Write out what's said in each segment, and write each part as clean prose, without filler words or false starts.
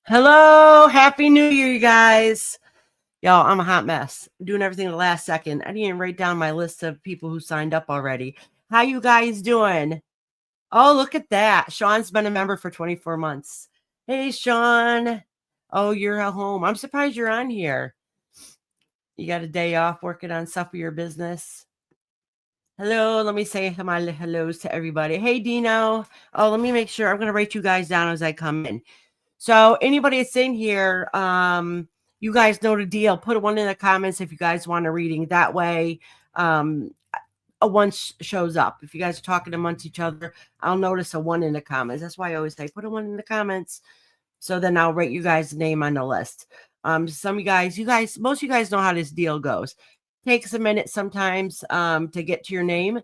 Hello, happy new year, you guys. Y'all, I'm a hot mess. I'm doing everything at the last second. I didn't even write down my list of people who signed up already. How you guys doing? Oh, look at that. Sean's been a member for 24 months. Hey, Sean. Oh, you're at home. I'm surprised you're on here. You got a day off working on stuff for your business. Hello, let me say my hellos to everybody. Hey, Dino. Oh, let me make sure. I'm going to write you guys down as I come in. So anybody that's in here, you guys know the deal. Put a one in the comments if you guys want a reading. That way, a one shows up. If you guys are talking amongst each other, I'll notice a one in the comments. That's why I always say put a one in the comments. So then I'll write you guys' name on the list. Some of you guys, most of you guys know how this deal goes. Takes a minute sometimes to get to your name.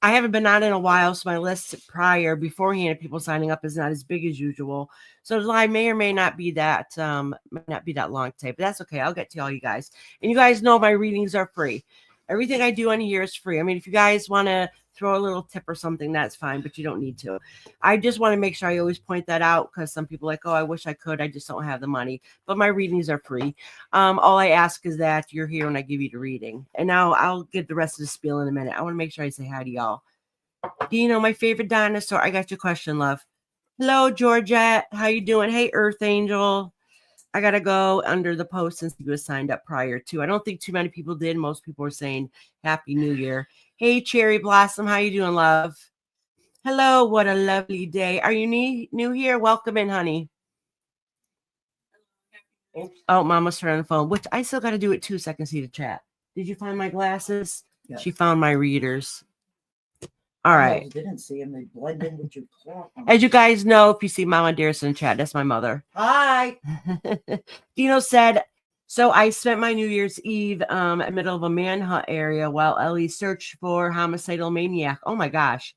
I haven't been on in a while, so my list beforehand of people signing up is not as big as usual. So the line may or may not be that long today, but that's okay. I'll get to all you guys. And you guys know my readings are free. Everything I do on here is free. I mean, if you guys want to throw a little tip or something, that's fine, but you don't need to. I just want to make sure I always point that out because some people are like, oh, I wish I could. I just don't have the money. But my readings are free. All I ask is that you're here when I give you the reading. And now I'll get the rest of the spiel in a minute. I want to make sure I say hi to y'all. Do you know my favorite dinosaur? I got your question, love. Hello, Georgette. How you doing? Hey, Earth Angel. I got to go under the post since you was signed up prior to. I don't think too many people did. Most people were saying Happy New Year. Hey, Cherry Blossom. How you doing, love? Hello. What a lovely day. Are you new here? Welcome in, honey. Oh, Mama's turning the phone, which I still got to do it too so I can see the chat. Did you find my glasses? Yes. She found my readers. All right. I didn't see him. They blend in with your cloth. As you guys know, if you see Mama Dearest in the chat, that's my mother. Hi. Dino said, so I spent my New Year's Eve in the middle of a manhunt area while Ellie searched for homicidal maniac. Oh my gosh.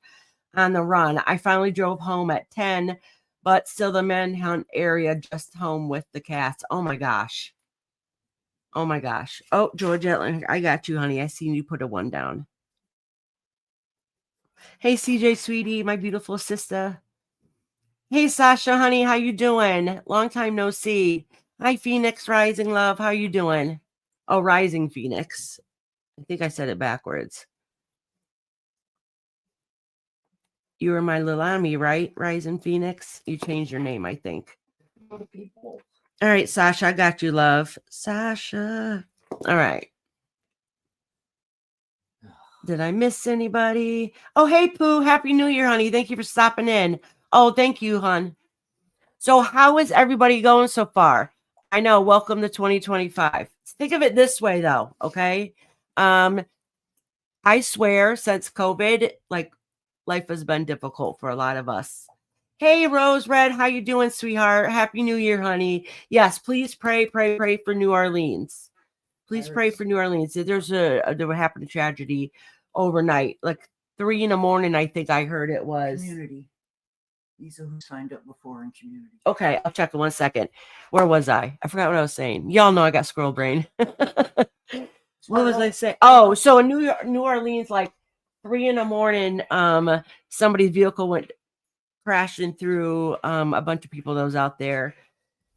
On the run. I finally drove home at 10, but still the manhunt area just home with the cats. Oh my gosh. Oh my gosh. Oh, Georgia, I got you, honey. I seen you put a one down. Hey, CJ, sweetie, my beautiful sister. Hey, Sasha, honey, how you doing? Long time no see. Hi, Phoenix Rising, love. How you doing? Oh, Rising Phoenix. I think I said it backwards. You were my little Ami, right? Rising Phoenix. You changed your name, I think. All right, Sasha, I got you, love. Sasha. All right. Did I miss anybody? Oh, hey, Pooh. Happy New Year, honey. Thank you for stopping in. Oh, thank you, hon. So how is everybody going so far? I know. Welcome to 2025. Think of it this way, though, okay? I swear, since COVID, like, life has been difficult for a lot of us. Hey, Rose Red, how you doing, sweetheart? Happy New Year, honey. Yes, please pray for New Orleans. Please pray for New Orleans. There happened a tragedy overnight, like 3 a.m, I think I heard it was. Community. These are who signed up before in community. Okay, I'll check in 1 second. Where was I? I forgot what I was saying. Y'all know I got squirrel brain. What was I saying? Oh, so in New Orleans, like 3 a.m, somebody's vehicle went crashing through a bunch of people that was out there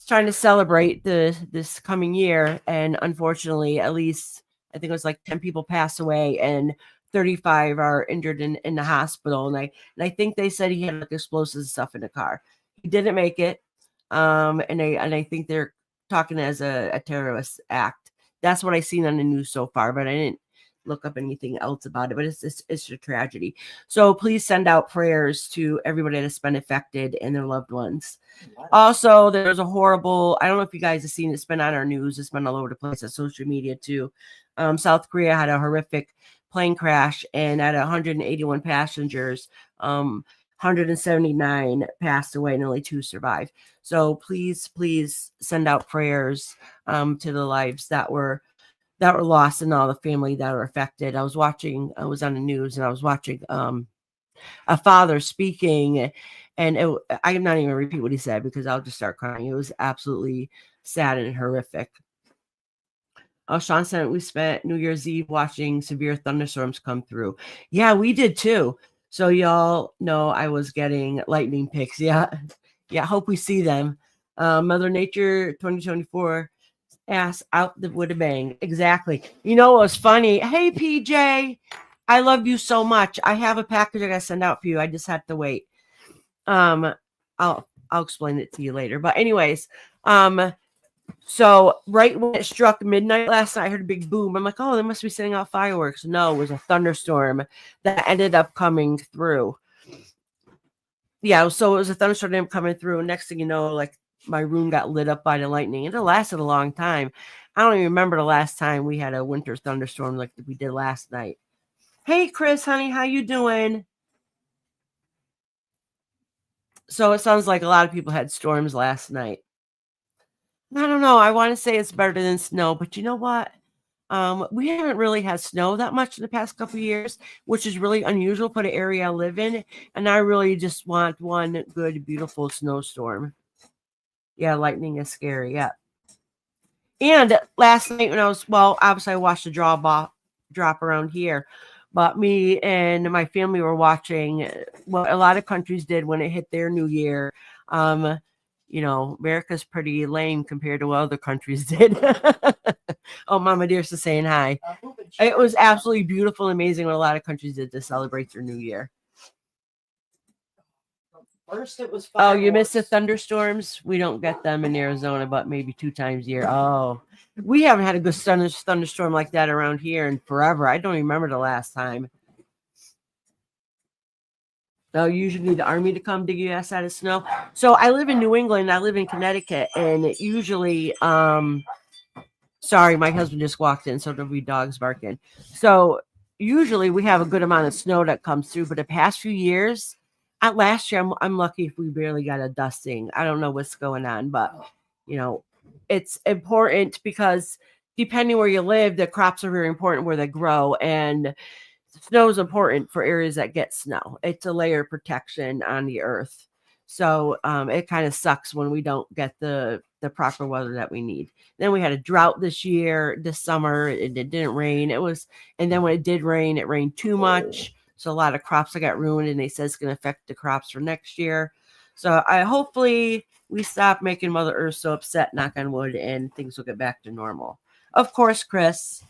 trying to celebrate this coming year, and unfortunately, at least I think it was like 10 people passed away and 35 are injured in the hospital. And I think they said he had like explosive stuff in the car. He didn't make it, and I think they're talking as a terrorist act. That's what I seen on the news so far, but I didn't look up anything else about it. But it's a tragedy. So please send out prayers to everybody that's been affected and their loved ones. Also, there's a horrible, I don't know if you guys have seen it, it's been on our news, it's been all over the place on social media too. South Korea had a horrific plane crash, and at 181 passengers, 179 passed away and only 2 survived. So please send out prayers to the lives that were lost and all the family that were affected. I was on the news and I was watching a father speaking, and I'm not even gonna repeat what he said because I'll just start crying. It was absolutely sad and horrific. Oh, Sean said we spent New Year's Eve watching severe thunderstorms come through. Yeah, we did too. So y'all know I was getting lightning picks. Yeah. Hope we see them. Mother Nature 2024 ass out with a bang. Exactly. You know what was funny? Hey, PJ, I love you so much. I have a package I gotta send out for you. I just have to wait. I'll explain it to you later. But anyways, so right when it struck midnight last night, I heard a big boom. I'm like, oh, they must be sending out fireworks. No, it was a thunderstorm that ended up coming through. Yeah, so it was a thunderstorm coming through. Next thing you know, like my room got lit up by the lightning. And it lasted a long time. I don't even remember the last time we had a winter thunderstorm like we did last night. Hey, Chris, honey, how you doing? So it sounds like a lot of people had storms last night. I don't know. I want to say it's better than snow, but you know what? We haven't really had snow that much in the past couple of years, which is really unusual for the area I live in. And I really just want one good, beautiful snowstorm. Yeah, lightning is scary. Yeah. And last night when obviously I watched the drop around here, but me and my family were watching what a lot of countries did when it hit their new year. America's pretty lame compared to what other countries did. Oh, Mama Dear's is saying hi. It was absolutely beautiful and amazing what a lot of countries did to celebrate their new year. First, it was fireworks. Oh, you missed the thunderstorms? We don't get them in Arizona, but maybe 2 times a year. Oh, we haven't had a good thunderstorm like that around here in forever. I don't even remember the last time. So usually the army to come dig your ass out of snow. So I live in New England. I live in Connecticut, and usually, sorry, my husband just walked in, so there'll be dogs barking. So usually we have a good amount of snow that comes through, but the past few years, last year, I'm lucky if we barely got a dusting. I don't know what's going on, but it's important because depending where you live, the crops are very important where they grow, and snow is important for areas that get snow. It's a layer of protection on the earth. So it kind of sucks when we don't get the proper weather that we need. Then we had a drought this summer. It didn't rain. And then when it did rain, it rained too much. So a lot of crops got ruined, and they said it's going to affect the crops for next year. So hopefully we stop making Mother Earth so upset, knock on wood, and things will get back to normal. Of course, Chris.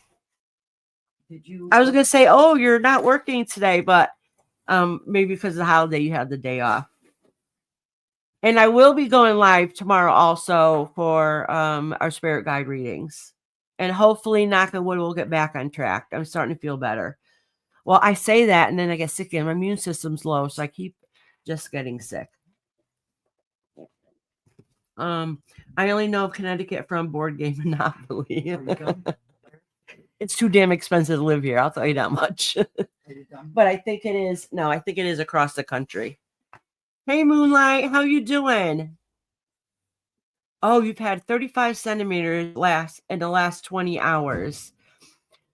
I was going to say, oh, you're not working today, but maybe because of the holiday, you have the day off. And I will be going live tomorrow also for our spirit guide readings. And hopefully, knock on wood, we'll get back on track. I'm starting to feel better. Well, I say that, and then I get sick again. My immune system's low, so I keep just getting sick. I only know of Connecticut from Board Game Monopoly. It's too damn expensive to live here. I'll tell you that much. But I think it is. No, I think it is across the country. Hey, Moonlight, how you doing? Oh, you've had 35 centimeters in the last 20 hours.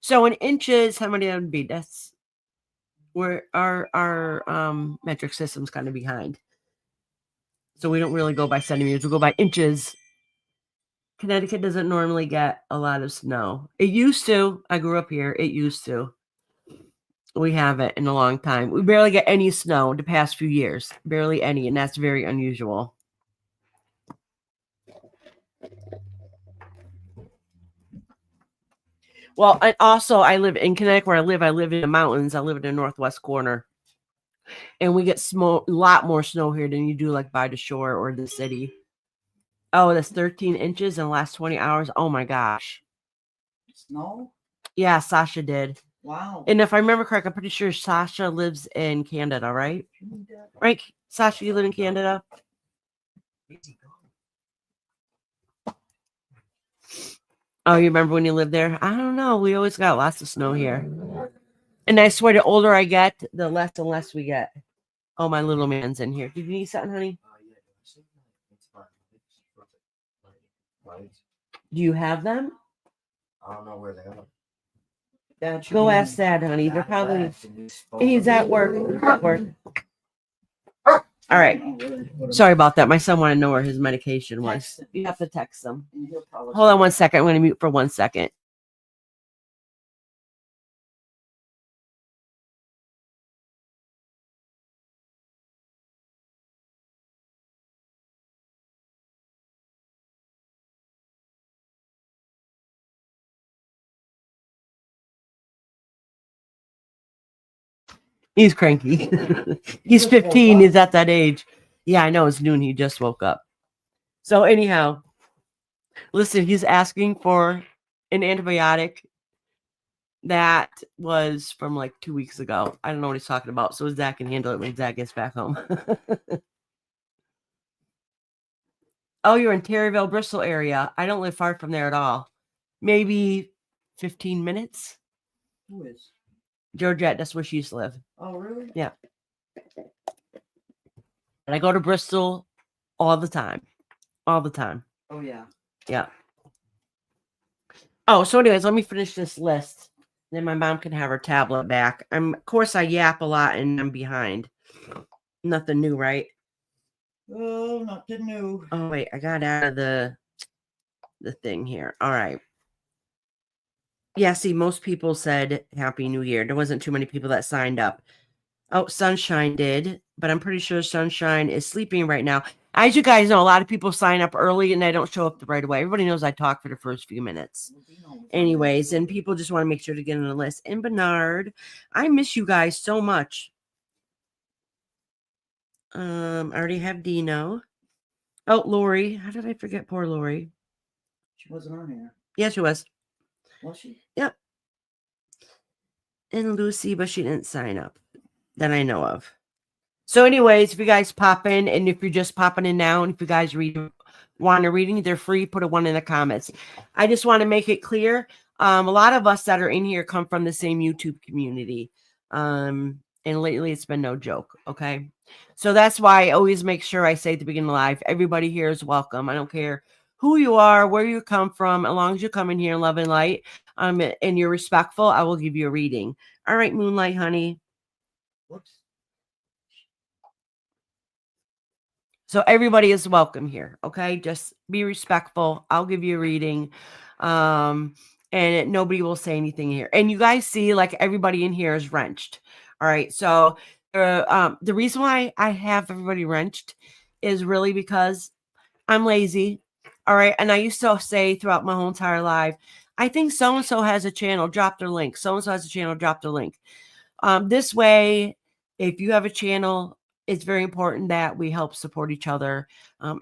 So in inches, how many that would be? That's where our metric system's kind of behind. So we don't really go by centimeters. We go by inches. Connecticut doesn't normally get a lot of snow. It used to. I grew up here. It used to. We haven't in a long time. We barely get any snow the past few years. Barely any, and that's very unusual. Well, and also I live in Connecticut where I live in the mountains. I live in the northwest corner. And we get a lot more snow here than you do like by the shore or the city. Oh, that's 13 inches in the last 20 hours. Oh my gosh. Snow? Yeah, Sasha did. Wow. And if I remember correct, I'm pretty sure Sasha lives in Canada, right? Right, Sasha, you live in Canada? Oh, you remember when you lived there? I don't know. We always got lots of snow here. And I swear, the older I get, the less and less we get. Oh, my little man's in here. Did you need something, honey? Do you have them? I don't know where they are. Go ask Dad, honey. They're probably. He's at work. He's at work. All right. Sorry about that. My son wanted to know where his medication was. You have to text him. Hold on 1 second. I'm going to mute for 1 second. He's cranky. He's just woke 15. up. He's at that age. Yeah, I know. It's noon. He just woke up. So anyhow, listen, he's asking for an antibiotic that was from like 2 weeks ago. I don't know what he's talking about. So Zach can handle it when Zach gets back home. Oh, you're in Terryville, Bristol area. I don't live far from there at all. Maybe 15 minutes. Who is? Georgette, that's where she used to live. Oh, really? Yeah. And I go to Bristol all the time. All the time. Oh, yeah. Yeah. Oh, so anyways, let me finish this list. Then my mom can have her tablet back. Of course, I yap a lot and I'm behind. Nothing new, right? Oh, nothing new. Oh, wait. I got out of the thing here. All right. Yeah, see, most people said Happy New Year. There wasn't too many people that signed up. Oh, Sunshine did, but I'm pretty sure Sunshine is sleeping right now. As you guys know, a lot of people sign up early and they don't show up right away. Everybody knows I talk for the first few minutes. Anyways, and people just want to make sure to get on the list. And Bernard, I miss you guys so much. I already have Dino. Oh, Lori. How did I forget poor Lori? She wasn't on here. Yeah, she was. Was she? Yep. And Lucy, but she didn't sign up that I know of. So anyways, if you guys pop in, and if you're just popping in now, and if you guys want a reading, they're free. Put a 1 in the comments. I just want to make it clear. A lot of us that are in here come from the same YouTube community. And lately it's been no joke. Okay. So that's why I always make sure I say at the beginning of life, everybody here is welcome. I don't care who you are, where you come from, as long as you come in here in love and light, and you're respectful, I will give you a reading. All right, Moonlight, honey. Whoops. So everybody is welcome here. Okay. Just be respectful. I'll give you a reading. And nobody will say anything here. And you guys see, like, everybody in here is wrenched. All right. So the reason why I have everybody wrenched is really because I'm lazy. All right. And I used to say throughout my whole entire life, I think so-and-so has a channel, drop their link. So-and-so has a channel, drop their link. This way, if you have a channel, it's very important that we help support each other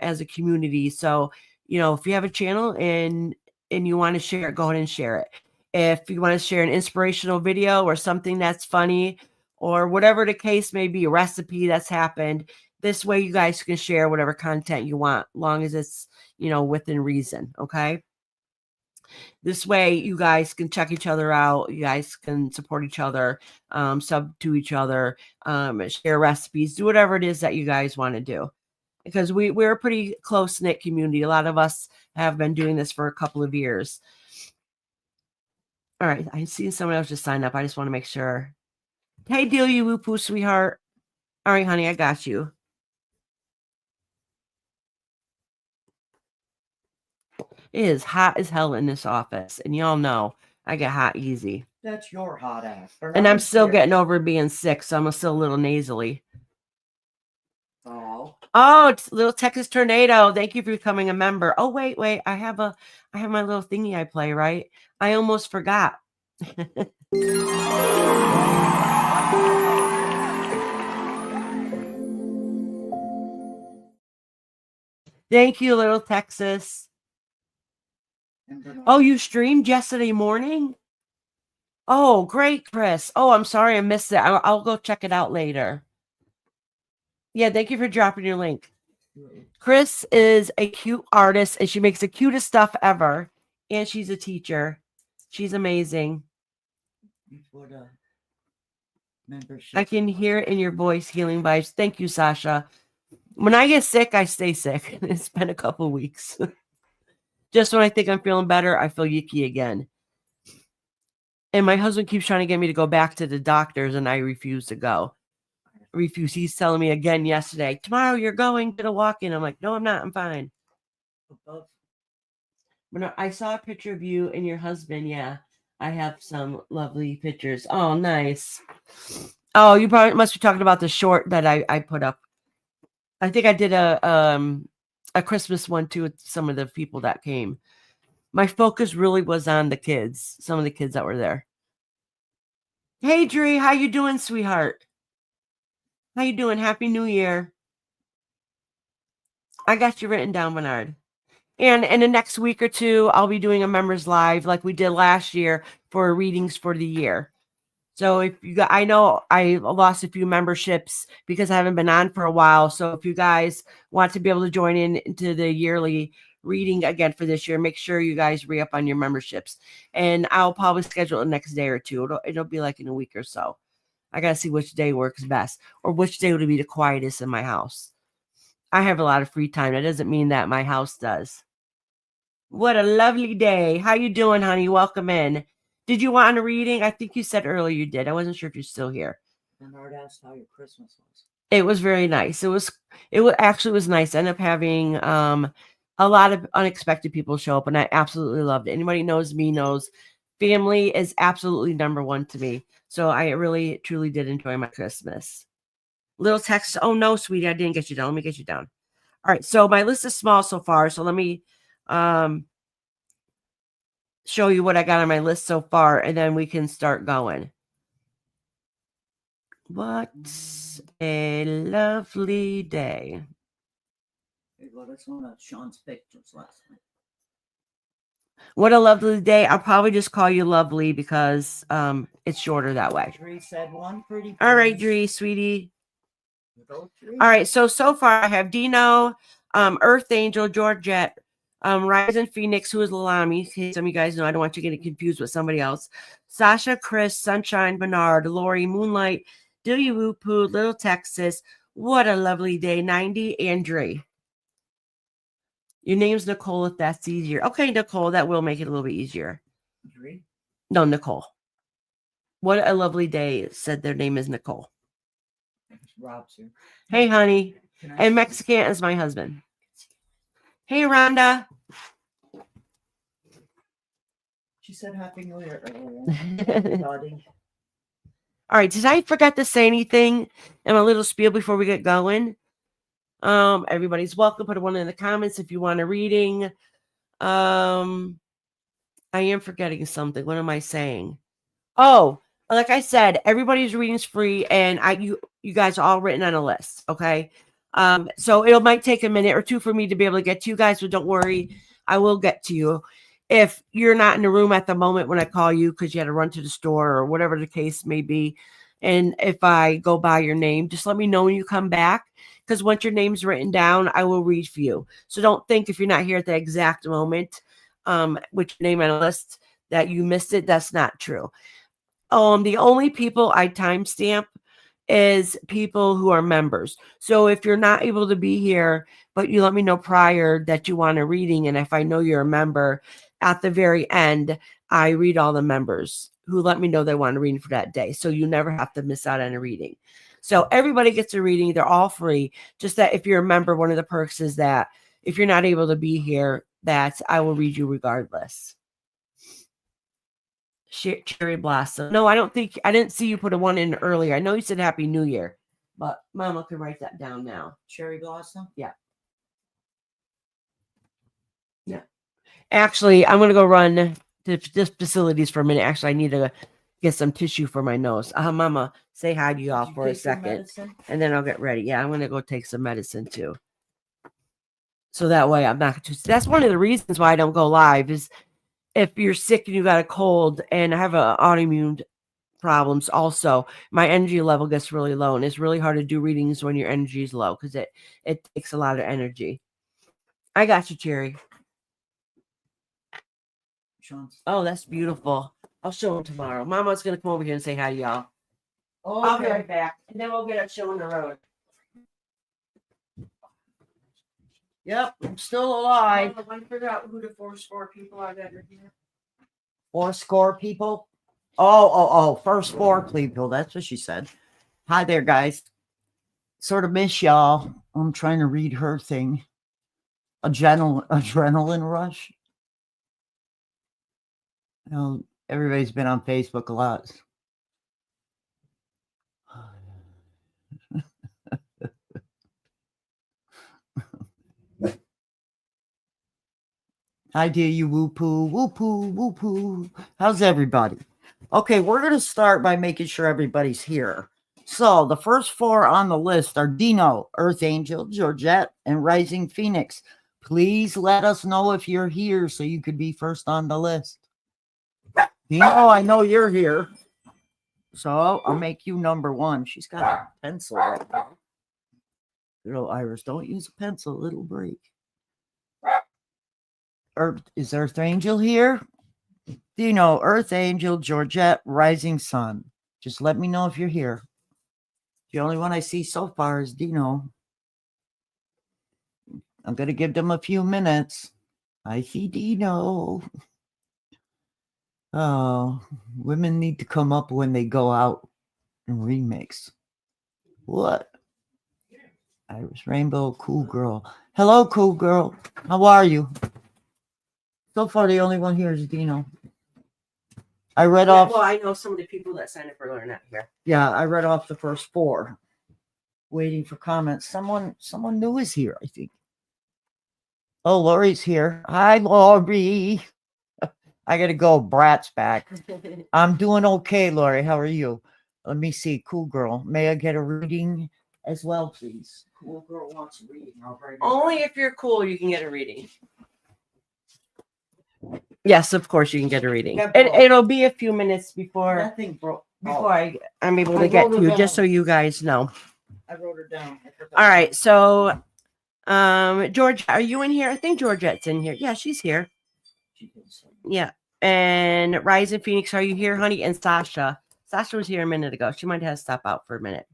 as a community. So, if you have a channel and you want to share it, go ahead and share it. If you want to share an inspirational video or something that's funny or whatever the case may be, a recipe that's happened, this way you guys can share whatever content you want, long as it's, within reason. Okay. This way you guys can check each other out. You guys can support each other, sub to each other, share recipes, do whatever it is that you guys want to do. Because we're a pretty close-knit community. A lot of us have been doing this for a couple of years. All right. I see someone else just signed up. I just want to make sure. Hey, Delia Woo-Poo, sweetheart. All right, honey, I got you. It is hot as hell in this office. And y'all know I get hot easy. That's your hot ass. And I'm still getting over being sick, so I'm still a little nasally. Oh, it's Little Texas Tornado. Thank you for becoming a member. Oh, wait. I have my little thingy I play, right? I almost forgot. Thank you, Little Texas. Oh, you streamed yesterday morning? Oh, great, Chris. Oh, I'm sorry I missed it. I'll go check it out later. Yeah, thank you for dropping your link. Chris is a cute artist, and she makes the cutest stuff ever. And she's a teacher. She's amazing. I can hear it in your voice, healing vibes. Thank you, Sasha. When I get sick, I stay sick. It's been a couple weeks. Just when I think I'm feeling better, I feel yicky again. And my husband keeps trying to get me to go back to the doctors, and I refuse to go. He's telling me again yesterday, tomorrow you're going to the walk-in. I'm like, no, I'm not. I'm fine. But I saw a picture of you and your husband. Yeah, I have some lovely pictures. Oh, nice. Oh, you probably must be talking about the short that I put up. I think I did a Christmas one too with some of the people that came. My focus really was on the kids, some of the kids that were there. Hey, Dree, how you doing, sweetheart? How you doing? Happy New Year. I got you written down, Bernard. And in the next week or two, I'll be doing a members live like we did last year for readings for the year. So if you got, I know I lost a few memberships because I haven't been on for a while. So if you guys want to be able to join in into the yearly reading again for this year, make sure you guys re-up on your memberships. And I'll probably schedule it the next day or two. It'll be like in a week or so. I got to see which day works best or which day would be the quietest in my house. I have a lot of free time. That doesn't mean that my house does. What a lovely day. How you doing, honey? Welcome in. Did you want a reading? I think you said earlier you did. I wasn't sure if you're still here. Bernard asked how your Christmas was. It was very nice. It was actually was nice. I ended up having a lot of unexpected people show up, and I absolutely loved it. Anybody knows me knows family is absolutely number one to me. So I really truly did enjoy my Christmas. Little text. Oh no, sweetie, I didn't get you down. Let me get you down. All right. So my list is small so far. So let me show you what I got on my list so far, and then we can start going. What a lovely day. They let us on Sean's pictures last night. What a lovely day. I'll probably just call you lovely because it's shorter that way. Dree said one pretty. All right, Dree, sweetie. Go, Dree. All right, so far I have Dino, Earth Angel, Georgette, Rising Phoenix, who is Lalami. Some of you guys know I don't want you getting confused with somebody else. Sasha, Chris, Sunshine, Bernard, Lori, Moonlight, Dilly Woo Poo, Little Texas. What a lovely day. 90, and Dree. Your name's Nicole, if that's easier. Okay, Nicole, that will make it a little bit easier. Dree? No, Nicole. What a lovely day, said their name is Nicole. Rob's here. Hey, honey. Can I- And Mexican is my husband. Hey, Rhonda. She said Happy New Year earlier. Buddy. All right, did I forget to say anything in a little spiel before we get going? Everybody's welcome. Put one in the comments if you want a reading. I am forgetting something. What am I saying? Oh, like I said, everybody's reading's free, and you guys are all written on a list. Okay. So it might take a minute or two for me to be able to get to you guys, but don't worry, I will get to you. If you're not in the room at the moment when I call you because you had to run to the store or whatever the case may be, and if I go by your name, just let me know when you come back, because once your name's written down, I will read for you. So don't think if you're not here at the exact moment, with your name on a list, that you missed it. That's not true. The only people I timestamp is people who are members. So if you're not able to be here, but you let me know prior that you want a reading, and if I know you're a member, at the very end, I read all the members who let me know they want a reading for that day. So you never have to miss out on a reading. So everybody gets a reading. They're all free. Just that if you're a member, one of the perks is that if you're not able to be here, that I will read you regardless. Cherry Blossom. No, I didn't see you put a one in earlier. I know you said Happy New Year, but Mama can write that down now. Cherry Blossom? Yeah. Yeah. Actually, I'm going to go run to just facilities for a minute. Actually, I need to get some tissue for my nose. Mama, say hi to you all for a second, and then I'll get ready. Yeah, I'm going to go take some medicine too. So that way I'm not too. That's one of the reasons why I don't go live is if you're sick and you got a cold, and I have autoimmune problems also, my energy level gets really low, and it's really hard to do readings when your energy is low because it takes a lot of energy. I got you, Cherry. Sean's. Oh, that's beautiful. I'll show them tomorrow. Mama's going to come over here and say hi to y'all. Oh, I'll be right back, and then we'll get a show on the road. Yep, I'm still alive. I figure out who the 4 people are that are here. 4 people? Oh, first 4 people. That's what she said. Hi there, guys. Sort of miss y'all. I'm trying to read her thing. Adrenaline rush. You know, everybody's been on Facebook a lot. Hi, dear, you whoop-poo, whoop-poo, whoop-poo. How's everybody? Okay, we're going to start by making sure everybody's here. So the first 4 on the list are Dino, Earth Angel, Georgette, and Rising Phoenix. Please let us know if you're here so you could be first on the list. Dino, I know you're here. So I'll make you number 1. She's got a pencil right now. Little Iris, don't use a pencil, it'll break. Is Earth Angel here? Dino, Earth Angel, Georgette, Rising Sun. Just let me know if you're here. The only one I see so far is Dino. I'm going to give them a few minutes. I see Dino. Oh, women need to come up when they go out and remix. What? Iris Rainbow, cool girl. Hello, cool girl. How are you? So far, the only one here is Dino. I read off. Well, I know some of the people that signed up for are not here. Yeah, I read off the first 4. Waiting for comments. Someone new is here, I think. Oh, Lori's here. Hi, Lori. I gotta go. Brat's back. I'm doing okay, Lori. How are you? Let me see. Cool girl. May I get a reading as well, please? Cool girl wants a reading. Only if you're cool, you can get a reading. Yes, of course you can get a reading. It'll be a few minutes before That thing broke. I'm able to get to you, just so you guys know. I wrote her down. All right, so Georgia, are you in here? I think Georgette's in here. Yeah, she's here. Yeah. And Rising Phoenix, are you here, honey? And Sasha. Sasha was here a minute ago. She might have to step out for a minute.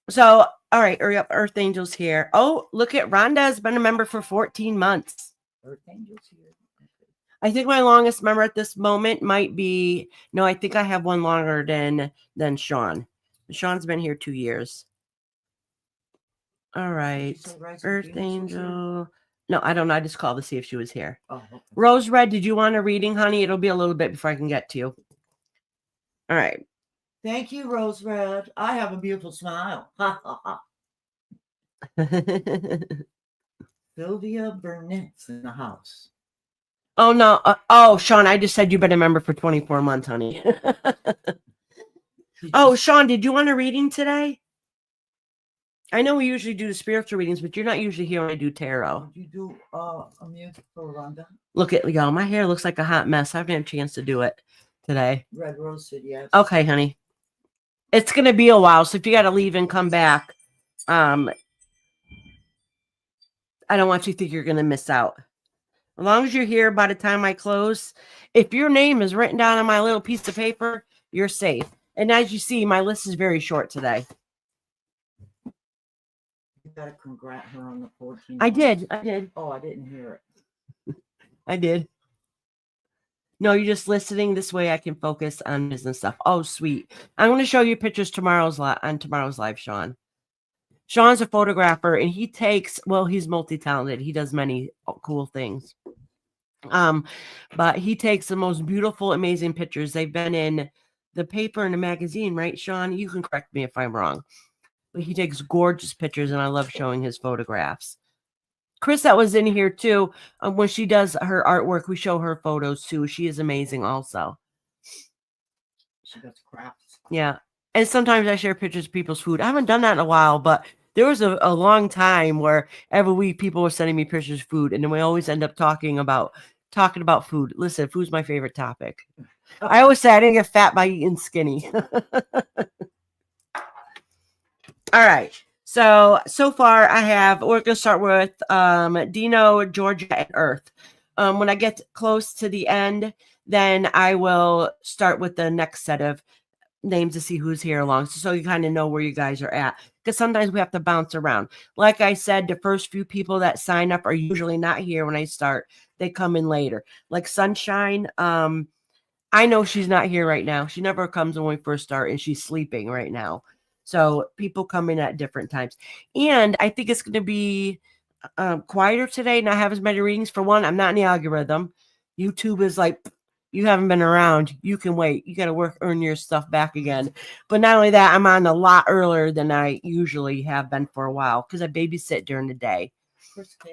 So, all right, hurry up. Earth Angel's here. Oh, look at Rhonda has been a member for 14 months. Earth Angel's here. I think my longest member at this moment might be, no, I think I have one longer than Sean. Sean's been here 2 years. All right. Earth Angel. No, I don't know. I just called to see if she was here. Oh, okay. Rose Red, did you want a reading, honey? It'll be a little bit before I can get to you. All right. Thank you, Rose Red. I have a beautiful smile. Ha ha ha. Sylvia Burnett's in the house. Oh, no. Oh, Sean, I just said you've been a member for 24 months, honey. Oh, Sean, did you want a reading today? I know we usually do the spiritual readings, but you're not usually here when I do tarot. Did you do a music for Rhonda? Look at y'all. My hair looks like a hot mess. I haven't had a chance to do it today. Red Rose said yes. Okay, honey. It's going to be a while, so if you got to leave and come back, I don't want you to think you're going to miss out. As long as you're here by the time I close, if your name is written down on my little piece of paper, you're safe. And as you see, my list is very short today. You got to congrat her on the 14. I did. Oh, I didn't hear it. I did. No, you're just listening. This way I can focus on business stuff. Oh, sweet. I'm going to show you pictures on tomorrow's live, Sean. Sean's a photographer, and he takes, well, he's multi-talented. He does many cool things. But he takes the most beautiful, amazing pictures. They've been in the paper and the magazine, right, Sean? You can correct me if I'm wrong. But he takes gorgeous pictures, and I love showing his photographs. Chris, that was in here too. When she does her artwork, we show her photos too. She is amazing also. She does crafts. Yeah. And sometimes I share pictures of people's food. I haven't done that in a while, but there was a long time where every week people were sending me pictures of food, and then we always end up talking about food. Listen, food's my favorite topic. I always say I didn't get fat by eating skinny. All right. So far we're going to start with Dino, Georgia, and Earth. When I get close to the end, then I will start with the next set of names to see who's here along. So you kind of know where you guys are at. Because sometimes we have to bounce around. Like I said, the first few people that sign up are usually not here when I start. They come in later. Like Sunshine, I know she's not here right now. She never comes when we first start, and she's sleeping right now. So people come in at different times. And I think it's going to be quieter today, not have as many readings. For one, I'm not in the algorithm. YouTube is like, you haven't been around. You can wait. You got to earn your stuff back again. But not only that, I'm on a lot earlier than I usually have been for a while because I babysit during the day.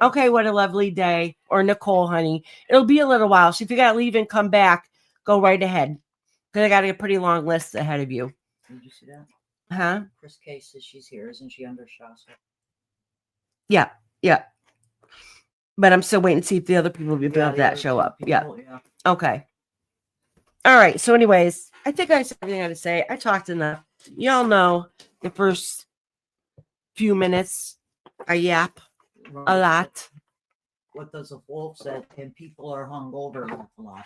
Okay, what a lovely day. Or Nicole, honey. It'll be a little while. So if you got to leave and come back, go right ahead. Because I got a pretty long list ahead of you. Did you see that? Huh? Chris Case says she's here. Isn't she under Shasta? Yeah. But I'm still waiting to see if the other people above the that other show two up. Yeah. people, yeah. Okay. All right. So, anyways, I think I said everything I had to say. I talked enough. Y'all know the first few minutes I yap a lot. What does a wolf say? And people are hungover a lot.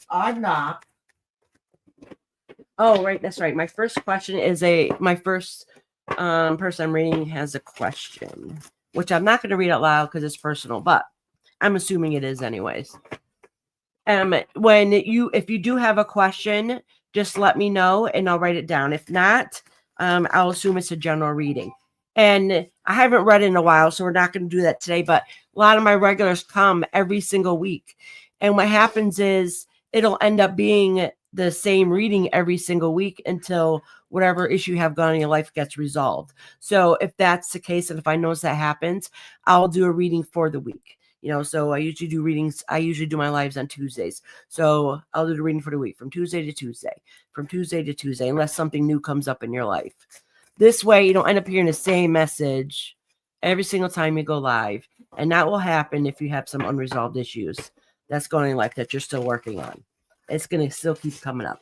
I'm not. Oh, right. That's right. My first question is my first person I'm reading has a question, which I'm not going to read out loud because it's personal, but I'm assuming it is anyways. If you do have a question, just let me know and I'll write it down. If not, I'll assume it's a general reading. And I haven't read in a while, so we're not going to do that today, but a lot of my regulars come every single week. And what happens is it'll end up being the same reading every single week until whatever issue you have going on in your life gets resolved. So if that's the case, and if I notice that happens, I'll do a reading for the week. So I usually do readings. I usually do my lives on Tuesdays. So I'll do the reading for the week from Tuesday to Tuesday, unless something new comes up in your life. This way, you don't end up hearing the same message every single time you go live. And that will happen if you have some unresolved issues that's going on in life that you're still working on. It's going to still keep coming up.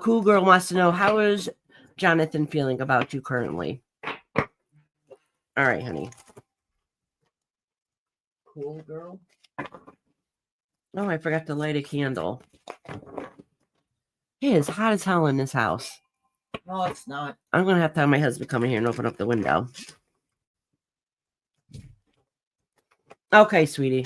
Cool Girl wants to know, how is Jonathan feeling about you currently? All right, honey. Cool Girl. Oh, I forgot to light a candle. It is hot as hell in this house. No, it's not. I'm going to have my husband come in here and open up the window. Okay, sweetie.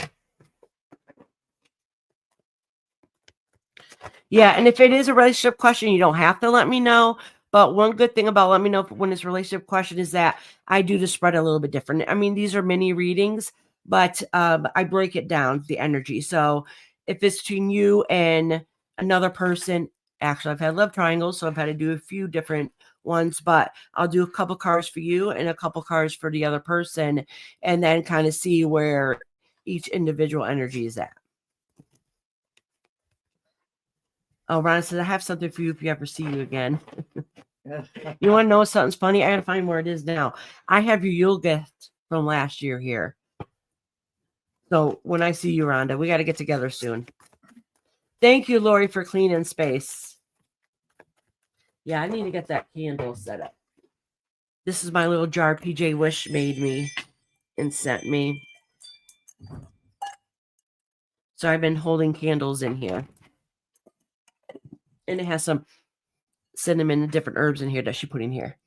Yeah, and if it is a relationship question, you don't have to let me know. But one good thing about let me know when it's a relationship question is that I do the spread a little bit different. I mean, these are mini readings, but I break it down, the energy. So if it's between you and another person, actually, I've had love triangles, so I've had to do a few different ones, but I'll do a couple cards for you and a couple cards for the other person, and then kind of see where each individual energy is at. Oh, Ron says, I have something for you if you ever see you again. You want to know something's funny? I got to find where it is now. I have your Yule gift from last year here. So when I see you, Rhonda, we got to get together soon. Thank you, Lori, for cleaning space. Yeah, I need to get that candle set up. This is my little jar PJ Wish made me and sent me. So I've been holding candles in here. And it has some cinnamon and different herbs in here that she put in here.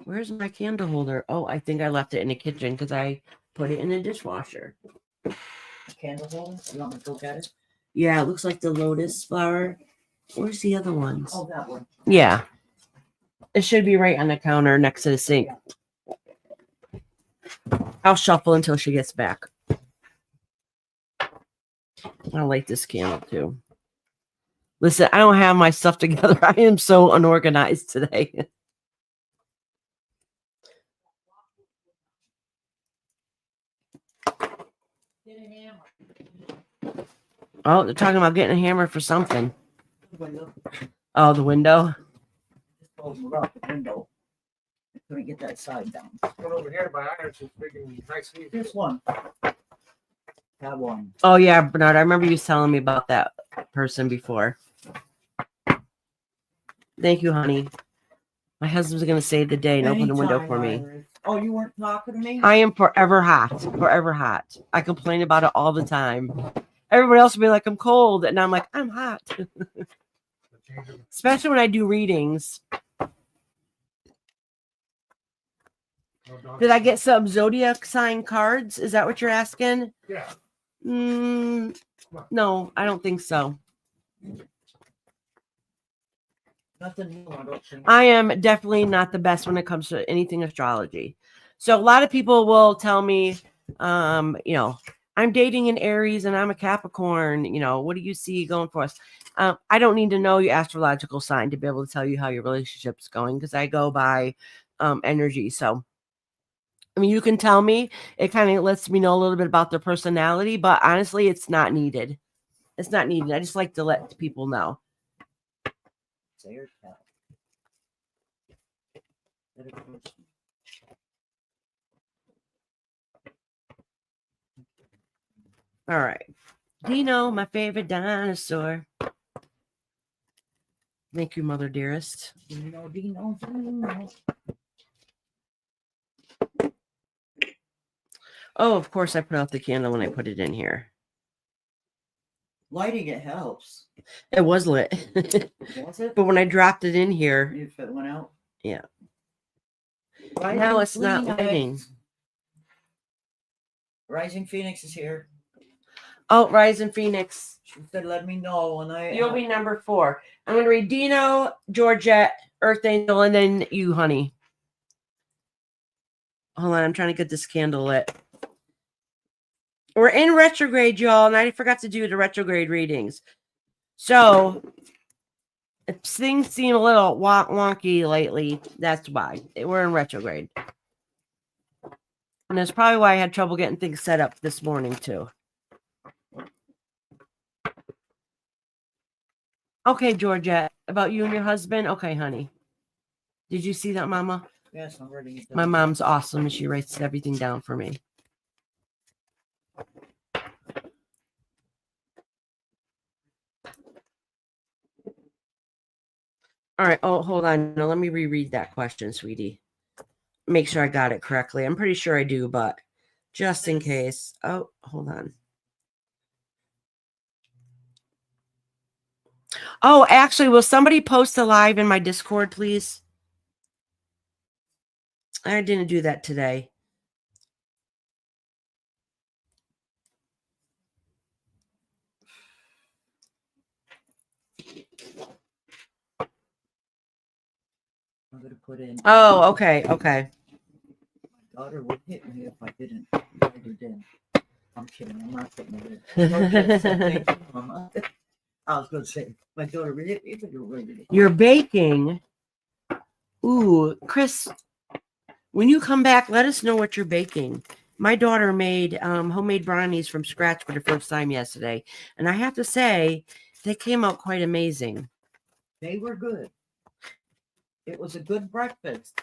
Where's my candle holder? Oh, I think I left it in the kitchen because I put it in the dishwasher. Candle holder? You want me to go get it? Yeah, it looks like the lotus flower. Where's the other ones? Oh, that one. Yeah. It should be right on the counter next to the sink. I'll shuffle until she gets back. I'll light this candle too. Listen, I don't have my stuff together. I am so unorganized today. Oh, they're talking about getting a hammer for something. Oh, the window? The window. I couldn't get that side down. One over here by Irons is freaking nice. This one. That one. Oh, yeah, Bernard. I remember you telling me about that person before. Thank you, honey. My husband's going to save the day and open the window for me. Iris. Oh, you weren't talking to me? I am forever hot. Forever hot. I complain about it all the time. Everybody else will be like, I'm cold. And I'm like, I'm hot. Especially when I do readings. Did I get some zodiac sign cards? Is that what you're asking? Yeah. No, I don't think so. Nothing new, I don't think. I am definitely not the best when it comes to anything astrology. So a lot of people will tell me, I'm dating an Aries and I'm a Capricorn. What do you see going for us? I don't need to know your astrological sign to be able to tell you how your relationship's going because I go by energy. So I mean, you can tell me. It kind of lets me know a little bit about their personality, but honestly, it's not needed. It's not needed. I just like to let people know. Say or tell. All right. Dino, my favorite dinosaur. Thank you, Mother Dearest. Dino, Dino, Dino. Oh, of course, I put out the candle when I put it in here. Lighting it helps. It was lit. Was it? But when I dropped it in here, If it went out? yeah. Rising Now it's not Phoenix. lighting. Rising Phoenix is here. Oh, Rising Phoenix. She said, let me know when I. You'll be number 4. I'm going to read Dino, Georgette, Earth Angel, and then you, honey. Hold on, I'm trying to get this candle lit. We're in retrograde, y'all, and I forgot to do the retrograde readings. So, if things seem a little wonky lately, that's why. We're in retrograde. And that's probably why I had trouble getting things set up this morning, too. Okay, Georgette, about you and your husband? Okay, honey. Did you see that, Mama? Yes, I'm ready. My mom's awesome, and she writes everything down for me. All right. Oh, hold on. No, let me reread that question, sweetie. Make sure I got it correctly. I'm pretty sure I do, but just in case. Oh, hold on. Oh, actually, will somebody post a live in my Discord, please? I didn't do that today. I'm going to put in. Oh, okay. Okay. My daughter would hit me if I didn't. I did. I'm kidding. I'm not putting it in. Thank you, Mama. I was going to say, my daughter would hit me if you were ready. You're baking. Ooh, Chris, when you come back, let us know what you're baking. My daughter made homemade brownies from scratch for the first time yesterday. And I have to say, they came out quite amazing. They were good. It was a good breakfast.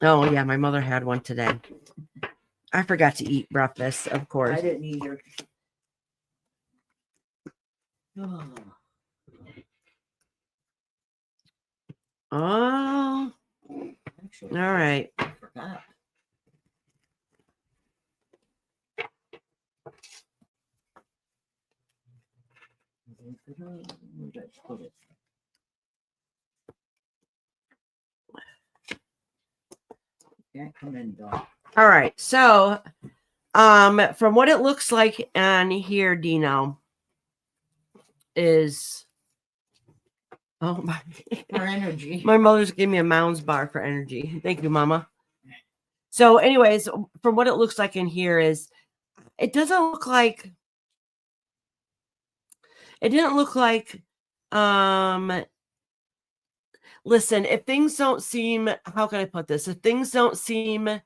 Oh, yeah, my mother had one today. I forgot to eat breakfast, of course. I didn't either. Oh, Actually, all right. I forgot. Let's put it. Can't come in, dog. All right. So, from what it looks like on here, Dino, is my For energy. my mother's gave me a Mounds bar for energy. Thank you, Mama. So, anyways, from what it looks like in here is it doesn't look like listen, if things don't seem, how can I put this? If things don't seem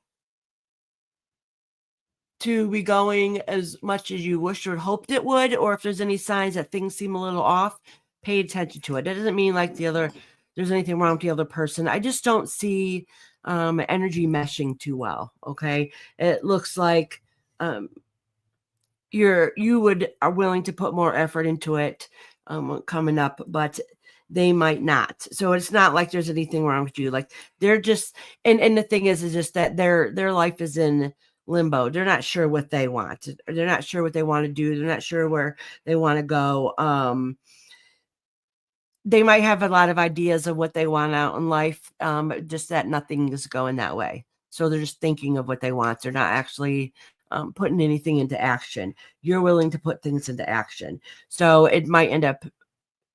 to be going as much as you wished or hoped it would, or if there's any signs that things seem a little off, pay attention to it. That doesn't mean like there's anything wrong with the other person. I just don't see energy meshing too well. Okay. It looks like you are willing to put more effort into it coming up, but they might not. So it's not like there's anything wrong with you. Like they're just, and the thing is just that their life is in limbo. They're not sure what they want. They're not sure what they want to do. They're not sure where they want to go. They might have a lot of ideas of what they want out in life, just that nothing is going that way. So they're just thinking of what they want. They're not actually putting anything into action. You're willing to put things into action. So it might end up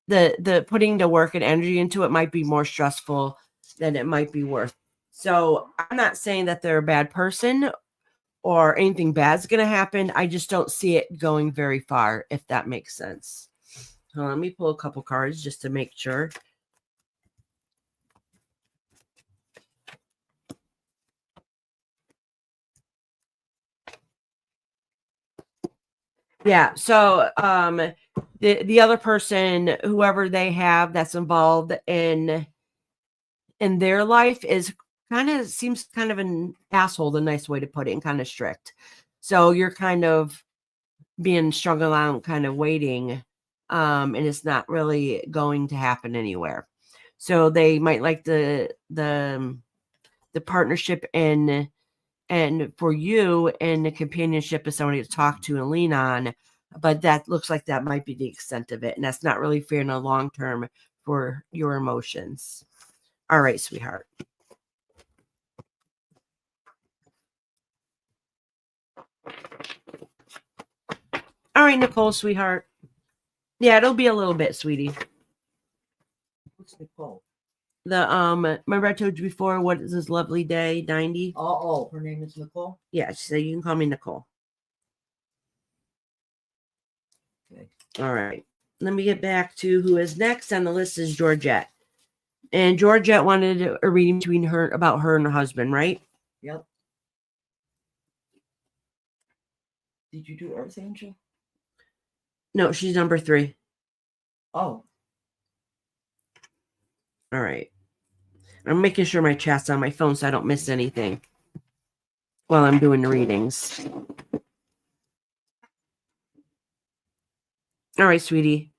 the putting the work and energy into it might be more stressful than it might be worth. So I'm not saying that they're a bad person or anything bad's going to happen. I just don't see it going very far, if that makes sense. Let me pull a couple cards just to make sure. Yeah. So the other person, whoever they have that's involved in their life, is seems kind of an asshole, the nice way to put it, and kind of strict. So you're kind of being strung along, kind of waiting, and it's not really going to happen anywhere. So they might like the partnership and for you, and the companionship is somebody to talk to and lean on. But that looks like that might be the extent of it, and that's not really fair in the long term for your emotions. All right, sweetheart. All right, Nicole, sweetheart. Yeah, it'll be a little bit, sweetie. What's Nicole? The remember I told you before, what is this lovely day 90? Oh, her name is Nicole? Yeah, so you can call me Nicole. Okay. All right. Let me get back to who is next on the list is Georgette. And Georgette wanted a reading between her about her and her husband, right? Yep. Did you do Earth Angel? No, she's number 3. Oh. All right. I'm making sure my chat's on my phone so I don't miss anything while I'm doing the readings. All right, sweetie.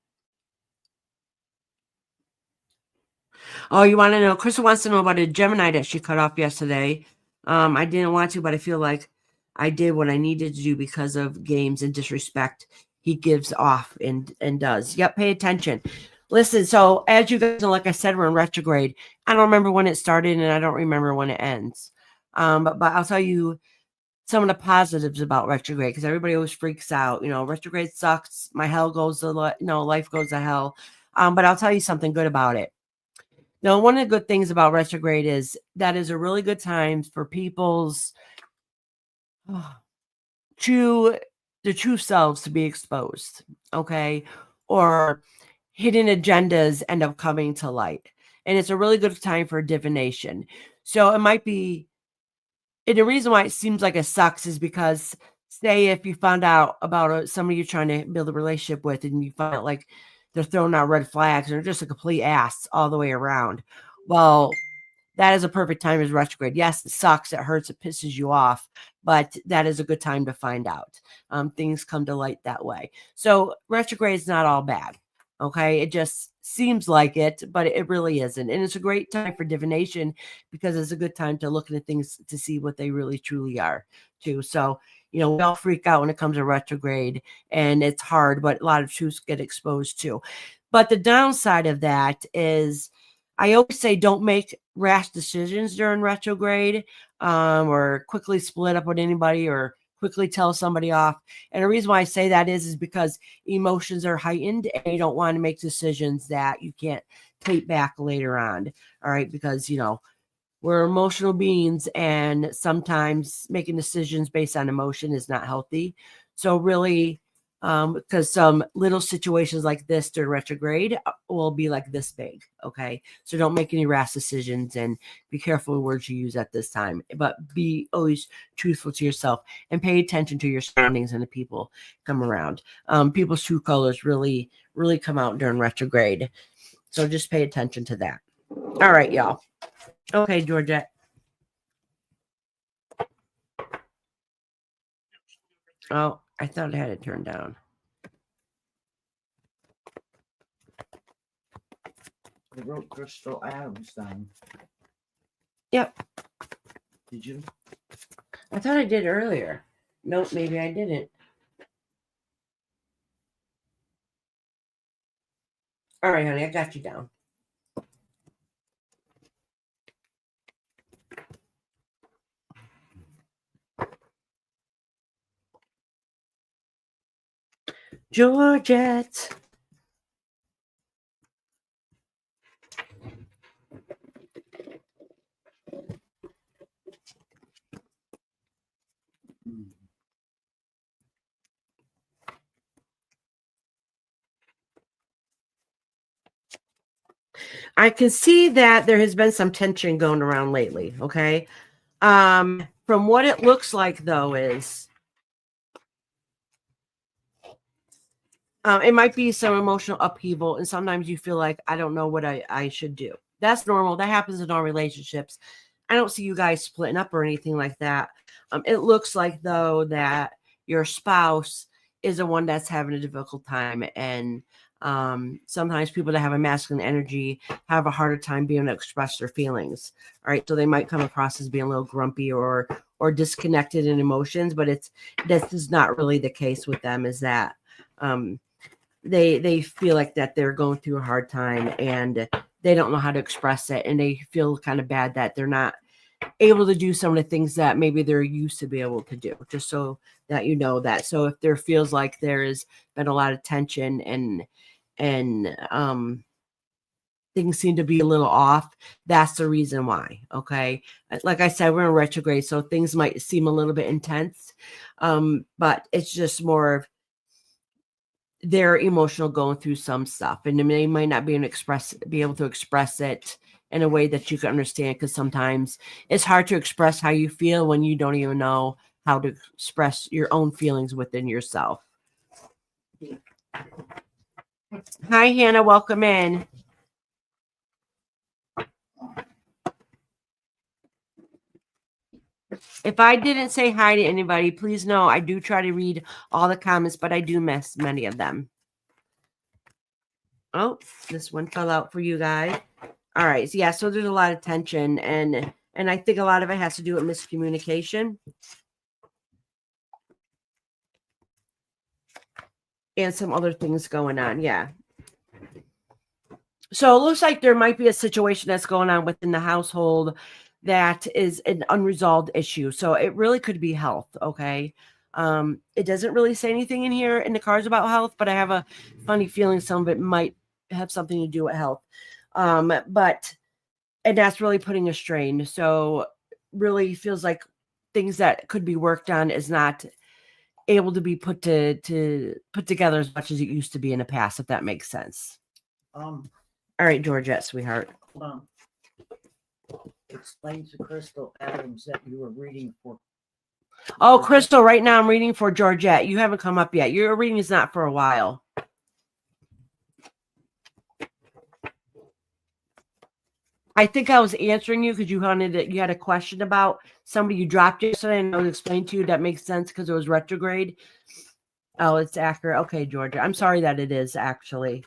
Oh, you want to know? Crystal wants to know about a Gemini that she cut off yesterday. I didn't want to, but I feel like I did what I needed to do because of games and disrespect he gives off and does. Yep, pay attention. Listen, so as you guys know, like I said, we're in retrograde. I don't remember when it started, and I don't remember when it ends. But I'll tell you some of the positives about retrograde, because everybody always freaks out. You know, retrograde sucks. My hell goes to life goes to hell. But I'll tell you something good about it. Now, one of the good things about retrograde is that is a really good time for people's true selves to be exposed, okay? Or hidden agendas end up coming to light. And it's a really good time for divination. So it might be, and the reason why it seems like it sucks is because, say, if you found out about somebody you're trying to build a relationship with, and you find out like they're throwing out red flags and they're just a complete ass all the way around. Well, that is a perfect time as retrograde. Yes, it sucks, it hurts, it pisses you off, but that is a good time to find out. Things come to light that way. So retrograde is not all bad. Okay, it just seems like it, but it really isn't. And it's a great time for divination because it's a good time to look into things to see what they really truly are, too. So, we all freak out when it comes to retrograde, and it's hard, but a lot of truths get exposed too. But the downside of that is, I always say don't make rash decisions during retrograde, or quickly split up with anybody or quickly tell somebody off. And the reason why I say that is because emotions are heightened and you don't want to make decisions that you can't take back later on. All right. Because, we're emotional beings, and sometimes making decisions based on emotion is not healthy. So really, because some little situations like this during retrograde will be like this big. Okay. So don't make any rash decisions, and be careful with words you use at this time, but be always truthful to yourself and pay attention to your surroundings and the people come around. People's true colors really, really come out during retrograde. So just pay attention to that. All right, y'all. Okay, Georgette. Oh, I thought I had it turned down. I wrote Crystal Adams down. Yep. Did you? I thought I did earlier. Nope, maybe I didn't. All right, honey, I got you down. Georgette. I can see that there has been some tension going around lately, okay? From what it looks like, though, is It might be some emotional upheaval, and sometimes you feel like, I don't know what I should do. That's normal. That happens in all relationships. I don't see you guys splitting up or anything like that. It looks like, though, that your spouse is the one that's having a difficult time. And sometimes people that have a masculine energy have a harder time being able to express their feelings. All right. So they might come across as being a little grumpy or disconnected in emotions, but this is not really the case with them, is that they feel like that they're going through a hard time and they don't know how to express it, and they feel kind of bad that they're not able to do some of the things that maybe they're used to be able to do, just so that you know that. So if there feels like there has been a lot of tension and things seem to be a little off, that's the reason why. Okay. Like I said, we're in retrograde, so things might seem a little bit intense. But it's just more of they're emotional going through some stuff, and they might not be able to express it in a way that you can understand, because sometimes it's hard to express how you feel when you don't even know how to express your own feelings within yourself. Hi, Hannah. Welcome in. If I didn't say hi to anybody, please know I do try to read all the comments, but I do miss many of them. Oh, this one fell out for you guys. All right. So, yeah, so there's a lot of tension, and I think a lot of it has to do with miscommunication and some other things going on. Yeah. So it looks like there might be a situation that's going on within the household that is an unresolved issue. So it really could be health. Okay. It doesn't really say anything in here in the cards about health, but I have a funny feeling some of it might have something to do with health. And that's really putting a strain. So really feels like things that could be worked on is not able to be put together as much as it used to be in the past, if that makes sense. All right, Georgette, sweetheart. Hold on. Explain to Crystal Adams that you were reading for. Oh, Crystal, right now I'm reading for Georgette. You haven't come up yet. Your reading is not for a while. I think I was answering you because you had a question about somebody you dropped yesterday, and I was explaining to you that makes sense because it was retrograde. Oh, it's accurate. Okay, Georgia. I'm sorry that it is, actually.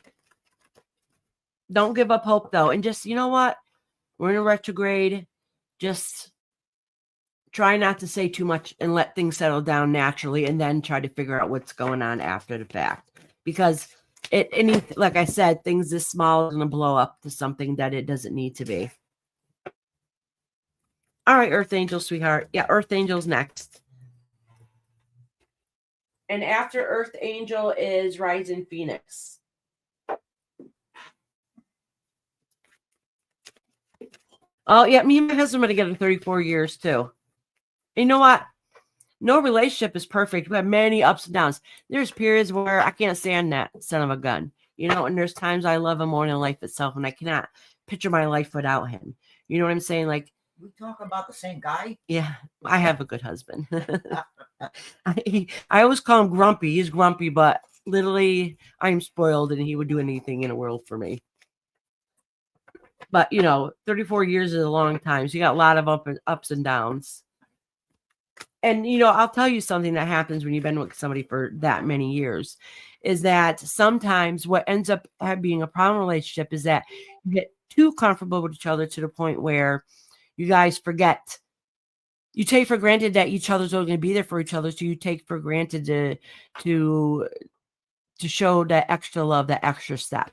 Don't give up hope, though. And just, you know what? We're in a retrograde. Just try not to say too much and let things settle down naturally, and then try to figure out what's going on after the fact. Because like I said, things this small are going to blow up to something that it doesn't need to be. All right, Earth Angel, sweetheart. Yeah, Earth Angel's next. And after Earth Angel is Rising Phoenix. Oh, yeah, me and my husband have been together 34 years, too. You know what? No relationship is perfect. We have many ups and downs. There's periods where I can't stand that son of a gun, and there's times I love him more than life itself, and I cannot picture my life without him. You know what I'm saying? Like, we talking about the same guy? Yeah, I have a good husband. I always call him grumpy. He's grumpy, but literally I'm spoiled, and he would do anything in the world for me. But, 34 years is a long time. So you got a lot of ups and downs. And, I'll tell you something that happens when you've been with somebody for that many years is that sometimes what ends up being a problem relationship is that you get too comfortable with each other to the point where you guys forget. You take for granted that each other's always going to be there for each other. So you take for granted to show that extra love, that extra step.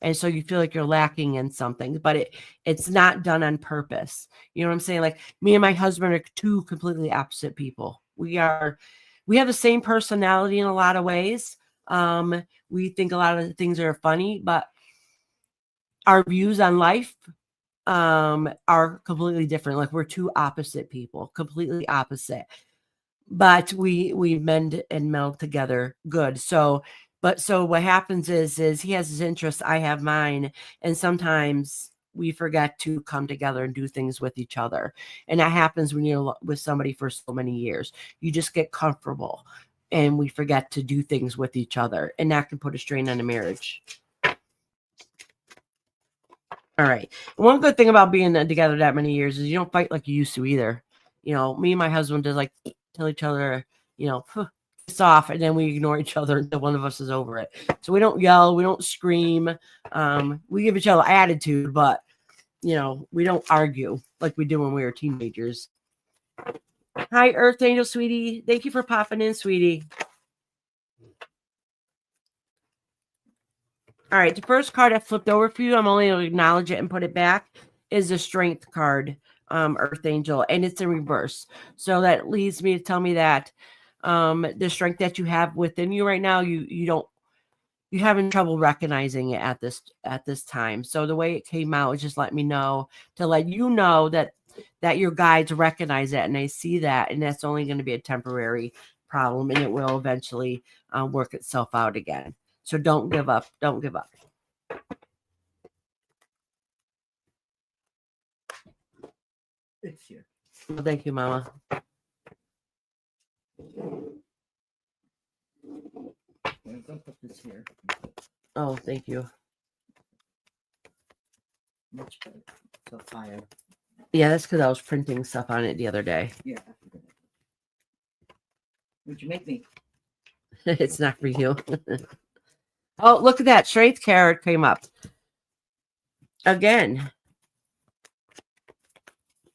And so you feel like you're lacking in something, but it's not done on purpose. You know what I'm saying? Like, me and my husband are two completely opposite people. We have the same personality in a lot of ways. We think a lot of things are funny, but our views on life are completely different. Like, we're two opposite people, completely opposite, but we mend and meld together good. So what happens is he has his interests, I have mine, and sometimes we forget to come together and do things with each other. And that happens when you're with somebody for so many years. You just get comfortable. and we forget to do things with each other, and that can put a strain on a marriage. All right. One good thing about being together that many years is you don't fight like you used to either. You know, me and my husband just like tell each other, you know, piss off, and then we ignore each other until one of us is over it. So we don't yell, we don't scream. We give each other attitude, but you know, we don't argue like we did when we were teenagers. Hi, Earth Angel, sweetie. Thank you for popping in, sweetie. All right, the first card I flipped over for you, I'm only going to acknowledge it and put it back, is the Strength card, Earth Angel, and it's in reverse. So that leads me to tell me that the strength that you have within you right now, you're having trouble recognizing it at this time. So the way it came out is just let me know to let you know that your guides recognize it and they see that, and that's only going to be a temporary problem, and it will eventually work itself out again. So don't give up. Don't give up. It's here. Well, thank you, Mama. I'm gonna put this here. Oh, thank you. Much better. So fire. Yeah, that's because I was printing stuff on it the other day. Yeah. What'd you make me? It's not for you. Oh, look at that. Strength card came up. Again.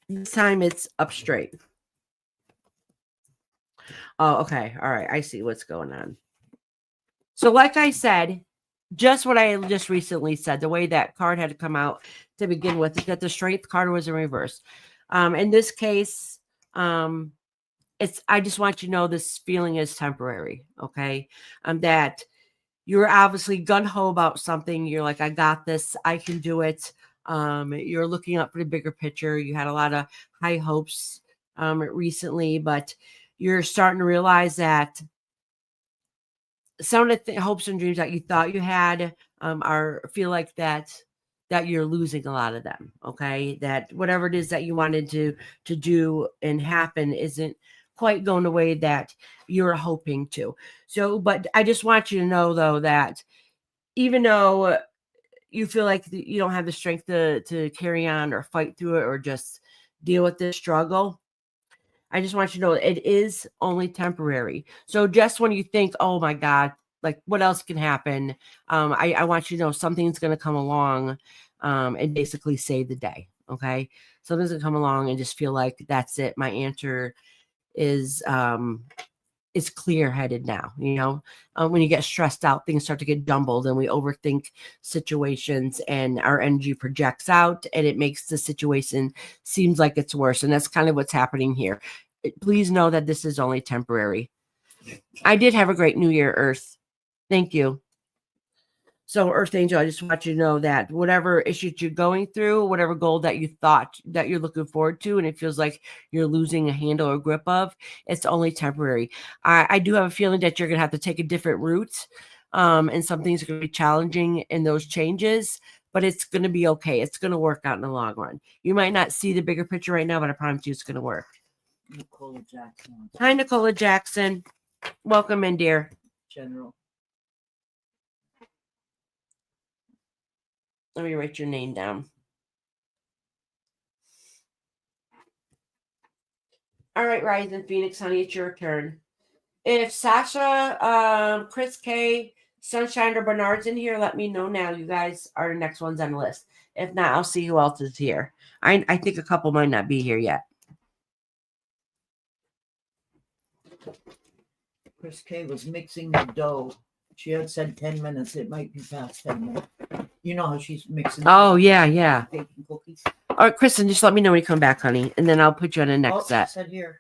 This time it's up straight. Oh, okay. All right. I see what's going on. So like I said, just what I just recently said, the way that card had to come out to begin with is that the Strength card was in reverse. In this case, I just want you to know this feeling is temporary. Okay. That you're obviously gung-ho about something. You're like, I got this. I can do it. You're looking up for the bigger picture. You had a lot of high hopes recently, but you're starting to realize that some of the hopes and dreams that you thought you had feel like that you're losing a lot of them. Okay, that whatever it is that you wanted to do and happen isn't quite going the way that you're hoping to. So, but I just want you to know though that even though you feel like you don't have the strength to carry on or fight through it or just deal with this struggle, I just want you to know it is only temporary. So just when you think, oh my God, like what else can happen? I want you to know something's going to come along and basically save the day. Okay. Something's going to come along and just feel like that's it. My answer is clear headed now. You know, when you get stressed out, things start to get jumbled and we overthink situations and our energy projects out and it makes the situation seems like it's worse. And that's kind of what's happening here. Please know that this is only temporary. I did have a great New Year, Earth. Thank you. So, Earth Angel, I just want you to know that whatever issues you're going through, whatever goal that you thought that you're looking forward to, and it feels like you're losing a handle or grip of, it's only temporary. I do have a feeling that you're going to have to take a different route, and some things are going to be challenging in those changes, but it's going to be okay. It's going to work out in the long run. You might not see the bigger picture right now, but I promise you it's going to work. Nicola Jackson. Hi, Nicola Jackson. Welcome in, dear. General. Let me write your name down. All right, Rising Phoenix, honey, it's your turn. If Sasha, Chris K, Sunshine, or Bernard's in here, let me know now. You guys are the next ones on the list. If not, I'll see who else is here. I think a couple might not be here yet. Chris K was mixing the dough. She had said 10 minutes. It might be past 10 minutes. You know how she's mixing. Oh, yeah. Baking cookies. All right, Kristen, just let me know when you come back, honey, and then I'll put you on the next set. She said here.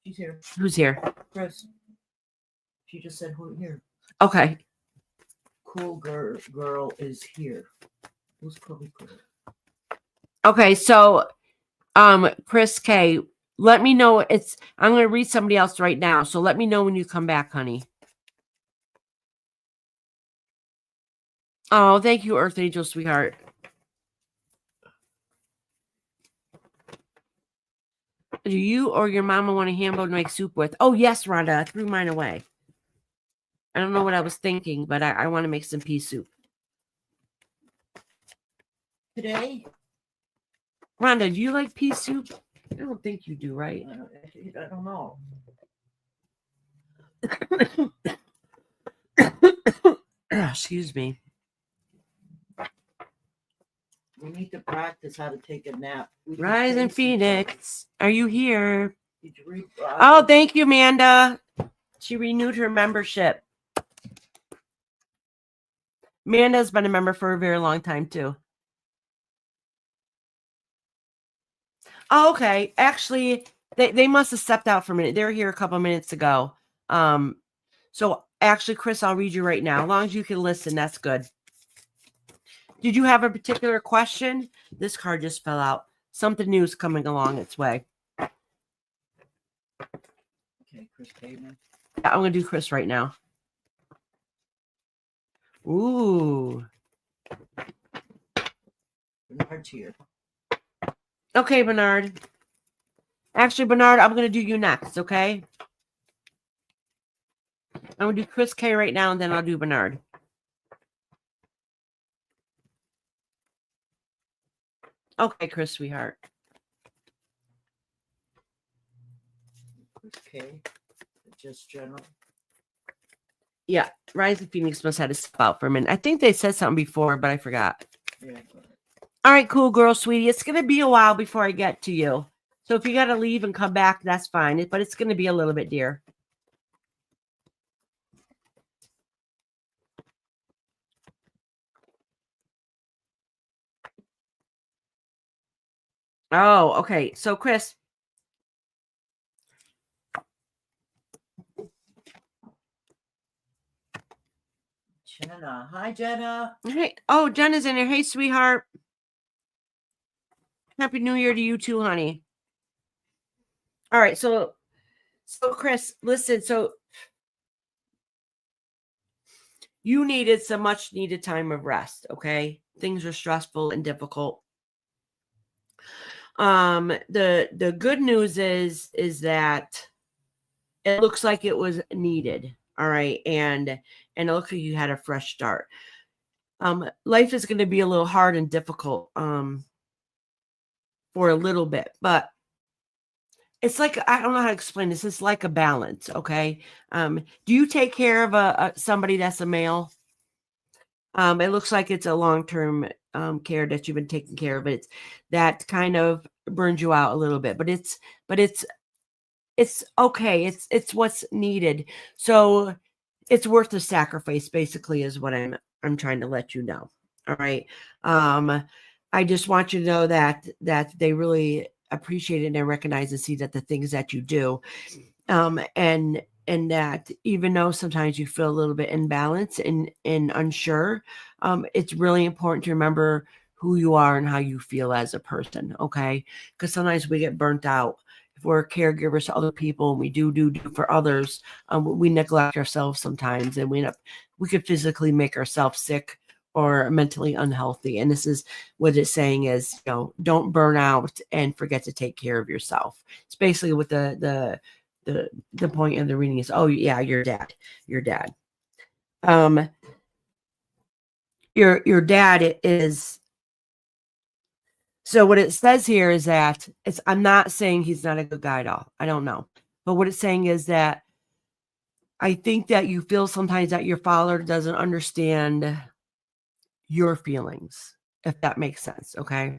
She's here. Who's here? Chris. She just said who here. Okay. Cool girl is here. Who's cool? Okay, so Chris K, let me know. I'm going to read somebody else right now, so let me know when you come back, honey. Oh, thank you, Earth Angel, sweetheart. Do you or your mama want a ham bone to make soup with? Oh, yes, Rhonda. I threw mine away. I don't know what I was thinking, but I want to make some pea soup. Today? Rhonda, do you like pea soup? I don't think you do, right? I don't know. Excuse me. We need to practice how to take a nap. Rise and Phoenix, are you here? Did you read? Oh, thank you, Amanda. She renewed her membership. Amanda's been a member for a very long time, too. Oh, okay. Actually, they must have stepped out for a minute. They were here a couple minutes ago. So actually, Chris, I'll read you right now. As long as you can listen, that's good. Did you have a particular question? This card just fell out. Something new is coming along its way. Okay, Chris Caveman. Yeah, I'm going to do Chris right now. Ooh. Bernard's here. Okay, Bernard. Actually, Bernard, I'm going to do you next, okay? I'm going to do Chris K right now, and then I'll do Bernard. Okay, Chris, sweetheart. Okay. Just general. Yeah, Rise of Phoenix must have to step out for a minute. I think they said something before, but I forgot. Yeah. All right, cool girl, sweetie. It's going to be a while before I get to you. So if you got to leave and come back, that's fine. But it's going to be a little bit, dear. Oh, okay. So, Chris. Jenna. Hi, Jenna. Hey. Oh, Jenna's in here. Hey, sweetheart. Happy New Year to you too, honey. All right. So Chris, listen. So you needed some much needed time of rest. Things are stressful and difficult. The good news is that it looks like it was needed. All right. And it looks like you had a fresh start. Life is going to be a little hard and difficult for a little bit, but it's like, I don't know how to explain this. It's like a balance. Okay. Do you take care of somebody that's a male? It looks like it's a long-term care that you've been taking care of. It's that kind of burns you out a little bit, but it's okay. It's what's needed. So it's worth the sacrifice, basically, is what I'm trying to let you know. All right. I just want you to know that they really appreciate it and recognize and see that the things that you do, and that even though sometimes you feel a little bit imbalanced and unsure, it's really important to remember who you are and how you feel as a person. Okay. Because sometimes we get burnt out. If we're caregivers to other people and we do for others, we neglect ourselves sometimes, and we could physically make ourselves sick or mentally unhealthy. And this is what it's saying is, don't burn out and forget to take care of yourself. It's basically what the point of the reading is. Oh yeah, your dad. Your dad is. So what it says here is that I'm not saying he's not a good guy at all. I don't know. But what it's saying is that I think that you feel sometimes that your father doesn't understand your feelings, if that makes sense. Okay.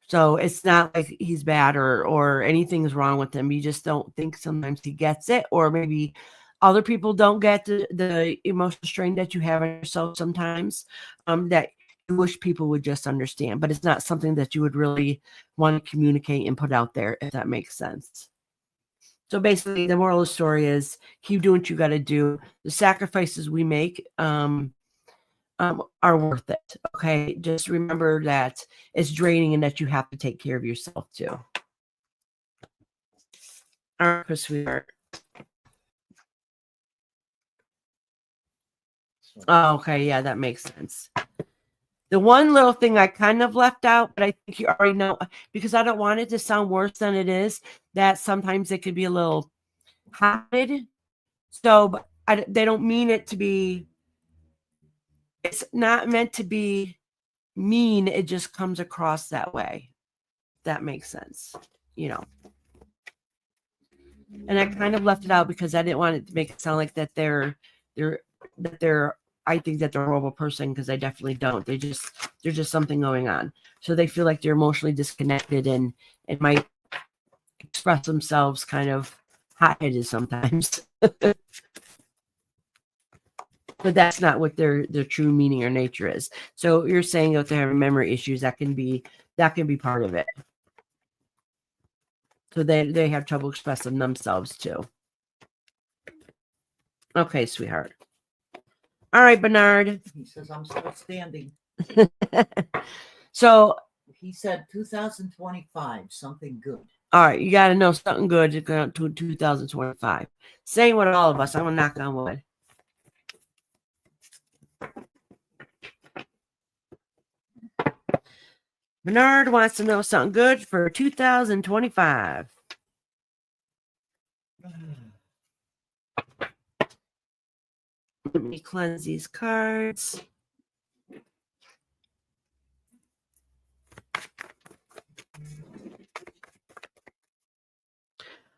So it's not like he's bad or anything's wrong with him. You just don't think sometimes he gets it, or maybe other people don't get the emotional strain that you have on yourself sometimes, that you wish people would just understand, but it's not something that you would really want to communicate and put out there, if that makes sense. So basically, the moral of the story is keep doing what you got to do. The sacrifices we make are worth it. Okay. Just remember that it's draining and that you have to take care of yourself too. All right, sweetheart. Oh, okay. Yeah, that makes sense. The one little thing I kind of left out, but I think you already know, because I don't want it to sound worse than it is, that sometimes it could be a little hotted. So but they don't mean it to be, it's not meant to be mean. It just comes across that way. That makes sense, you know. And I kind of left it out because I didn't want it to make it sound like that they're I think that they're a horrible person, because I definitely don't. There's just something going on. So they feel like they're emotionally disconnected and might express themselves kind of hot-headed sometimes. But that's not what their true meaning or nature is. So you're saying that they're having memory issues, that can be part of it. So they have trouble expressing themselves too. Okay, sweetheart. All right, Bernard. He says, I'm still standing. So He said 2025, something good. all right, you got to know something good to go to 2025. Same with all of us. I'm going to knock on wood. Bernard wants to know something good for 2025. Let me cleanse these cards.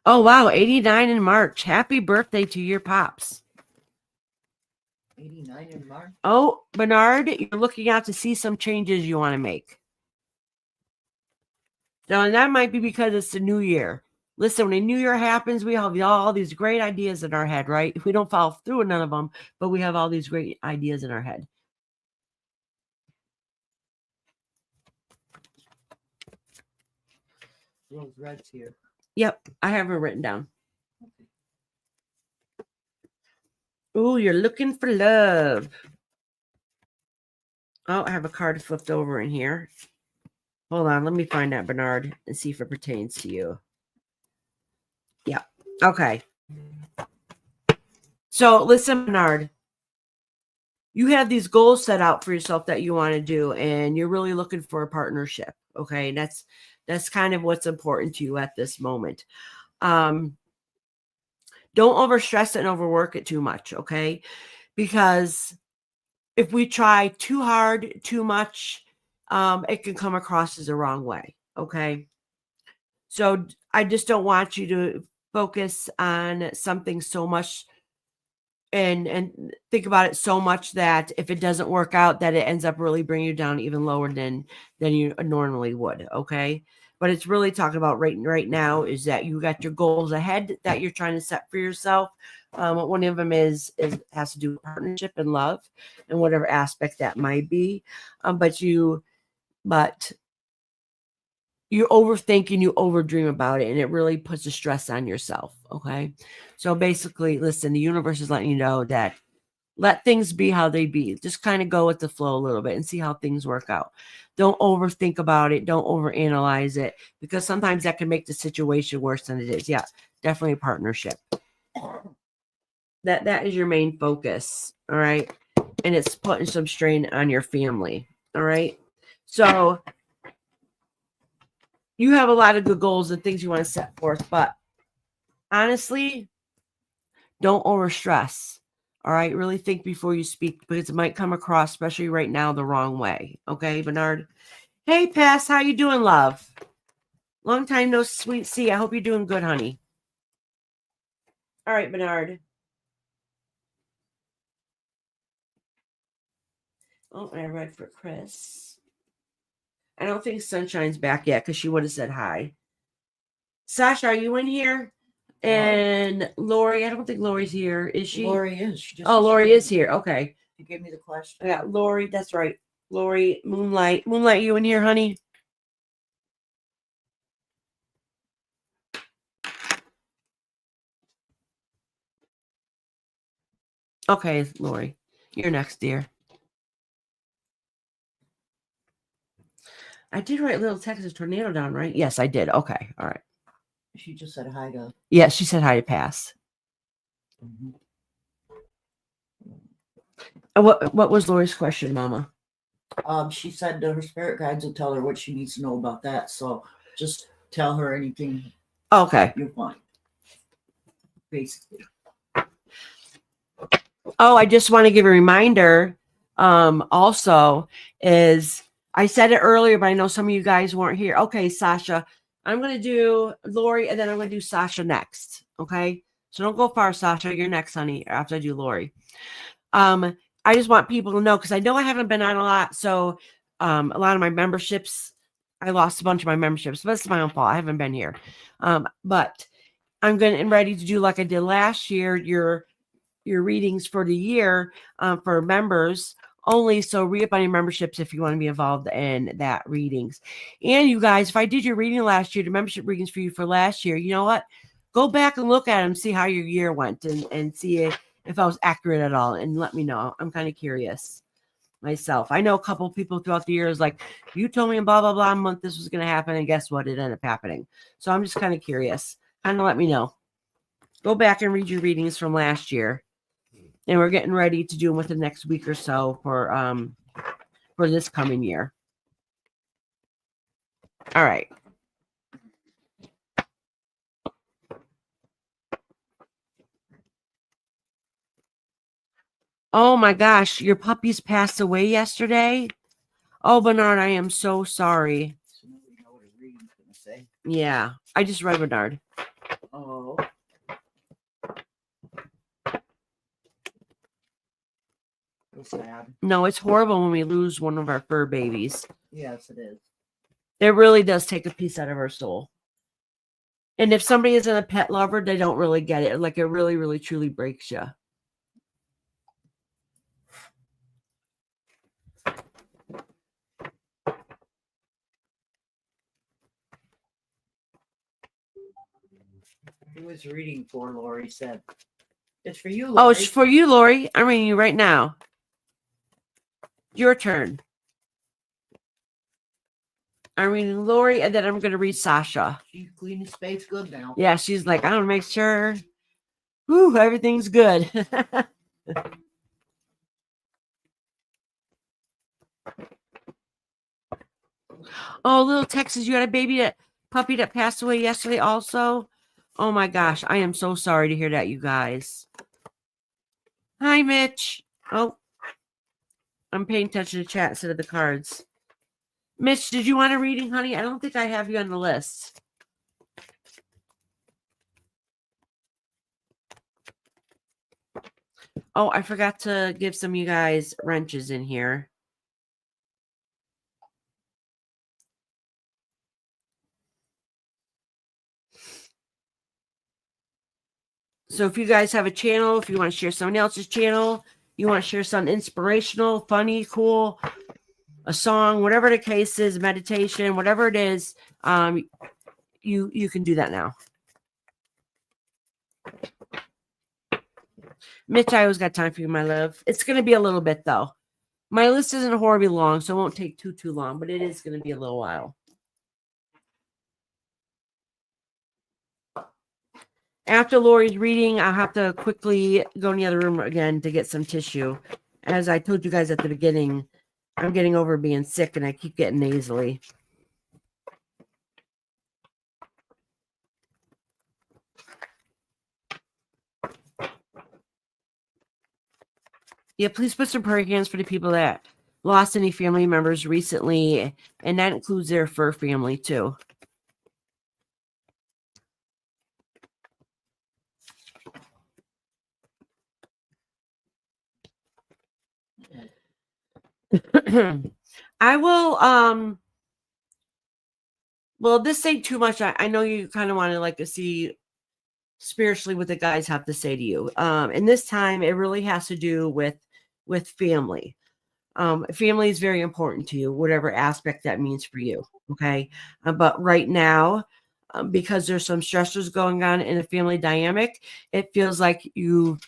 Oh, wow. 89 in March. Happy birthday to your pops. 89 in March. Oh, Bernard, you're looking out to see some changes you want to make. Now, and that might be because it's the new year. Listen, when a new year happens, we have all these great ideas in our head, right? We don't follow through with none of them, but we have all these great ideas in our head. Rose Red's here. Yep, I have it written down. Ooh, you're looking for love. Oh, I have a card flipped over in here. Hold on, let me find out, Bernard, and see if it pertains to you. Yeah. Okay. So listen, Bernard, you have these goals set out for yourself that you want to do, and you're really looking for a partnership. Okay. That's kind of what's important to you at this moment. Don't overstress it and overwork it too much. Okay. Because if we try too hard, too much, it can come across as the wrong way. Okay. So I just don't want you to focus on something so much and think about it so much that if it doesn't work out, that it ends up really bringing you down even lower than you normally would. Okay. But it's really talking about right now is that you got your goals ahead that you're trying to set for yourself. One of them has to do with partnership and love and whatever aspect that might be. But you overthink and you overdream about it, and it really puts a stress on yourself. Okay. So basically, listen, the universe is letting you know that let things be how they be. Just kind of go with the flow a little bit and see how things work out. Don't overthink about it. Don't overanalyze it, because sometimes that can make the situation worse than it is. Yeah, definitely a partnership. That is your main focus. All right. And it's putting some strain on your family. All right. So you have a lot of good goals and things you want to set forth, but honestly, don't overstress. All right. Really think before you speak, because it might come across, especially right now, the wrong way. Okay, Bernard? Hey, Pass, how you doing, love? Long time no sweet see. I hope you're doing good, honey. All right, Bernard. Oh, I read for Chris. I don't think Sunshine's back yet, because she would have said hi. Sasha, are you in here? And Lori, I don't think Lori's here. Is she? Lori is. Lori is here. Okay. You gave me the question. Yeah, Lori, that's right. Lori, Moonlight. Moonlight, you in here, honey? Okay, Lori. You're next, dear. I did write Little Texas Tornado down, right? Yes, I did. Okay. All right. She just said hi to. Yeah, she said hi to Pass. Mm-hmm. What was Lori's question, Mama? She said that her spirit guides will tell her what she needs to know about that. So just tell her anything Okay. you want. Basically. Oh, I just want to give a reminder. Also, is I said it earlier, but I know some of you guys weren't here. Okay, Sasha, I'm going to do Lori, and then I'm going to do Sasha next. Okay, so don't go far, Sasha. You're next, honey. After I do Lori. I just want people to know because I know I haven't been on a lot. So, a lot of my memberships, I lost a bunch of my memberships. But it's my own fault. I haven't been here. But I'm going and ready to do like I did last year. Your readings for the year for members only. So re-up on your memberships if you want to be involved in that readings. And you guys, if I did your reading last year, the membership readings for you for last year, you know what? Go back and look at them, see how your year went and see if I was accurate at all. And let me know. I'm kind of curious myself. I know a couple people throughout the years like, you told me in blah, blah, blah month this was going to happen. And guess what? It ended up happening. So I'm just kind of curious. Kind of let me know. Go back and read your readings from last year. And we're getting ready to do them within the next week or so for this coming year. All right. Oh my gosh, your puppies passed away yesterday. Oh, Bernard, I am so sorry. So now we know what a reading's gonna say. Yeah, I just read Bernard. Oh. It's sad. No, it's horrible when we lose one of our fur babies. Yes, it is. It really does take a piece out of our soul. And if somebody isn't a pet lover, they don't really get it. Like it really, really, truly breaks you. Who was reading for? Lori said. It's for you, Lori. Oh, it's for you, Lori. I'm reading you right now. Your turn. I'm reading Lori, and then I'm going to read Sasha. She's cleaning space good now. Yeah, she's like, I want to make sure everything's good. Oh, little Texas, you had a puppy that passed away yesterday also? Oh my gosh, I am so sorry to hear that, you guys. Hi, Mitch. Oh, I'm paying attention to chat instead of the cards. Mitch, did you want a reading, honey? I don't think I have you on the list. Oh, I forgot to give some of you guys wrenches in here. So if you guys have a channel, if you want to share someone else's channel, you want to share something inspirational, funny, cool, a song, whatever the case is, meditation, whatever it is, you can do that now. Mitch, I always got time for you, my love. It's going to be a little bit, though. My list isn't horribly long, so it won't take too long, but it is going to be a little while. After Lori's reading, I'll have to quickly go in the other room again to get some tissue. As I told you guys at the beginning, I'm getting over being sick, and I keep getting nasally. Yeah, please put some prayer hands for the people that lost any family members recently, and that includes their fur family, too. I will, well, this ain't too much. I know you kind of want to like to see spiritually what the guys have to say to you. And this time it really has to do with family. Family is very important to you, whatever aspect that means for you. Okay. But right now, because there's some stressors going on in a family dynamic, it feels like you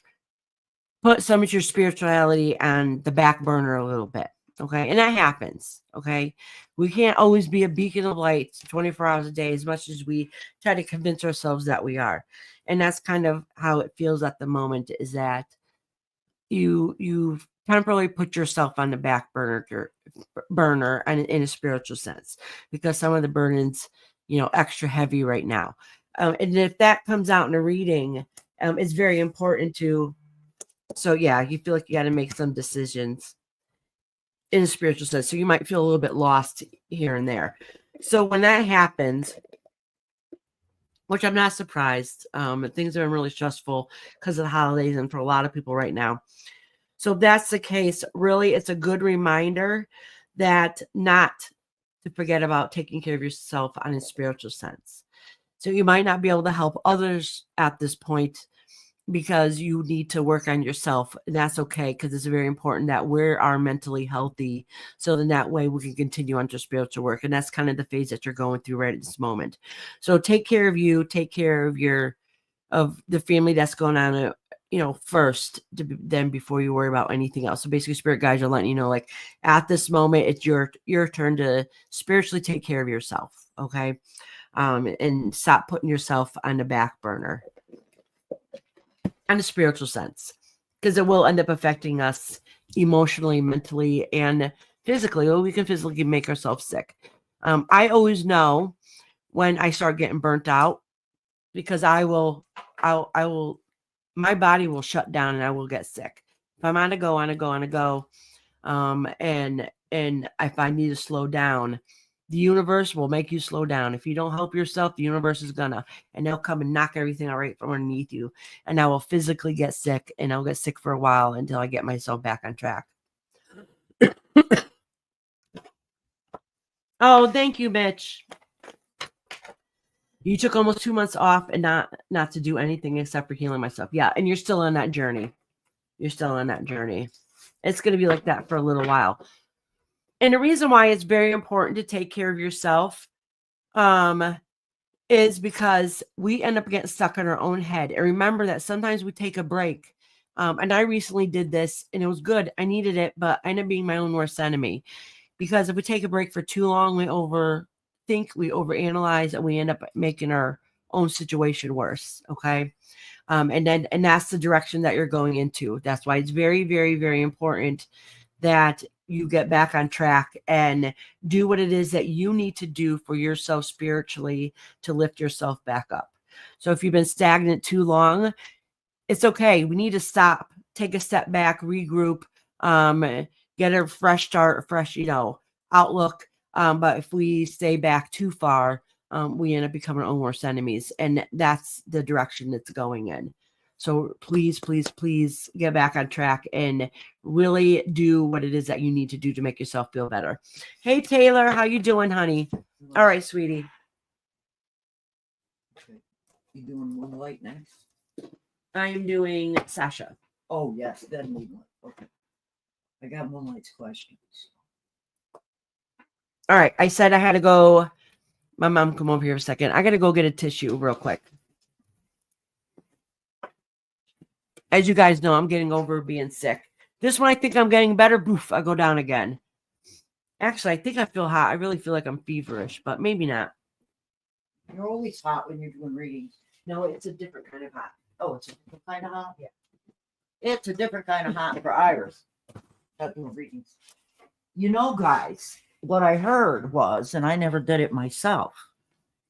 put some of your spirituality on the back burner a little bit. Okay. And that happens. Okay. We can't always be a beacon of light 24 hours a day as much as we try to convince ourselves that we are. And that's kind of how it feels at the moment, is that you've temporarily put yourself on the back burner and in a spiritual sense, because some of the burdens, extra heavy right now. And if that comes out in a reading, it's very important to. So yeah, you feel like you got to make some decisions in a spiritual sense. So you might feel a little bit lost here and there. So when that happens, which I'm not surprised, things are really stressful because of the holidays and for a lot of people right now. So if that's the case, really, it's a good reminder that not to forget about taking care of yourself on a spiritual sense. So you might not be able to help others at this point because you need to work on yourself. And that's okay, because it's very important that we are mentally healthy. So then that way we can continue on to spiritual work. And that's kind of the phase that you're going through right at this moment. So take care of you, take care of of the family that's going on, first, then before you worry about anything else. So basically, spirit guides are letting you know, like, at this moment, it's your turn to spiritually take care of yourself. Okay. And stop putting yourself on the back burner on a spiritual sense, because it will end up affecting us emotionally, mentally, and physically. Well, we can physically make ourselves sick. I always know when I start getting burnt out, because I will, my body will shut down and I will get sick. If I'm on a go, and if I need to slow down, the universe will make you slow down. If you don't help yourself, the universe is gonna, and they'll come and knock everything out right from underneath you. And I will physically get sick, and I'll get sick for a while until I get myself back on track. Oh, thank you, Mitch. You took almost 2 months off and not to do anything except for healing myself. Yeah, and you're still on that journey. It's going to be like that for a little while. And the reason why it's very important to take care of yourself is because we end up getting stuck in our own head. And remember that sometimes we take a break. And I recently did this, and it was good. I needed it, but I ended up being my own worst enemy. Because if we take a break for too long, we overthink, we overanalyze, and we end up making our own situation worse. Okay. And that's the direction that you're going into. That's why it's very, very, very important that you get back on track and do what it is that you need to do for yourself spiritually to lift yourself back up. So if you've been stagnant too long, it's okay. We need to stop, take a step back, regroup, get a fresh start, a fresh, outlook. But if we stay back too far, we end up becoming our own worst enemies. And that's the direction it's going in. So please, please, please get back on track and really do what it is that you need to do to make yourself feel better. Hey, Taylor, how you doing, honey? All right, sweetie. Okay. You doing Moonlight next? I am doing Sasha. Oh, yes, then Moonlight. Okay. I got Moonlight's questions. All right, I said I had to go. My mom, come over here a second. I got to go get a tissue real quick. As you guys know, I'm getting over being sick. This one, I think I'm getting better. Boof, I go down again. Actually, I think I feel hot. I really feel like I'm feverish, but maybe not. You're always hot when you're doing readings. No, it's a different kind of hot. Oh, it's a different kind of hot? Yeah. It's a different kind of hot for Iris. Not doing readings. You know, guys, what I heard was, and I never did it myself,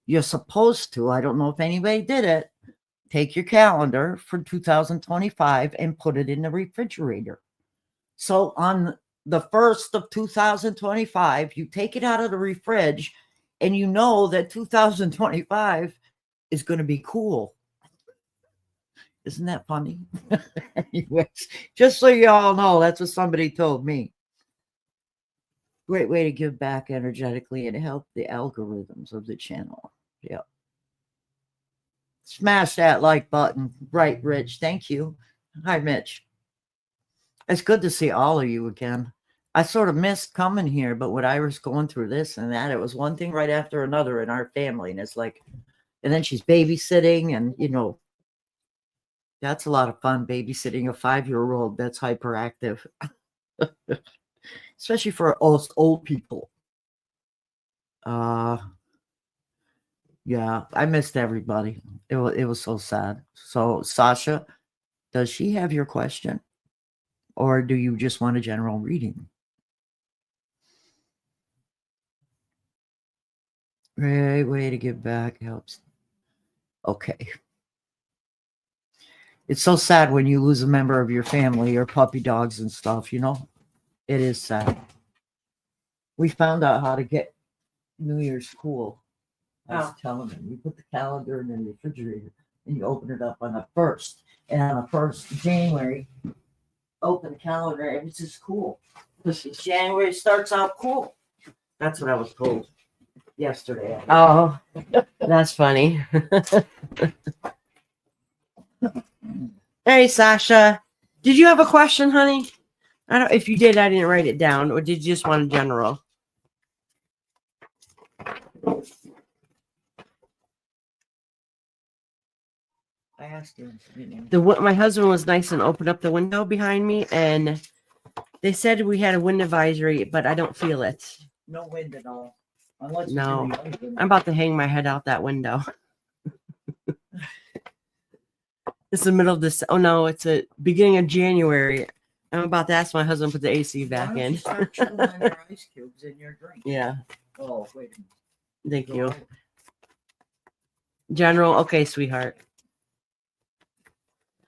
you're supposed to, I don't know if anybody did it, take your calendar for 2025 and put it in the refrigerator. So on the 1st of 2025, you take it out of the fridge and you know that 2025 is going to be cool. Isn't that funny? Anyways, just so you all know, that's what somebody told me. Great way to give back energetically and help the algorithms of the channel. Yeah. Smash that like button. Right, Rich. Thank you. Hi, Mitch. It's good to see all of you again. I sort of missed coming here, but with Iris going through this and that, it was one thing right after another in our family. And it's like, and then she's babysitting, and, that's a lot of fun, babysitting a 5-year-old that's hyperactive. Especially for us old people. Yeah, I missed everybody. It was so sad. So, Sasha, does she have your question? Or do you just want a general reading? Great way to give back helps. Okay. It's so sad when you lose a member of your family or puppy dogs and stuff, you know? It is sad. We found out how to get New Year's cool. I was telling him, you put the calendar in the refrigerator and you open it up on the 1st. And on the 1st of January, open the calendar and it's just cool. January starts out cool. That's what I was told yesterday. Oh, that's funny. Hey, Sasha. Did you have a question, honey? I don't. If you did, I didn't write it down. Or did you just want a general? I asked him. My husband was nice and opened up the window behind me, and they said we had a wind advisory, but I don't feel it. No wind at all. Unless No. you do your I'm about to hang my head out that window. It's the middle of this. Oh no, it's a beginning of January. I'm about to ask my husband to put the AC back in. Start chilling your ice cubes in your drink. Yeah. Oh, wait a minute. Thank Go you. out. General. Okay, sweetheart.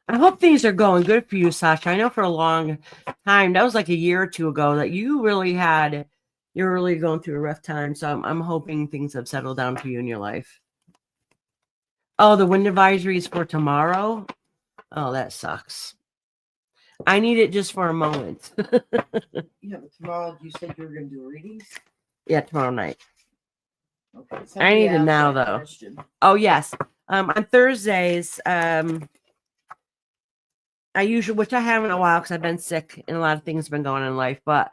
I hope things are going good for you, Sasha. I know for a long time, that was like a year or two ago, that you're really going through a rough time. So I'm hoping things have settled down for you in your life. Oh, the wind advisory is for tomorrow. Oh, that sucks. I need it just for a moment. Yeah, but tomorrow you said you were going to do readings? Yeah, tomorrow night. Okay. I need it now, though. Question. Oh, yes. On Thursdays, I usually, which I haven't in a while because I've been sick and a lot of things have been going on in life, but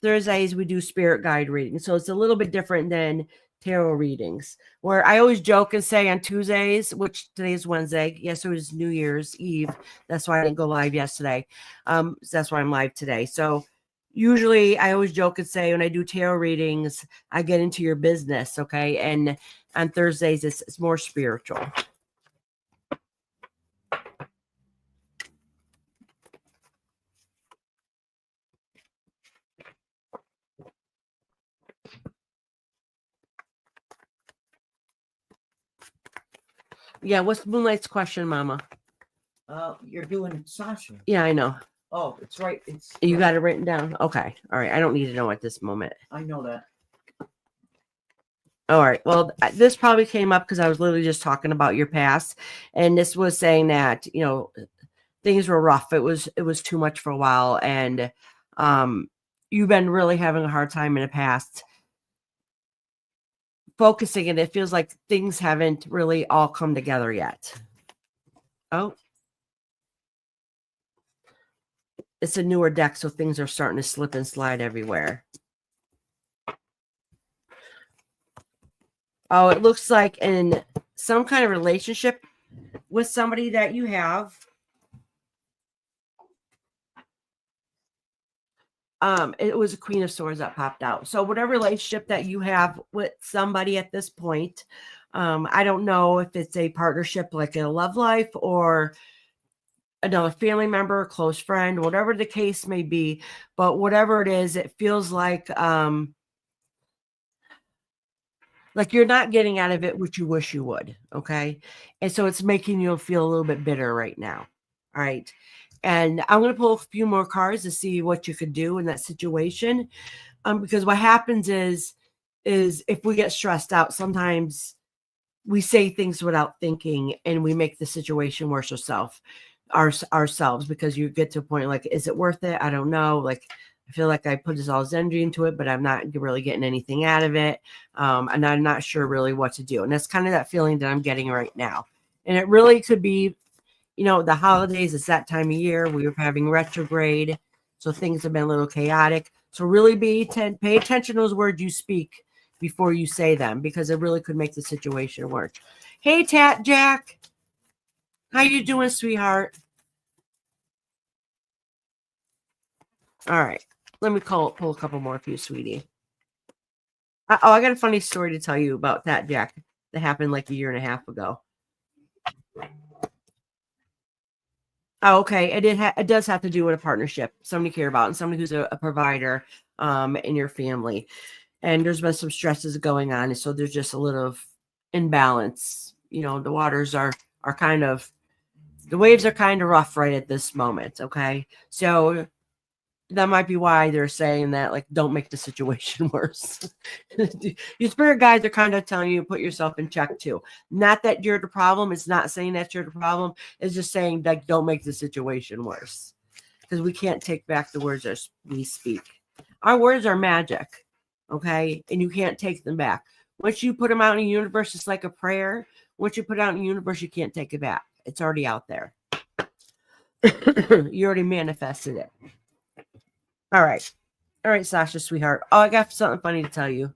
Thursdays we do spirit guide readings. So it's a little bit different than tarot readings, where I always joke and say on Tuesdays, which today is Wednesday. Yes, it was New Year's Eve. That's why I didn't go live yesterday. So that's why I'm live today. So usually I always joke and say when I do tarot readings, I get into your business. Okay. And on Thursdays, it's more spiritual. Yeah, what's Moonlight's question, Mama? You're doing Sasha. Yeah, I know. Oh, it's right. It's You got it written down? Okay. All right. I don't need to know at this moment. I know that. All right. Well, this probably came up because I was literally just talking about your past. And this was saying that, things were rough. It was too much for a while. And you've been really having a hard time in the past focusing, and it feels like things haven't really all come together yet. Oh, it's a newer deck, so things are starting to slip and slide everywhere. Oh, it looks like in some kind of relationship with somebody that you have. It was a Queen of Swords that popped out. So whatever relationship that you have with somebody at this point, I don't know if it's a partnership like a love life or another family member, close friend, whatever the case may be. But whatever it is, it feels like you're not getting out of it what you wish you would. Okay. And so it's making you feel a little bit bitter right now. All right. And I'm going to pull a few more cards to see what you could do in that situation. Because what happens is if we get stressed out, sometimes we say things without thinking and we make the situation worse ourselves, because you get to a point like, is it worth it? I don't know. Like, I feel like I put this all this energy into it, but I'm not really getting anything out of it. And I'm not sure really what to do. And that's kind of that feeling that I'm getting right now. And it really could be, the holidays. It's that time of year. We were having retrograde. So things have been a little chaotic. So really pay attention to those words you speak before you say them, because it really could make the situation worse. Hey, Tat Jack. How you doing, sweetheart? All right. Let me pull a couple more for you, sweetie. I got a funny story to tell you about Tat Jack that happened like a year and a half ago. Oh, okay. It does have to do with a partnership, somebody you care about, and somebody who's a provider in your family. And there's been some stresses going on, and so there's just a little imbalance. You know, the waters are kind of, the waves are kind of rough right at this moment. Okay, so that might be why they're saying that, like, don't make the situation worse. Your spirit guides are kind of telling you to put yourself in check too. Not that you're the problem. It's not saying that you're the problem. It's just saying, like, don't make the situation worse, because we can't take back the words that we speak. Our words are magic, okay? And you can't take them back. Once you put them out in the universe, it's like a prayer. Once you put it out in the universe, you can't take it back. It's already out there. You already manifested it. All right, Sasha, sweetheart. Oh, I got something funny to tell you.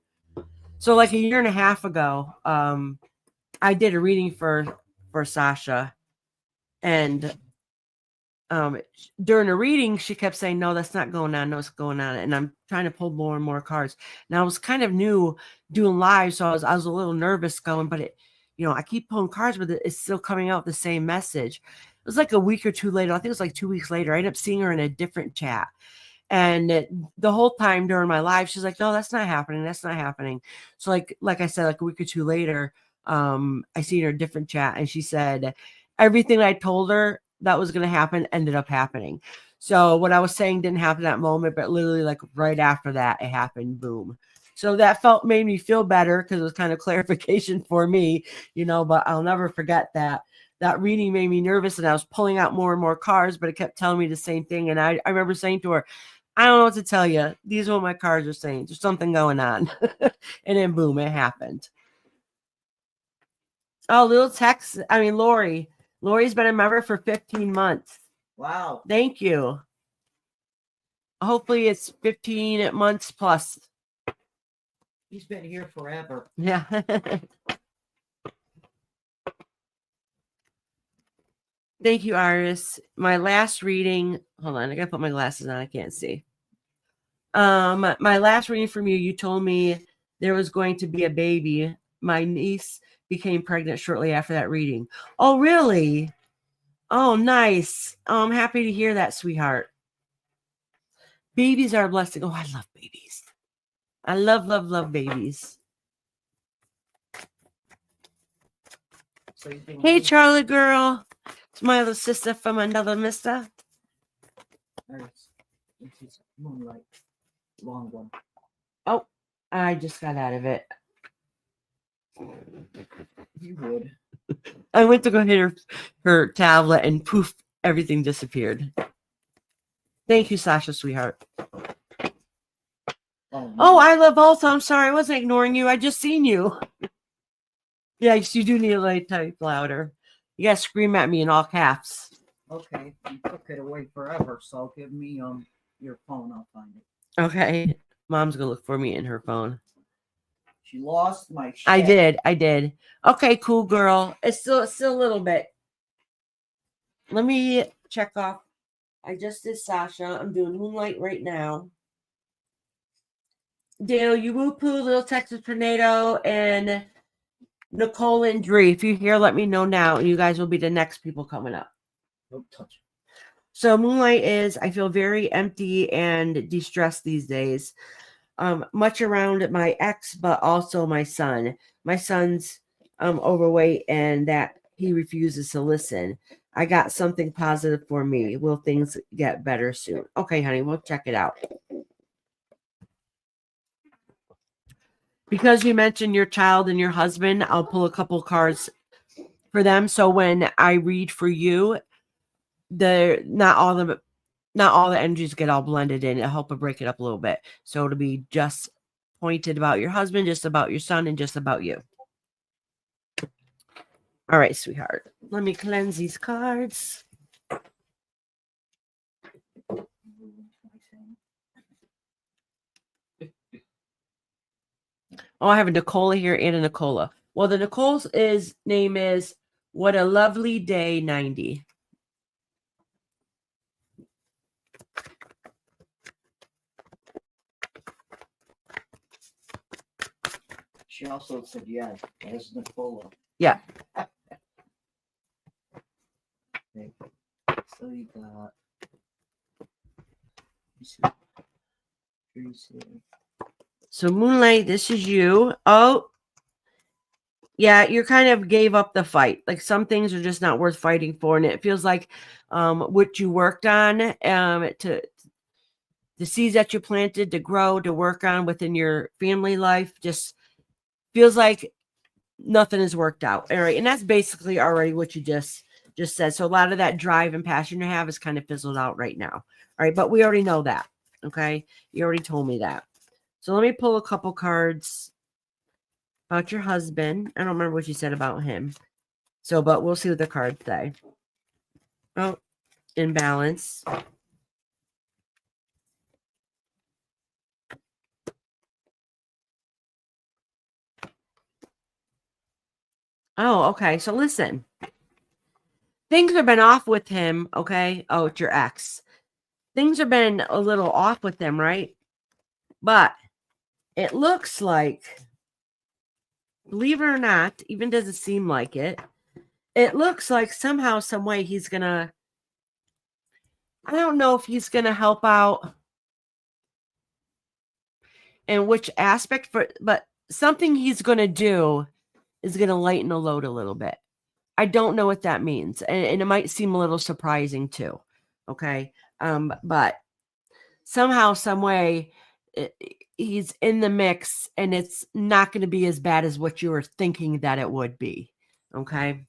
So, like a year and a half ago, I did a reading for Sasha, and during the reading, she kept saying, "No, that's not going on. No, it's going on." And I'm trying to pull more and more cards. Now I was kind of new doing live, so I was a little nervous going, but it, I keep pulling cards, but it's still coming out the same message. It was like a week or two later. I think it was like 2 weeks later. I ended up seeing her in a different chat. And the whole time during my live, she's like, "No, that's not happening. That's not happening." So like I said, like a week or two later, I seen her in a different chat, and she said everything I told her that was going to happen ended up happening. So what I was saying didn't happen that moment, but literally like right after that, it happened. Boom. So that made me feel better, because it was kind of clarification for me, but I'll never forget that. That reading made me nervous, and I was pulling out more and more cards, but it kept telling me the same thing. And I remember saying to her, "I don't know what to tell you. These are what my cards are saying. There's something going on." And then boom, it happened. Oh, little text. I mean, Lori. Lori's been a member for 15 months. Wow. Thank you. Hopefully it's 15 months plus. He's been here forever. Yeah. Thank you, Iris. My last reading. Hold on, I gotta put my glasses on. I can't see. My last reading from you, you told me there was going to be a baby. My niece became pregnant shortly after that reading. Oh, really? Oh, nice. Oh, I'm happy to hear that, sweetheart. Babies are a blessing. Oh, I love babies. I love, love, love babies. So Hey, Charlie girl. It's my little sister from another mister. This is Moonlight. Long one. Oh, I just got out of it. You would. I went to go hit her tablet, and poof, everything disappeared. Thank you, Sasha, sweetheart. Oh, I love also. I'm sorry, I wasn't ignoring you. I just seen you. Yes, you do need to type louder. You gotta scream at me in all caps. Okay, you took it away forever, so give me your phone. I'll find it. Okay, Mom's gonna look for me in her phone. She lost my shit. I did. Okay, cool girl. It's still a little bit. Let me check off. I just did Sasha. I'm doing Moonlight right now. Dale, you woo poo, Little Texas Tornado, and Nicole and Dree. If you're here, let me know now. You guys will be the next people coming up. Don't touch it. So Moonlight is, I feel very empty and de-stressed these days. Much around my ex, but also my son. My son's overweight, and that he refuses to listen. I got something positive for me. Will things get better soon? Okay, honey, we'll check it out. Because you mentioned your child and your husband, I'll pull a couple cards for them. So when I read for you, not all the energies get all blended in. It'll help to break it up a little bit. So it'll be just pointed about your husband, just about your son, and just about you. All right, sweetheart. Let me cleanse these cards. Oh, I have a Nicola here and a Nicola. Well, the Nicole's name is What a Lovely Day 90. She also said, yeah, as Nicola. Yeah. Okay. So you got. So Moonlight, this is you. Oh, yeah, you kind of gave up the fight. Like some things are just not worth fighting for, and it feels like what you worked on to the seeds that you planted to grow, to work on within your family life, just feels like nothing has worked out. All right, and that's basically already what you just said. So a lot of that drive and passion you have is kind of fizzled out right now. All right, but we already know that. Okay, you already told me that. So let me pull a couple cards about your husband. I don't remember what you said about him. So, but we'll see what the cards say. Oh, imbalance. Oh, okay. So listen, things have been off with him. Okay. Oh, it's your ex. Things have been a little off with him, right? But it looks like, believe it or not, even doesn't seem like it. It looks like somehow, some way he's gonna, I don't know if he's gonna help out in which aspect, but something he's gonna do is gonna lighten the load a little bit. I don't know what that means, and it might seem a little surprising too. Okay, but somehow, some way, he's in the mix, and it's not going to be as bad as what you were thinking that it would be. Okay.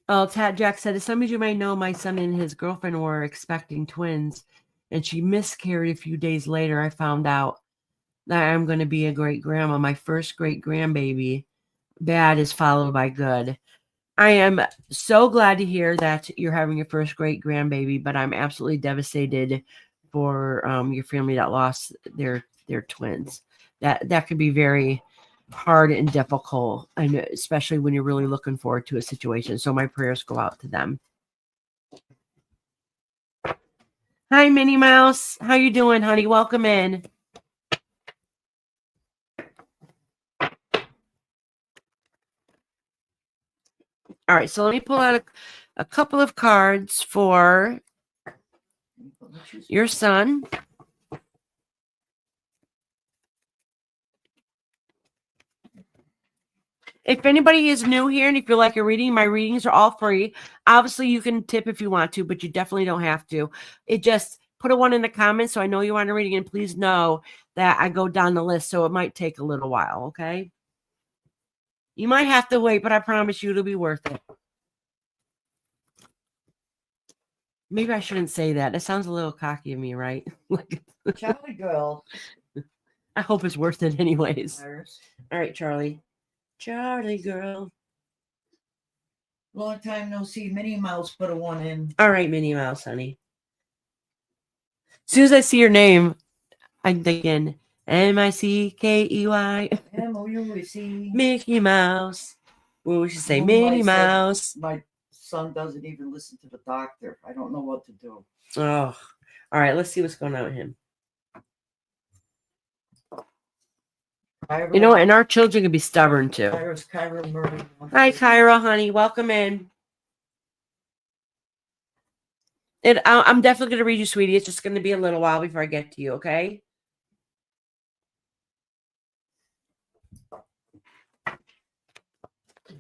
Oh, Tat Jack said, as some of you may know, my son and his girlfriend were expecting twins, and she miscarried a few days later. I found out that I'm going to be a great grandma. My first great grandbaby. Bad is followed by good. I am so glad to hear that you're having your first great grandbaby, but I'm absolutely devastated for your family that lost their twins. That could be very hard and difficult, and especially when you're really looking forward to a situation. So my prayers go out to them. Hi, Minnie Mouse. How you doing, honey? Welcome in. All right, so let me pull out a couple of cards for your son. If anybody is new here and if you like a reading, my readings are all free. Obviously, you can tip if you want to, but you definitely don't have to. It just put a 1 in the comments so I know you want a reading, and please know that I go down the list, so it might take a little while, okay? You might have to wait, but I promise you it'll be worth it. Maybe I shouldn't say that. That sounds a little cocky of me, right? Charlie girl. I hope it's worth it anyways. Iris. All right, Charlie. Charlie girl. Long time no see. Minnie Mouse put a 1 in. All right, Minnie Mouse, honey. As soon as I see your name, I'm thinking Mickey. M-O-U-C. Mickey Mouse. What would you say? Moonlight Minnie said, Mouse. my son doesn't even listen to the doctor. I don't know what to do. Oh, all right. Let's see what's going on with him. Kyra, You know, and our children can be stubborn too. Kyra Murray. Hi, Kyra, honey. Welcome in. I'm definitely going to read you, sweetie. It's just going to be a little while before I get to you, okay?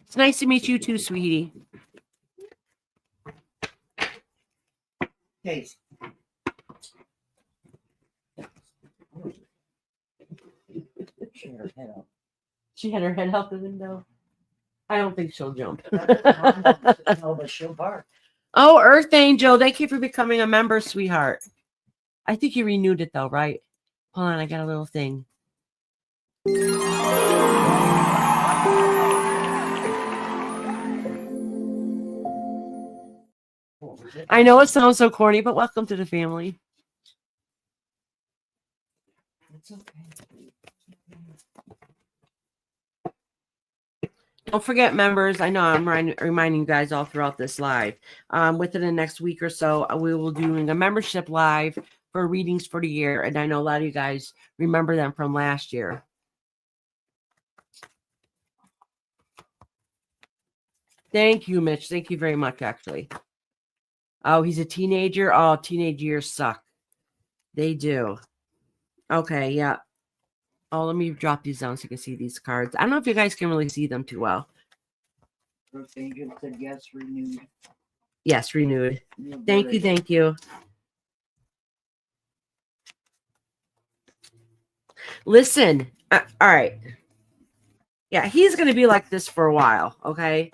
It's nice to meet you too, sweetie. Case. She had her head out the window. I don't think she'll jump. No, but she'll bark. Oh, Earth Angel, thank you for becoming a member, sweetheart. I think you renewed it though, right? Hold on, I got a little thing. I know it sounds so corny, but welcome to the family. It's okay. Don't forget, members, I know I'm reminding you guys all throughout this live. Within the next week or so, we will be doing a membership live for readings for the year. And I know a lot of you guys remember them from last year. Thank you, Mitch. Thank you very much, actually. Oh, he's a teenager. Oh, teenage years suck. They do. Okay, yeah. Oh, let me drop these down so you can see these cards. I don't know if you guys can really see them too well. Earth Angel said yes, renewed. Yes, renewed. You're Thank you, great. thank you. Listen, all right. Yeah, he's going to be like this for a while, okay?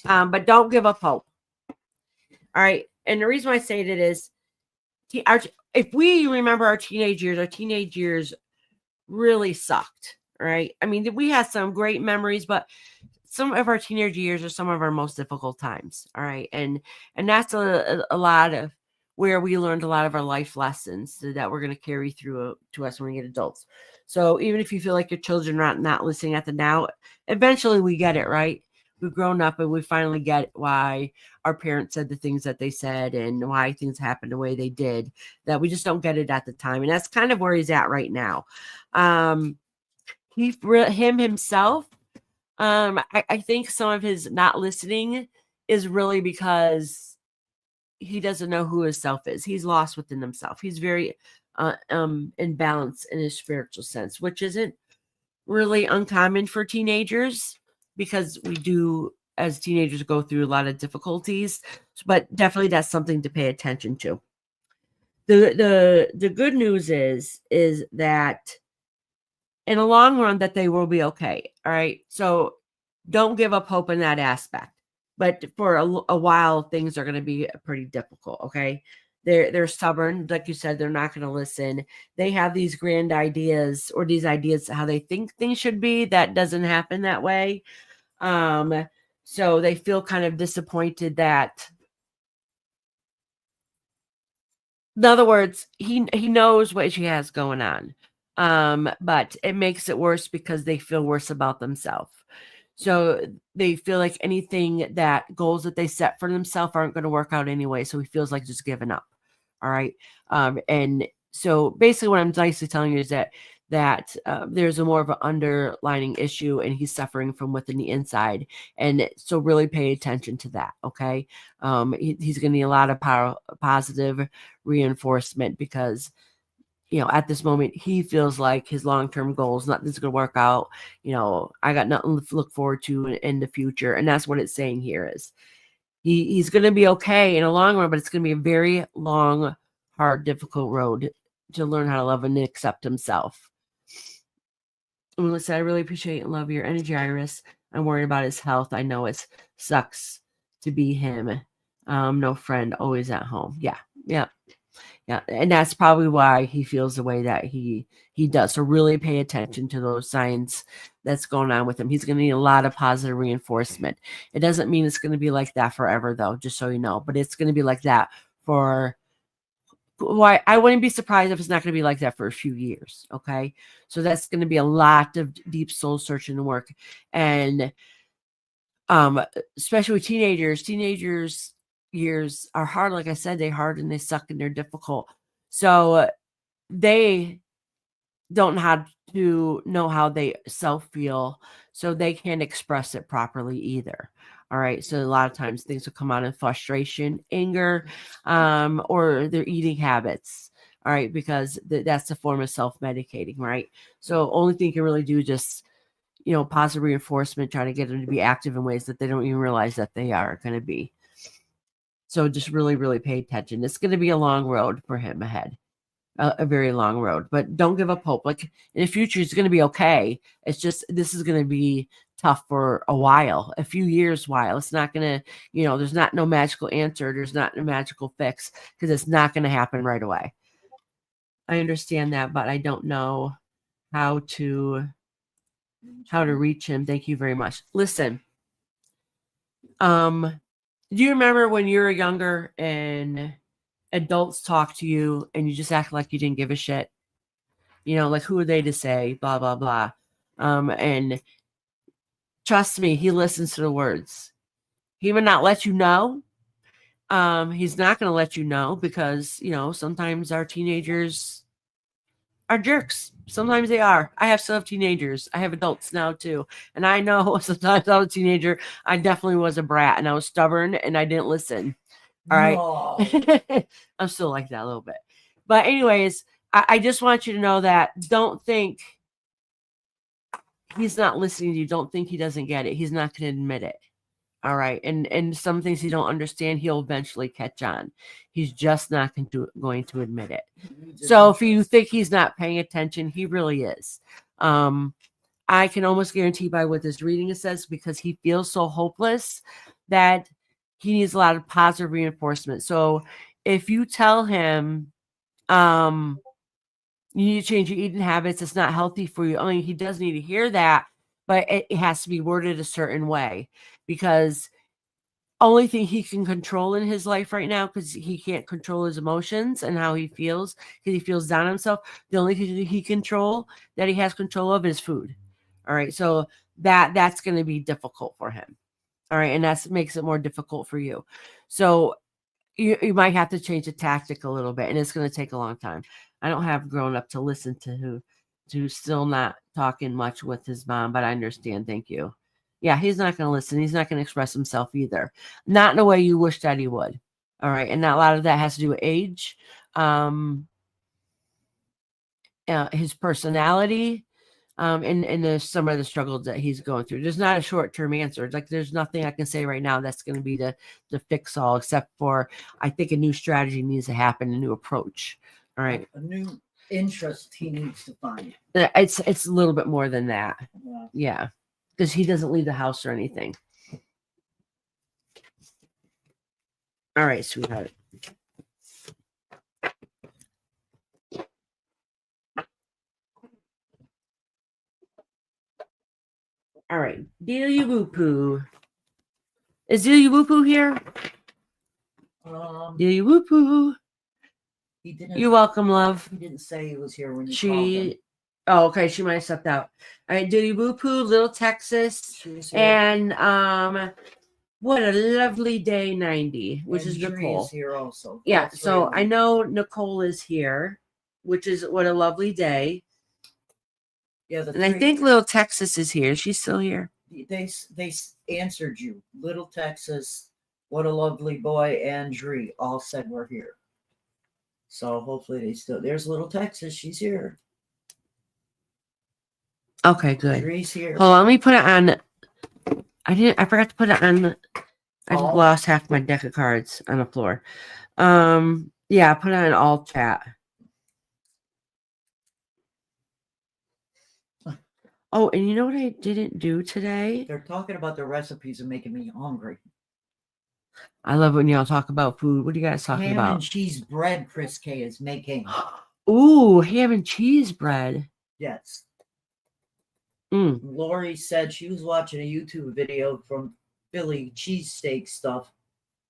But don't give up hope. All right. And the reason why I say that is, if we remember our teenage years really sucked, right? I mean, we had some great memories, but some of our teenage years are some of our most difficult times. All right. And that's a lot of where we learned a lot of our life lessons that we're going to carry through to us when we get adults. So even if you feel like your children are not listening at the now, eventually we get it, right? We've grown up and we finally get why our parents said the things that they said and why things happened the way they did, that we just don't get it at the time. And that's kind of where he's at right now. Himself, I think some of his not listening is really because he doesn't know who his self is. He's lost within himself. He's very imbalanced in his spiritual sense, which isn't really uncommon for teenagers because we do, as teenagers, go through a lot of difficulties. But definitely that's something to pay attention to. The good news is that in the long run that they will be okay. All right. So don't give up hope in that aspect. But for a while, things are going to be pretty difficult. Okay. They're stubborn. Like you said, they're not going to listen. They have these grand ideas or these ideas how they think things should be. That doesn't happen that way. So they feel kind of disappointed that, in other words, he knows what she has going on. But it makes it worse because they feel worse about themselves. So they feel like anything that goals that they set for themselves aren't going to work out anyway. So he feels like just giving up. All right. And so basically what I'm nicely telling you is that there's a more of an underlining issue and he's suffering from within the inside. And so really pay attention to that. Okay. He's going to need a lot of positive reinforcement because at this moment, he feels like his long-term goals, nothing's going to work out. I got nothing to look forward to in the future. And that's what it's saying here is he's going to be okay in the long run, but it's going to be a very long, hard, difficult road to learn how to love and accept himself. And Melissa, I really appreciate and love your energy, Iris. I'm worried about his health. I know it sucks to be him. No friend, always at home. Yeah. Yeah, and that's probably why he feels the way that he does. So really pay attention to those signs that's going on with him. He's going to need a lot of positive reinforcement. It doesn't mean it's going to be like that forever, though, just so you know. But it's going to be like that for why I wouldn't be surprised if it's not going to be like that for a few years. Okay, so that's going to be a lot of deep soul searching and work, and especially with teenagers years are hard. Like I said, they're hard and they suck and they're difficult. So they don't have to know how they self feel. So they can't express it properly either. All right. So a lot of times things will come out in frustration, anger, or their eating habits. All right. Because that's a form of self-medicating. Right. So only thing you can really do just positive reinforcement, trying to get them to be active in ways that they don't even realize that they are going to be. So just really, really pay attention. It's going to be a long road for him ahead, a very long road, but don't give up hope. Like in the future, it's going to be okay. It's just, this is going to be tough for a while, a few years while. It's not going to, there's not no magical answer. There's not a magical fix because it's not going to happen right away. I understand that, but I don't know how to reach him. Thank you very much. Listen, do you remember when you were younger and adults talk to you and you just act like you didn't give a shit? Like who are they to say blah, blah, blah. And trust me, he listens to the words. He would not let you know. He's not going to let you know because, sometimes our teenagers are jerks. Sometimes they are. I still have teenagers. I have adults now too. And I know sometimes I was a teenager, I definitely was a brat and I was stubborn and I didn't listen. All right. No. I'm still like that a little bit. But anyways, I just want you to know that don't think he's not listening to you. Don't think he doesn't get it. He's not going to admit it. All right. And some things he don't understand, he'll eventually catch on. He's just not going to admit it. So if you think he's not paying attention, he really is. I can almost guarantee by what this reading says, because he feels so hopeless that he needs a lot of positive reinforcement. So if you tell him, you need to change your eating habits, it's not healthy for you. I mean, he does need to hear that, but it has to be worded a certain way, because only thing he can control in his life right now, because he can't control his emotions and how he feels, because he feels down on himself. The only thing that he has control of is food. All right. So that's going to be difficult for him. All right. And that makes it more difficult for you. So you might have to change the tactic a little bit, and it's going to take a long time. I don't have grown up to listen to still not talking much with his mom, but I understand. Thank you. Yeah, he's not going to listen. He's not going to express himself either. Not in a way you wish that he would. All right. And a lot of that has to do with age, his personality, and some of the struggles that he's going through. There's not a short-term answer. Like, there's nothing I can say right now that's going to be the fix all, except for I think a new strategy needs to happen, a new approach. All right. A new interest he needs to find. It's a little bit more than that. Yeah. Because he doesn't leave the house or anything. All right, sweetheart. All right, Delia Woo-Poo. Is Delia Woo-Poo here? Delia Woo-Poo. He didn't. You're welcome, love. He didn't say he was here when you called him. Oh, okay. She might have stepped out. All right, Delia Woo-Poo, Little Texas, and what a lovely day, 90, which is Nicole. Is here also. Yeah, so I know Nicole is here, which is what a lovely day. Yeah, and I think Little Texas is here. She's still here. They answered you. Little Texas, what a lovely boy, and Dree all said we're here. So hopefully they still. There's Little Texas. She's here. Okay, good. Dree's here. Hold on, let me put it on. I forgot to put it on. I just lost half my deck of cards on the floor. Yeah, put it on all chat. Oh, and you know what I didn't do today? They're talking about the recipes and making me hungry. I love when y'all talk about food. What are you guys talking about? Ham and cheese bread Chris K is making. Ooh, ham and cheese bread. Yes. Mm. Lori said she was watching a YouTube video from Philly cheesesteak stuff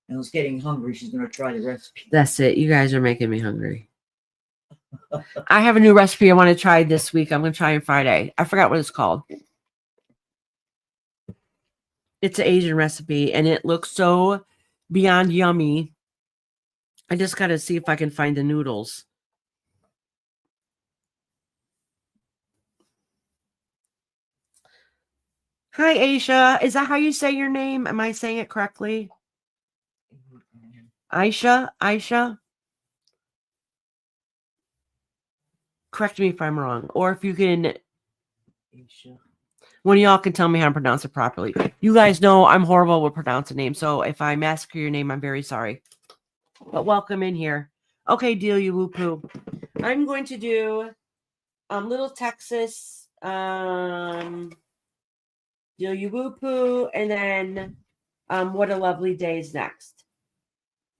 and was getting hungry. She's going to try the recipe. That's it. You guys are making me hungry. I have a new recipe I want to try this week. I'm going to try on Friday. I forgot what it's called. It's an Asian recipe, and it looks so beyond yummy. I just got to see if I can find the noodles. Hi, Aisha. Is that how you say your name? Am I saying it correctly? Aisha? Correct me if I'm wrong. Or if you can... Aisha. One of y'all can tell me how to pronounce it properly. You guys know I'm horrible with pronouncing names, so if I massacre your name, I'm very sorry. But welcome in here. Okay, Delia Woo-Poo. I'm going to do Little Texas, Delia Woo-Poo, and then What a Lovely Day is next.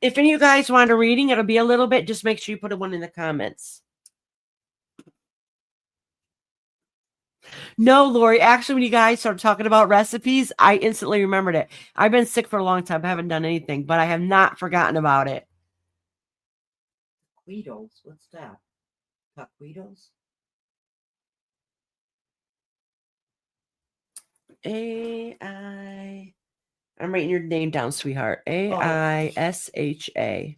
If any of you guys want a reading, it'll be a little bit. Just make sure you put a 1 in the comments. No, Lori, actually, when you guys started talking about recipes, I instantly remembered it. I've been sick for a long time. I haven't done anything, but I have not forgotten about it. Taquitos? What's that? Taquitos? I'm writing your name down, sweetheart. Aisha.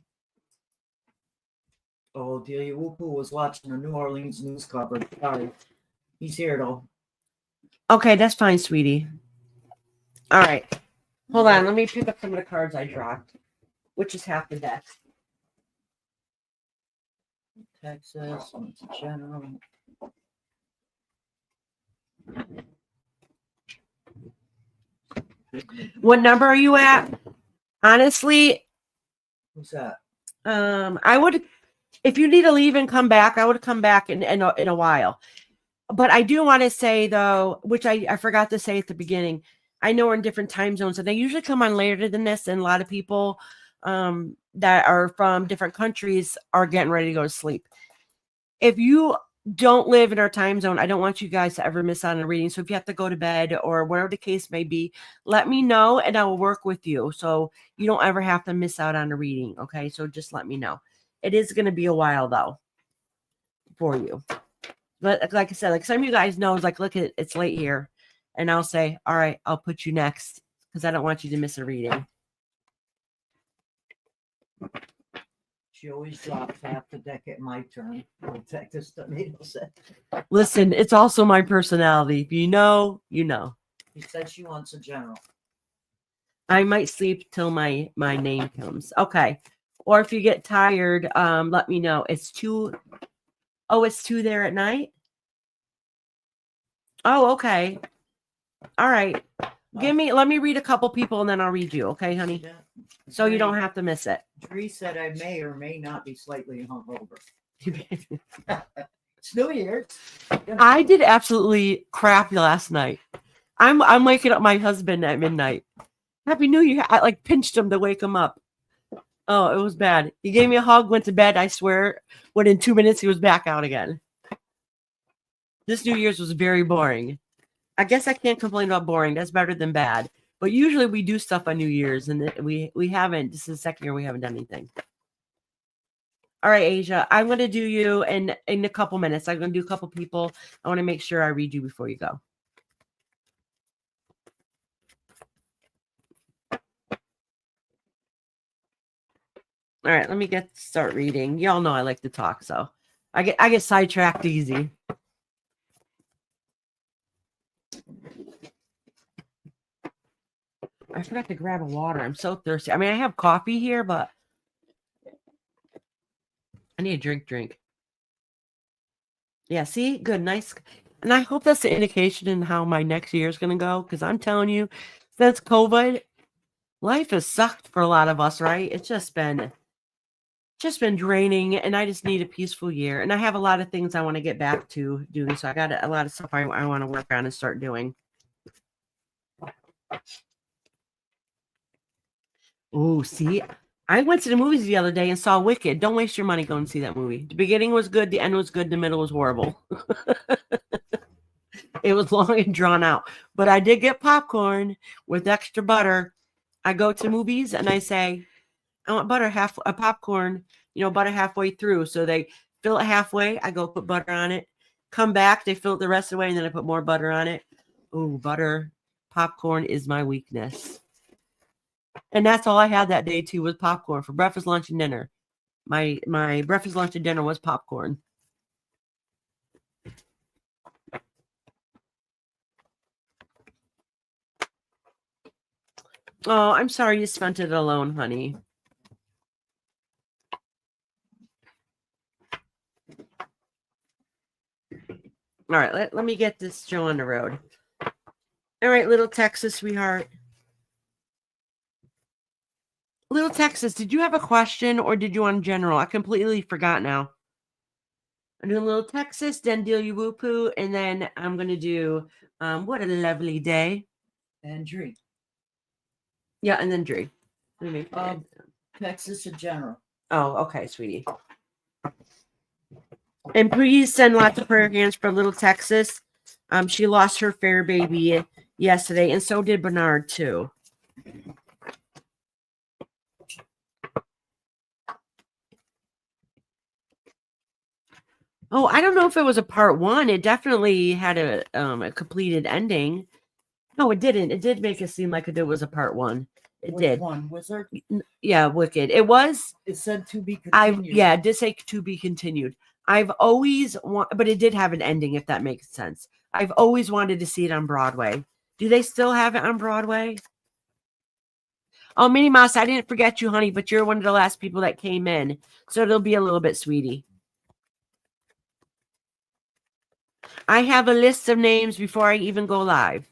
Oh, Delia Wupu was watching a New Orleans news coverage. Sorry. He's here, though. Okay, that's fine, sweetie. All right. Hold on. Let me pick up some of the cards I dropped, which is half the deck. Texas, General. What number are you at? Honestly, Who's that? I would, if you need to leave and come back, I would come back in a while. But I do want to say, though, which I forgot to say at the beginning, I know we're in different time zones, and they usually come on later than this, and a lot of people that are from different countries are getting ready to go to sleep. If you don't live in our time zone, I don't want you guys to ever miss out on a reading. So if you have to go to bed or whatever the case may be, let me know, and I will work with you so you don't ever have to miss out on a reading, okay? So just let me know. It is going to be a while, though, for you. But like I said, like some of you guys know, it's like, look, it's late here. And I'll say, all right, I'll put you next because I don't want you to miss a reading. She always drops half the deck at my turn. Texas Tomato said. Listen, it's also my personality. If you know, you know. He said she wants a general. I might sleep till my name comes. Okay. Or if you get tired, let me know. It's 2. Oh, it's 2 there at night? Oh, okay. All right. Let me read a couple people and then I'll read you. Okay, honey? Yeah. So you don't have to miss it. Dree said I may or may not be slightly hungover. It's New Year's. I did absolutely crap last night. I'm waking up my husband at midnight. Happy New Year. I like pinched him to wake him up. Oh, it was bad. He gave me a hug, went to bed. I swear, within 2 minutes, he was back out again. This New Year's was very boring. I guess I can't complain about boring. That's better than bad. But usually we do stuff on New Year's, and we haven't. This is the second year we haven't done anything. All right, Asia, I'm going to do you in a couple minutes. I'm going to do a couple people. I want to make sure I read you before you go. All right, let me start reading. Y'all know I like to talk, so I get sidetracked easy. I forgot to grab a water. I'm so thirsty. I mean, I have coffee here, but I need a drink. Yeah, see? Good, nice. And I hope that's the indication in how my next year is going to go, because I'm telling you, since COVID, life has sucked for a lot of us, right? It's just been draining, and I just need a peaceful year. And I have a lot of things I want to get back to doing, so I got a lot of stuff I want to work on and start doing. Oh, see? I went to the movies the other day and saw Wicked. Don't waste your money going to see that movie. The beginning was good. The end was good. The middle was horrible. It was long and drawn out. But I did get popcorn with extra butter. I go to movies and I say, I want popcorn, butter halfway through. So they fill it halfway. I go put butter on it. Come back. They fill it the rest of the way. And then I put more butter on it. Oh, butter. Popcorn is my weakness. And that's all I had that day too, was popcorn for breakfast, lunch, and dinner. My breakfast, lunch, and dinner was popcorn. Oh, I'm sorry you spent it alone, honey. All right, let me get this show on the road. All right, little Texas sweetheart. Little Texas, did you have a question or did you want general? I completely forgot now. I'm doing Little Texas, then Delia Wupu, and then I'm going to do What a Lovely Day. And Dree. Yeah, and then Dree. Texas in general. Oh, okay, sweetie. And please send lots of prayer hands for little Texas. She lost her fair baby yesterday, and so did Bernard too. Oh, I don't know if it was a part 1. It definitely had a completed ending. No, it didn't. It did make it seem like it was a part one. It Which did. one? Wizard? Yeah, Wicked. It was. It said to be I continued. yeah, it did say to be continued. I've always but it did have an ending, if that makes sense. I've always wanted to see it on Broadway. Do they still have it on Broadway? Oh, Minnie Mouse, I didn't forget you, honey, but you're one of the last people that came in, so it'll be a little bit, sweetie. I have a list of names before I even go live,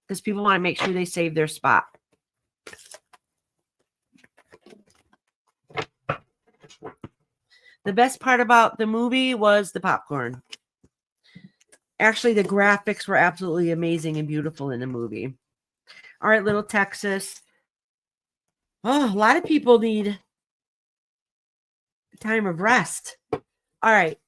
because people want to make sure they save their spot. The best part about the movie was the popcorn. Actually, the graphics were absolutely amazing and beautiful in the movie. All right, little Texas. Oh, a lot of people need time of rest. All right.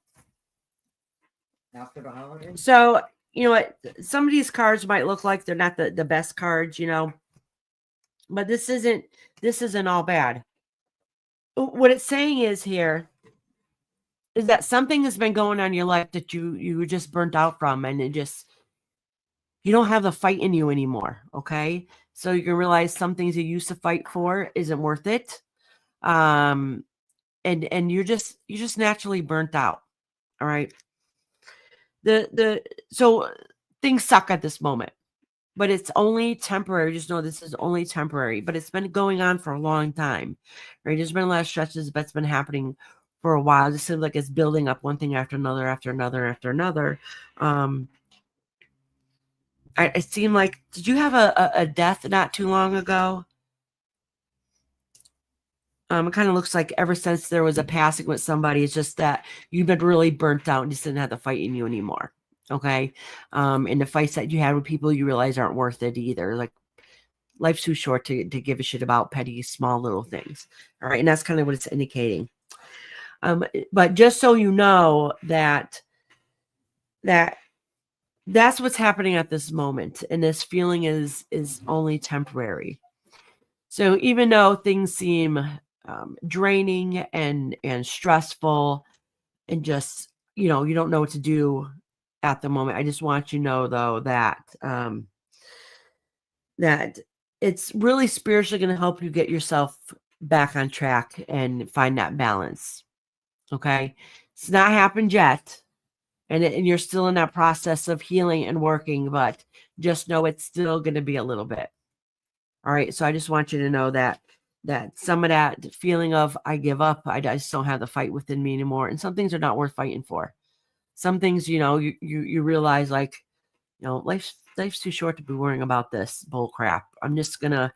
After the holidays? So, you know what? Some of these cards might look like they're not the best cards, you know. But this isn't all bad. What it's saying is here is that something has been going on in your life that you were just burnt out from, and it just you don't have the fight in you anymore. Okay. So you can realize some things you used to fight for isn't worth it. And you're just naturally burnt out. All right. So things suck at this moment, but it's only temporary. Just know this is only temporary, but it's been going on for a long time, right? There's been a lot of stretches, but it's been happening for a while. It just seems like it's building up one thing after another, after another, after another. It seemed like, did you have a death not too long ago? It kind of looks like ever since there was a passing with somebody, it's just that you've been really burnt out and just didn't have the fight in you anymore. Okay. And the fights that you had with people you realize aren't worth it either. Like, life's too short to give a shit about petty, small little things. All right. And that's kind of what it's indicating. But just so you know that's what's happening at this moment. And this feeling is only temporary. So even though things seem draining and stressful and just, you don't know what to do at the moment, I just want you to know, though, that that it's really spiritually going to help you get yourself back on track and find that balance. Okay. It's not happened yet. And you're still in that process of healing and working, but just know it's still going to be a little bit. All right. So I just want you to know that some of that feeling of I give up, I just don't have the fight within me anymore. And some things are not worth fighting for. Some things, you realize, like, life's too short to be worrying about this bull crap. I'm just gonna,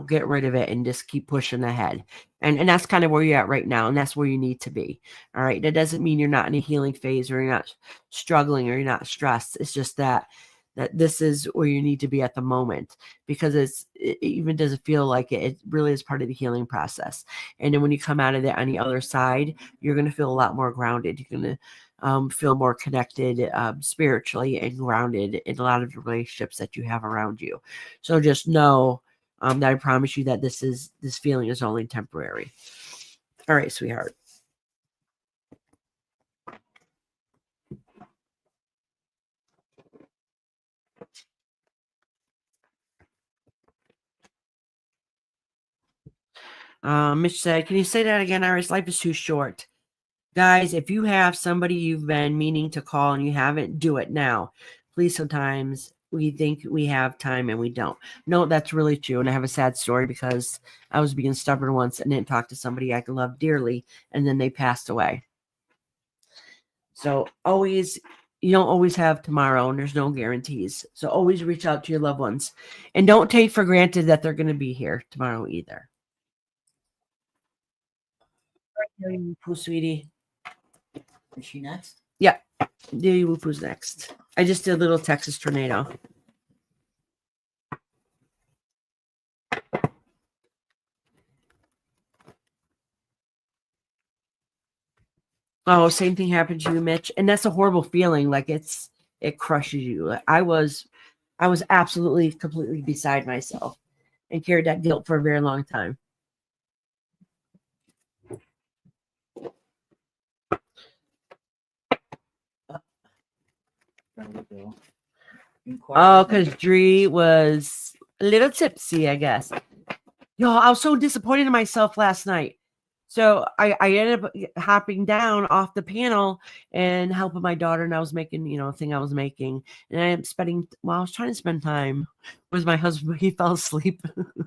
get rid of it and just keep pushing ahead. And that's kind of where you're at right now. And that's where you need to be. All right. That doesn't mean you're not in a healing phase or you're not struggling or you're not stressed. It's just that this is where you need to be at the moment, because it even doesn't feel like it really is part of the healing process. And then when you come out of it on the other side, you're going to feel a lot more grounded. You're going to feel more connected spiritually and grounded in a lot of the relationships that you have around you. So just know that I promise you that this feeling is only temporary. All right, sweetheart. Mitch said, can you say that again, Iris? Life is too short. Guys, if you have somebody you've been meaning to call and you haven't, do it now. Please, sometimes we think we have time and we don't. No, that's really true. And I have a sad story because I was being stubborn once and didn't talk to somebody I love dearly, and then they passed away. So you don't always have tomorrow, and there's no guarantees. So always reach out to your loved ones, and don't take for granted that they're going to be here tomorrow either. Poo, sweetie. Is she next? Yeah. Dilly Whoopoo's next. I just did a little Texas tornado. Oh, same thing happened to you, Mitch. And that's a horrible feeling. Like it crushes you. I was absolutely, completely beside myself and carried that guilt for a very long time. There we go. Oh, because Dree was a little tipsy, I guess. Yo, I was so disappointed in myself last night. So I ended up hopping down off the panel and helping my daughter, and I was making, a thing I was making. And I am I was trying to spend time with my husband, but he fell asleep. A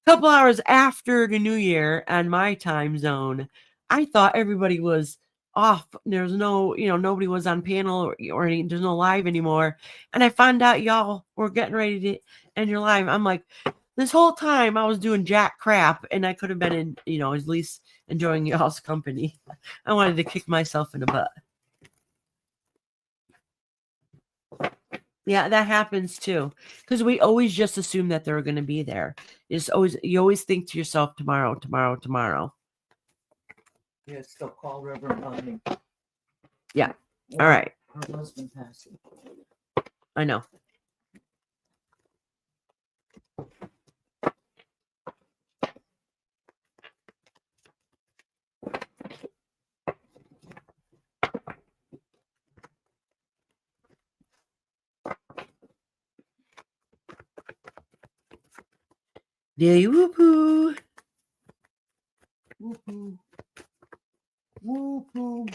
couple hours after the new year and my time zone, I thought everybody was off. There's no, nobody was on panel or there's no live anymore. And I found out y'all were getting ready to end your live. I'm like, this whole time I was doing jack crap and I could have been in, at least enjoying y'all's company. I wanted to kick myself in the butt. Yeah, that happens too. Because we always just assume that they're going to be there. You always think to yourself, tomorrow, tomorrow, tomorrow. Yeah, still call Reverend Bunny. Yeah. All right. Her husband passed. I know. Dilly whoop-hoo. Whoop-hoo. Whoop-hoo.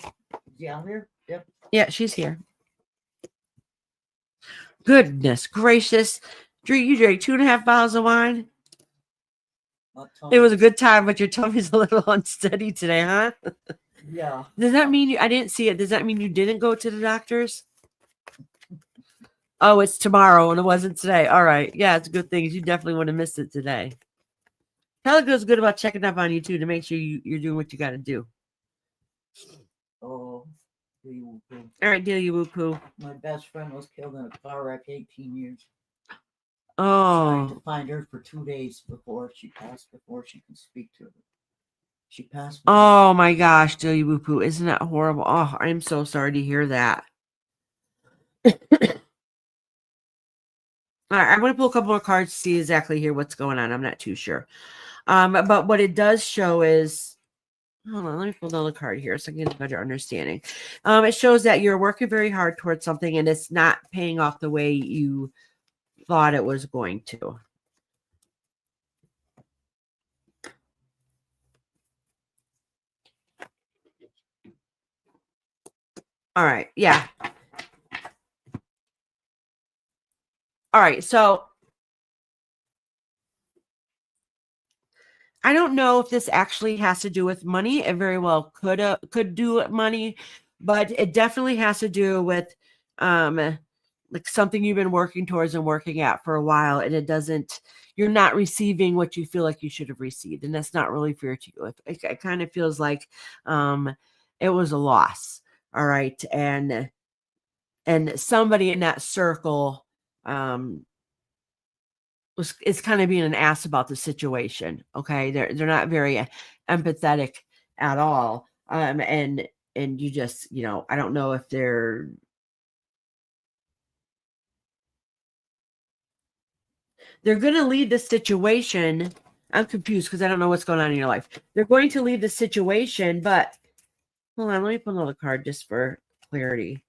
Down here? Yep. Yeah, she's here. Goodness gracious. You drank 2.5 bottles of wine? It was a good time, but your tummy's a little unsteady today, huh? Yeah. Does that mean I didn't see it. Does that mean you didn't go to the doctor's? Oh, it's tomorrow and it wasn't today. All right. Yeah, it's a good thing. You definitely would have missed it today. Calico's good about checking up on you too to make sure you're doing what you got to do. Oh, all right, deal you whoop-hoo. My best friend was killed in a car wreck 18 years. Oh. Trying to find her for 2 days before she passed, before she could speak to her. She passed. Oh my gosh, deal you whoop-hoo. Isn't that horrible? Oh, I'm so sorry to hear that. All right, I'm going to pull a couple more cards to see exactly here what's going on. I'm not too sure. But what it does show is, hold on, let me pull another card here so I can get a better understanding. It shows that you're working very hard towards something and it's not paying off the way you thought it was going to. All right, yeah. All right, so I don't know if this actually has to do with money. It very well could do with money, but it definitely has to do with like something you've been working towards and working at for a while, and you're not receiving what you feel like you should have received, and that's not really fair to you. It kind of feels like it was a loss. All right, and somebody in that circle is kind of being an ass about the situation. Okay, they're not very empathetic at all. And you just, I don't know if they're going to leave the situation. I'm confused because I don't know what's going on in your life. They're going to leave the situation, but hold on, let me put another card just for clarity.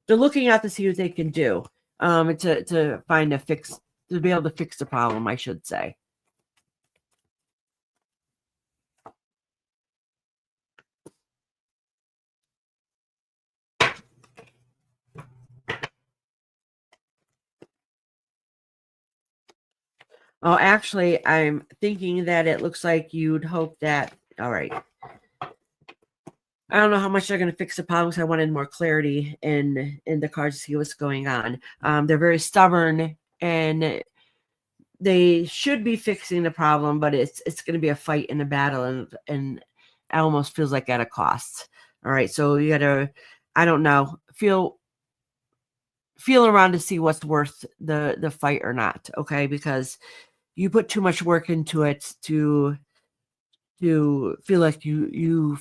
They're looking out to see what they can do to find a fix, to be able to fix the problem, I should say. Oh, actually, I'm thinking that it looks like you'd hope that, all right. I don't know how much they're going to fix the problem because I wanted more clarity in the cards to see what's going on. They're very stubborn and they should be fixing the problem, but it's going to be a fight and a battle, and it almost feels like at a cost. All right, so you got to, I don't know, feel around to see what's worth the fight or not. Okay, because you put too much work into it to feel like you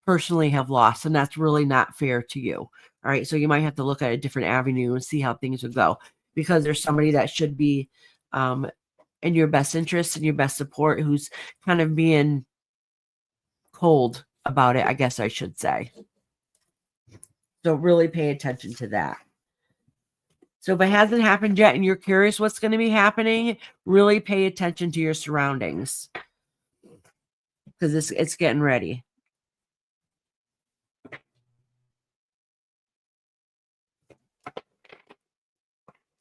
personally have lost, and that's really not fair to you. All right, so you might have to look at a different avenue and see how things would go, because there's somebody that should be in your best interest and your best support who's kind of being cold about it, I guess I should say. So really pay attention to that. So if it hasn't happened yet and you're curious what's going to be happening, really pay attention to your surroundings because it's getting ready.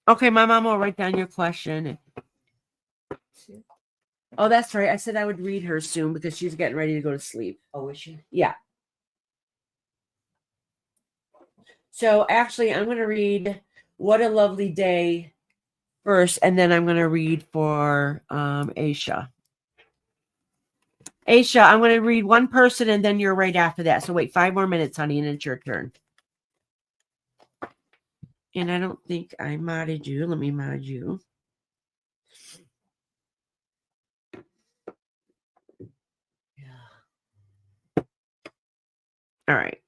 Okay, my mom will write down your question. Oh, that's right. I said I would read her soon because she's getting ready to go to sleep. Oh, is she? Yeah. So actually, I'm going to read What a Lovely Day first, and then I'm going to read for Aisha. Aisha, I'm going to read one person, and then you're right after that. So wait 5 more minutes, honey, and it's your turn. And I don't think I modded you. Let me mod you. All right.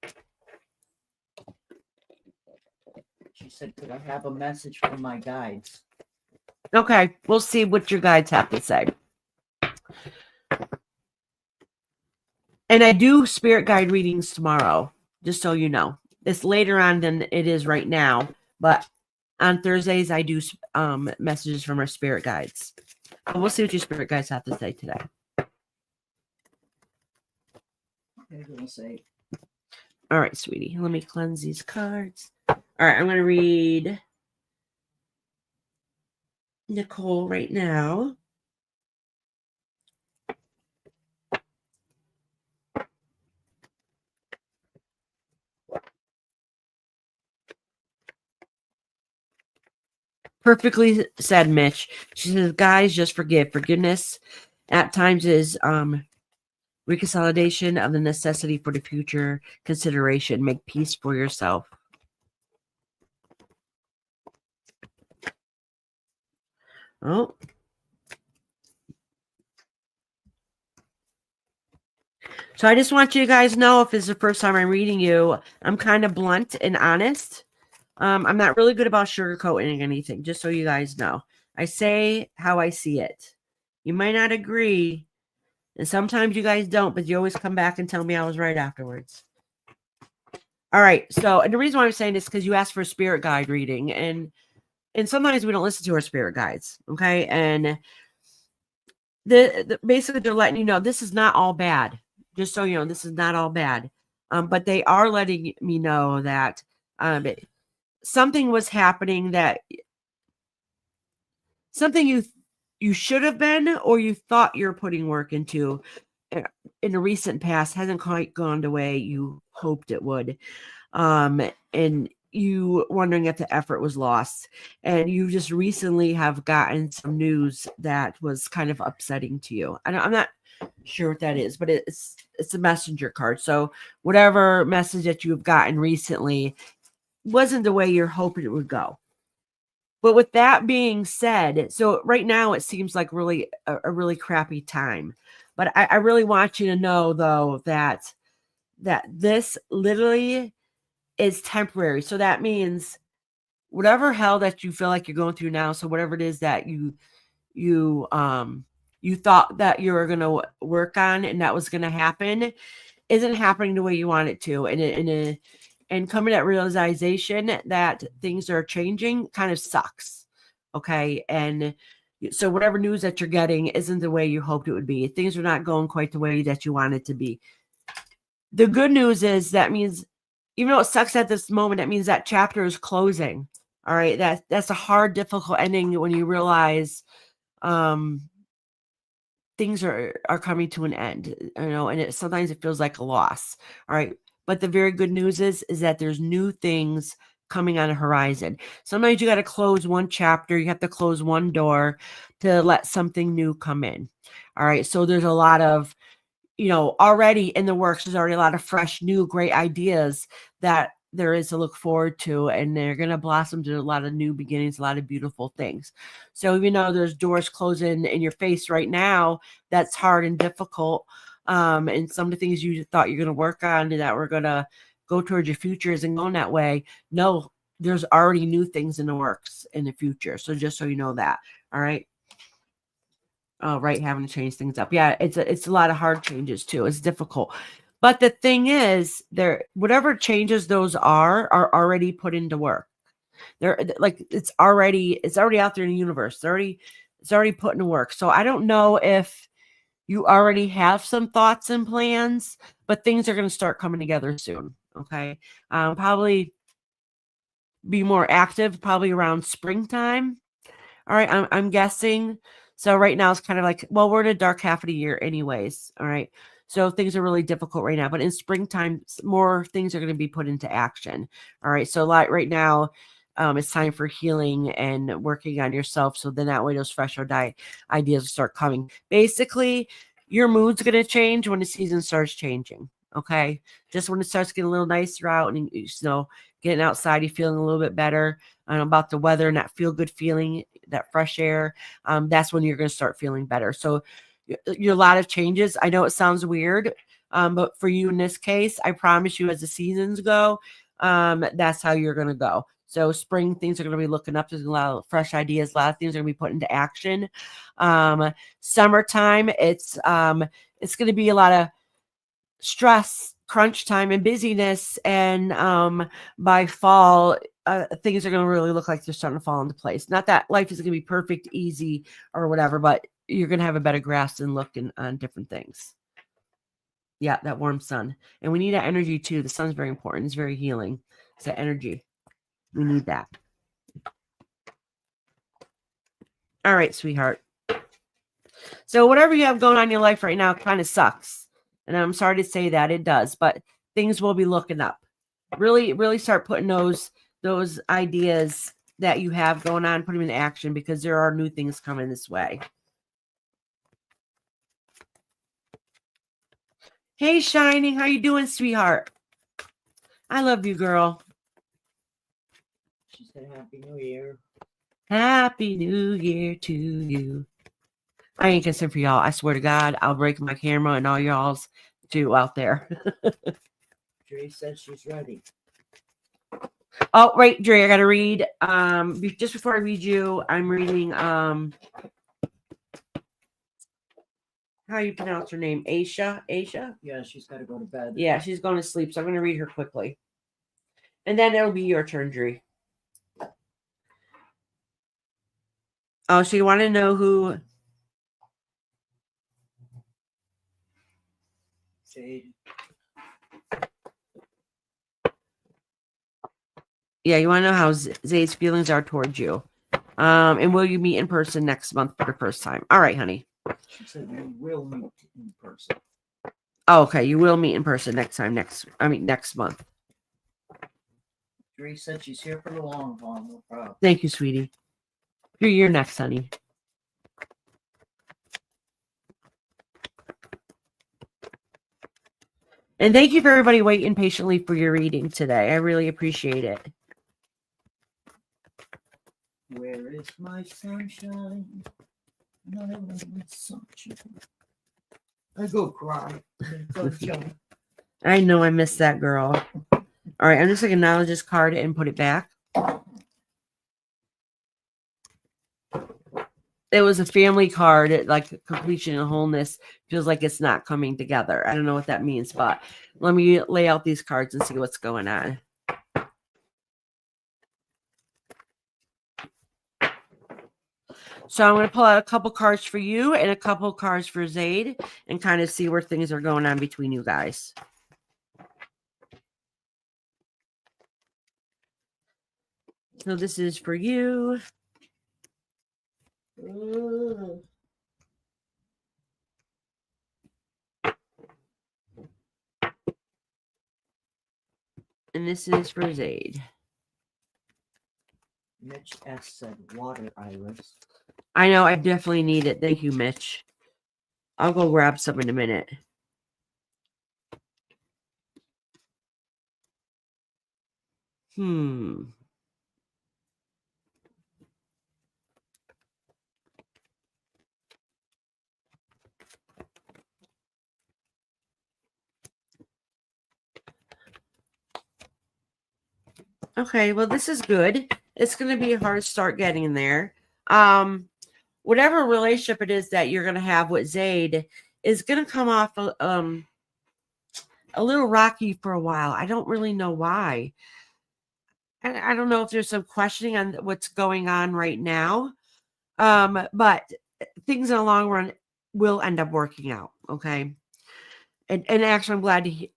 She said, could I have a message from my guides? Okay, we'll see what your guides have to say. And I do spirit guide readings tomorrow, just so you know. It's later on than it is right now, but on Thursdays I do messages from our spirit guides. And we'll see what your spirit guides have to say today. Okay, we'll say. All right, sweetie. Let me cleanse these cards. All right, I'm going to read Nicole right now. Perfectly said, Mitch. She says, guys, just forgive. Forgiveness at times is reconsolidation of the necessity for the future consideration. Make peace for yourself. Oh. So I just want you guys to know, if this is the first time I'm reading you, I'm kind of blunt and honest. I'm not really good about sugarcoating anything, just so you guys know. I say how I see it. You might not agree, and sometimes you guys don't, but you always come back and tell me I was right afterwards. All right, so, and the reason why I'm saying this is because you asked for a spirit guide reading, and sometimes we don't listen to our spirit guides, okay? And basically they're letting you know this is not all bad. Just so you know, this is not all bad. But they are letting me know that something was happening, that something you should have been, or you thought you're putting work into in the recent past hasn't quite gone the way you hoped it would. And you wondering if the effort was lost, and you just recently have gotten some news that was kind of upsetting to you. I'm not sure what that is, but it's a messenger card. So whatever message that you've gotten recently wasn't the way you're hoping it would go. But with that being said, so right now it seems like really a really crappy time. But I really want you to know, though, that this literally is temporary. So that means whatever hell that you feel like you're going through now, so whatever it is that you thought that you were going to work on and that was going to happen, isn't happening the way you want it to. And coming to that realization that things are changing kind of sucks. Okay. And so whatever news that you're getting isn't the way you hoped it would be. Things are not going quite the way that you want it to be. The good news is that means, even though it sucks at this moment, that means that chapter is closing. All right. That's a hard, difficult ending when you realize things are coming to an end, and sometimes it feels like a loss. All right. But the very good news is that there's new things coming on the horizon. Sometimes you got to close one chapter. You have to close one door to let something new come in. All right. So there's a lot of, already in the works. There's already a lot of fresh, new, great ideas that there is to look forward to, and they're going to blossom to a lot of new beginnings, a lot of beautiful things. So even though there's doors closing in your face right now, that's hard and difficult. And some of the things you thought you're going to work on that were going to go towards your future isn't going that way. No, there's already new things in the works in the future. So just so you know that. All right. Oh, right. Having to change things up. Yeah. It's a lot of hard changes too. It's difficult. But the thing is, whatever changes those are already put into work. They're like, it's already out there in the universe. It's already put into work. So I don't know if you already have some thoughts and plans, but things are going to start coming together soon. Okay. Probably be more active, probably around springtime. All right. I'm guessing. So right now it's kind of like, well, we're in a dark half of the year anyways. All right. So things are really difficult right now, but in springtime, more things are going to be put into action. All right. So like right now, it's time for healing and working on yourself. So then that way those fresh ideas will start coming. Basically, your mood's going to change when the season starts changing. Okay. Just when it starts getting a little nicer out and, you know, getting outside, you're feeling a little bit better about the weather and that feel good feeling, that fresh air. That's when you're going to start feeling better. So you're a lot of changes. I know it sounds weird, but for you in this case, I promise you as the seasons go, that's how you're going to go. So spring, things are going to be looking up. There's a lot of fresh ideas. A lot of things are going to be put into action. Summertime, it's going to be a lot of stress, crunch time, and busyness. And by fall, things are going to really look like they're starting to fall into place. Not that life is going to be perfect, easy, or whatever, but you're going to have a better grasp and look on different things. Yeah, that warm sun. And we need that energy too. The sun's very important. It's very healing. It's that energy. We need that. All right, sweetheart. So whatever you have going on in your life right now kind of sucks. And I'm sorry to say that it does, but things will be looking up. Really, really start putting those ideas that you have going on, put them into action, because there are new things coming this way. Hey, Shining, how you doing, sweetheart? I love you, girl. She said, Happy New Year. Happy New Year to you. I ain't gonna sing for y'all. I swear to God, I'll break my camera and all y'all's too out there. Dre said she's ready. Oh, right, Dre, I gotta read. Just before I read you, I'm reading how you pronounce her name? Aisha? Yeah, she's got to go to bed. Yeah, she's going to sleep, so I'm gonna read her quickly. And then it'll be your turn, Dre. Oh, so you want to know who? Jade. Yeah, you want to know how Zay's feelings are towards you. And will you meet in person next month for the first time? All right, honey. She said we will meet in person. Oh, okay, you will meet in person next month. Dre said she's here for the long haul. No problem. Thank you, sweetie. You're next, honey. And thank you for everybody waiting patiently for your reading today. I really appreciate it. Where is my sunshine? No, my sunshine. I go cry. Sunshine. I know I missed that girl. All right, I'm just going to acknowledge this card and put it back. It was a family card, like completion and wholeness. Feels like it's not coming together. I don't know what that means, but let me lay out these cards and see what's going on. So I'm going to pull out a couple cards for you and a couple cards for Zaid and kind of see where things are going on between you guys. So this is for you. And this is for Zaid. Mitch S. said water, Iris. I know, I definitely need it. Thank you, Mitch. I'll go grab some in a minute. Okay, well, this is good. It's going to be a hard start getting there. Whatever relationship it is that you're going to have with Zaid is going to come off a little rocky for a while. I don't really know why. and I don't know if there's some questioning on what's going on right now. But things in the long run will end up working out. Okay. And actually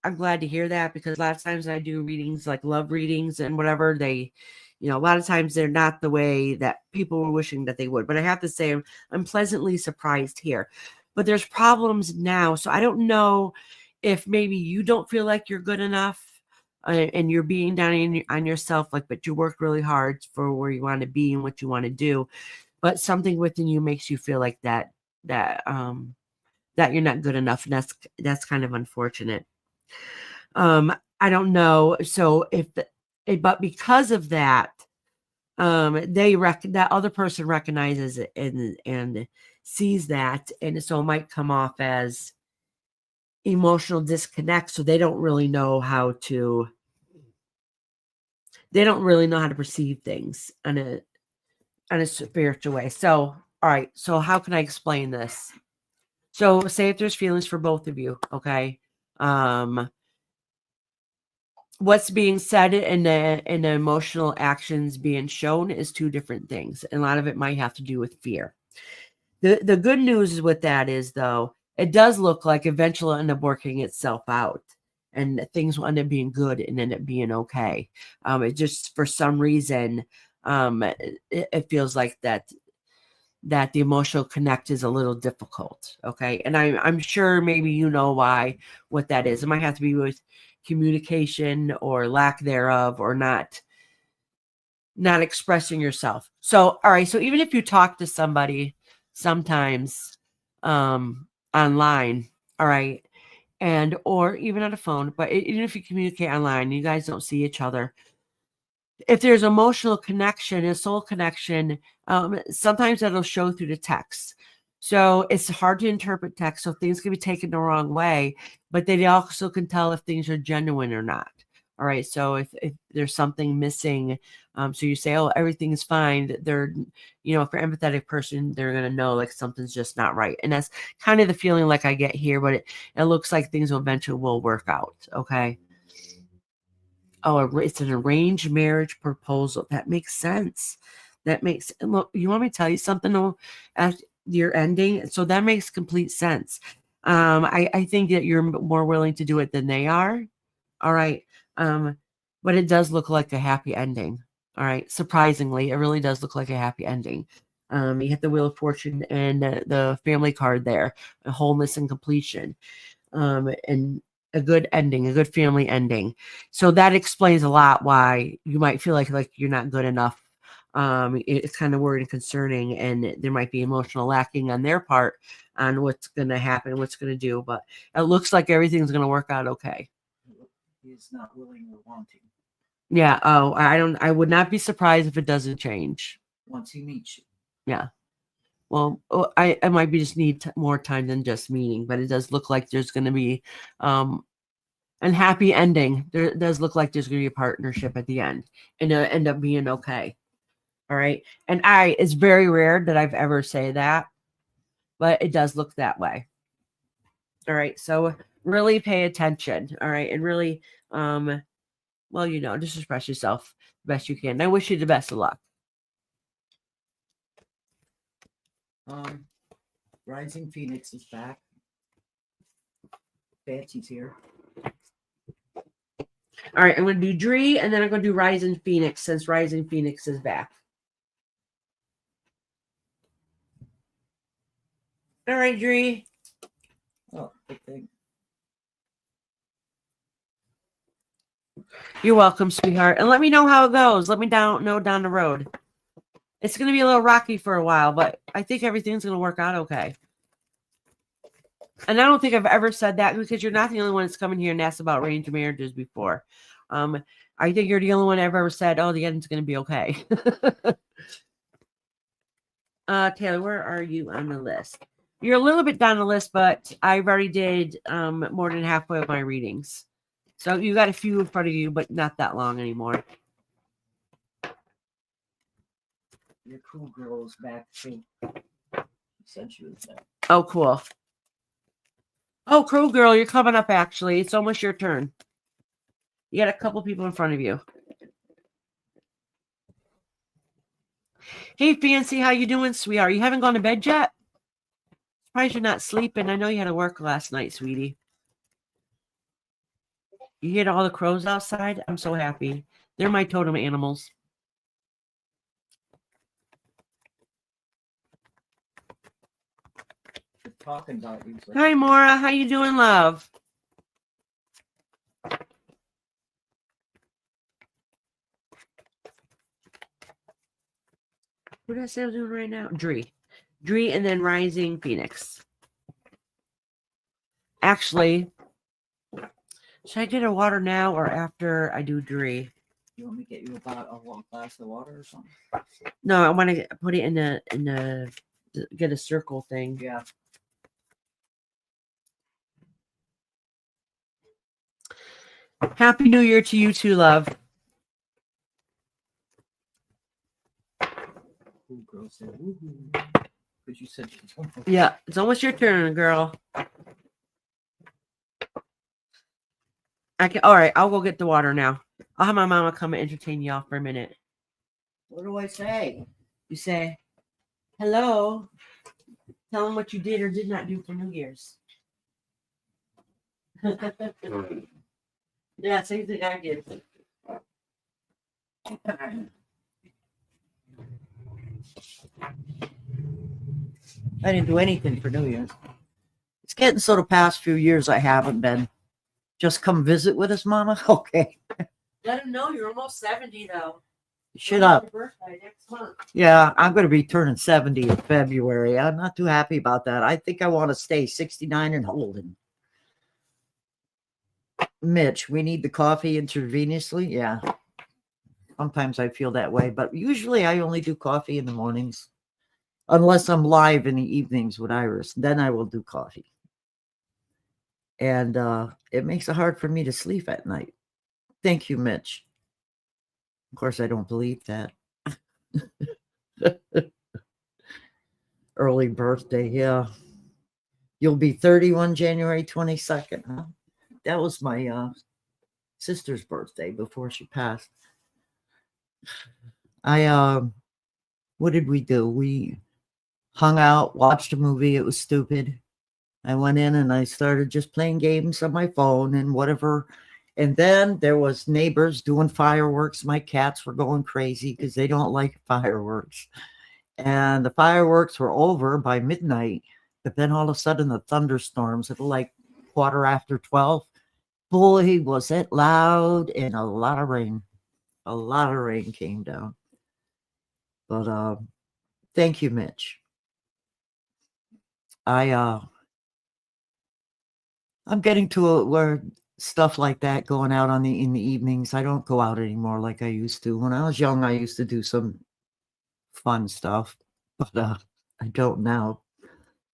I'm glad to hear that, because a lot of times I do readings, like love readings and whatever, they, a lot of times they're not the way that people were wishing that they would. But I have to say, I'm pleasantly surprised here. But there's problems now. So I don't know if maybe you don't feel like you're good enough, and you're being down on yourself, like, but you worked really hard for where you want to be and what you want to do. But something within you makes you feel like that you're not good enough, and that's kind of unfortunate. I don't know. So but because of that, that other person recognizes it and sees that, and so it might come off as emotional disconnect. So they don't really know how to perceive things in a spiritual way. So, all right. So how can I explain this? So say if there's feelings for both of you, okay? What's being said and the emotional actions being shown is two different things. And a lot of it might have to do with fear. The good news with that is, though, it does look like eventually it'll end up working itself out, and things will end up being good and end up being okay. It just, for some reason, it feels like that the emotional connect is a little difficult. Okay. And I'm sure maybe why, what that is. It might have to be with communication or lack thereof, or not expressing yourself. So, all right. So even if you talk to somebody sometimes online, all right, and or even on a phone, but even if you communicate online, you guys don't see each other. If there's emotional connection, a soul connection, sometimes that'll show through the text. So it's hard to interpret text, so things can be taken the wrong way, but they also can tell if things are genuine or not. All right. So if there's something missing, so you say, oh, everything's fine. They're, for an empathetic person, they're going to know like something's just not right. And that's kind of the feeling like I get here, but it looks like things eventually will work out. Okay. Oh, it's an arranged marriage proposal. That makes sense. Look, you want me to tell you something though, at your ending? So that makes complete sense. I think that you're more willing to do it than they are. All right. But it does look like a happy ending. All right. Surprisingly, it really does look like a happy ending. You hit the Wheel of Fortune and the family card there, wholeness and completion. And a good ending, a good family ending. So that explains a lot why you might feel like you're not good enough. It's kind of worried and concerning, and there might be emotional lacking on their part on what's going to happen, what's going to do. But it looks like everything's going to work out okay. He's not willing or wanting. Yeah. Oh, I would not be surprised if it doesn't change once he meets you. Yeah. Well, I might be just need more time than just meeting, but it does look like there's going to be a happy ending. There does look like there's going to be a partnership at the end, and it'll end up being okay. All right. And it's very rare that I've ever say that, but it does look that way. All right. So really pay attention. All right. And really, well, just express yourself the best you can. I wish you the best of luck. Rising Phoenix is back. Fancy's here. All right, I'm going to do Dree, and then I'm going to do Rising Phoenix, since Rising Phoenix is back. All right, Dree. Oh, good thing. You're welcome, sweetheart. And let me know how it goes. Let me know down the road. It's going to be a little rocky for a while, but I think everything's going to work out okay. And I don't think I've ever said that, because you're not the only one that's coming here and asked about arranged marriages before. I think you're the only one I've ever said, oh, the ending's going to be okay. Taylor, where are you on the list? You're a little bit down the list, but I've already did more than halfway of my readings. So you got a few in front of you, but not that long anymore. Your cool girl is back too. Said she was back. Oh, cool. Oh, Crow Girl, you're coming up, actually. It's almost your turn. You got a couple people in front of you. Hey, Fancy, how you doing, sweetheart? You haven't gone to bed yet? Surprised you're not sleeping. I know you had to work last night, sweetie. You hear all the crows outside? I'm so happy. They're my totem animals. Talking about you. Hi, Maura. How you doing, love? What did I say I was doing right now? Dree, and then Rising Phoenix. Actually, should I get her water now or after I do Dree? You want me to get you about a long glass of water or something? No, I want to put it in the get a circle thing. Yeah. Happy New Year to you too, love. Ooh, girl said, woo-hoo. Because you said she's almost. Yeah, it's almost your turn, girl. All right, I'll go get the water now. I'll have my mama come and entertain y'all for a minute. What do I say? You say, hello. Tell them what you did or did not do for New Year's. Yeah, same thing I did. I didn't do anything for New Year's. It's getting so the past few years I haven't been. Just come visit with us, Mama? Okay. Let them know you're almost 70, though. Shut up. Your birthday next month. Yeah, I'm going to be turning 70 in February. I'm not too happy about that. I think I want to stay 69 and holding. Mitch, we need the coffee intravenously? Yeah. Sometimes I feel that way, but usually I only do coffee in the mornings. Unless I'm live in the evenings with Iris. Then I will do coffee. And it makes it hard for me to sleep at night. Thank you, Mitch. Of course, I don't believe that. Early birthday, yeah. You'll be 31 January 22nd, huh? That was my sister's birthday before she passed. What did we do? We hung out, watched a movie. It was stupid. I went in and I started just playing games on my phone and whatever. And then there was neighbors doing fireworks. My cats were going crazy because they don't like fireworks. And the fireworks were over by midnight. But then all of a sudden the thunderstorms at like 12:15. Boy, was it loud and a lot of rain. A lot of rain came down. But thank you, Mitch. I'm getting to where stuff like that going out in the evenings. I don't go out anymore like I used to. When I was young, I used to do some fun stuff, but I don't now.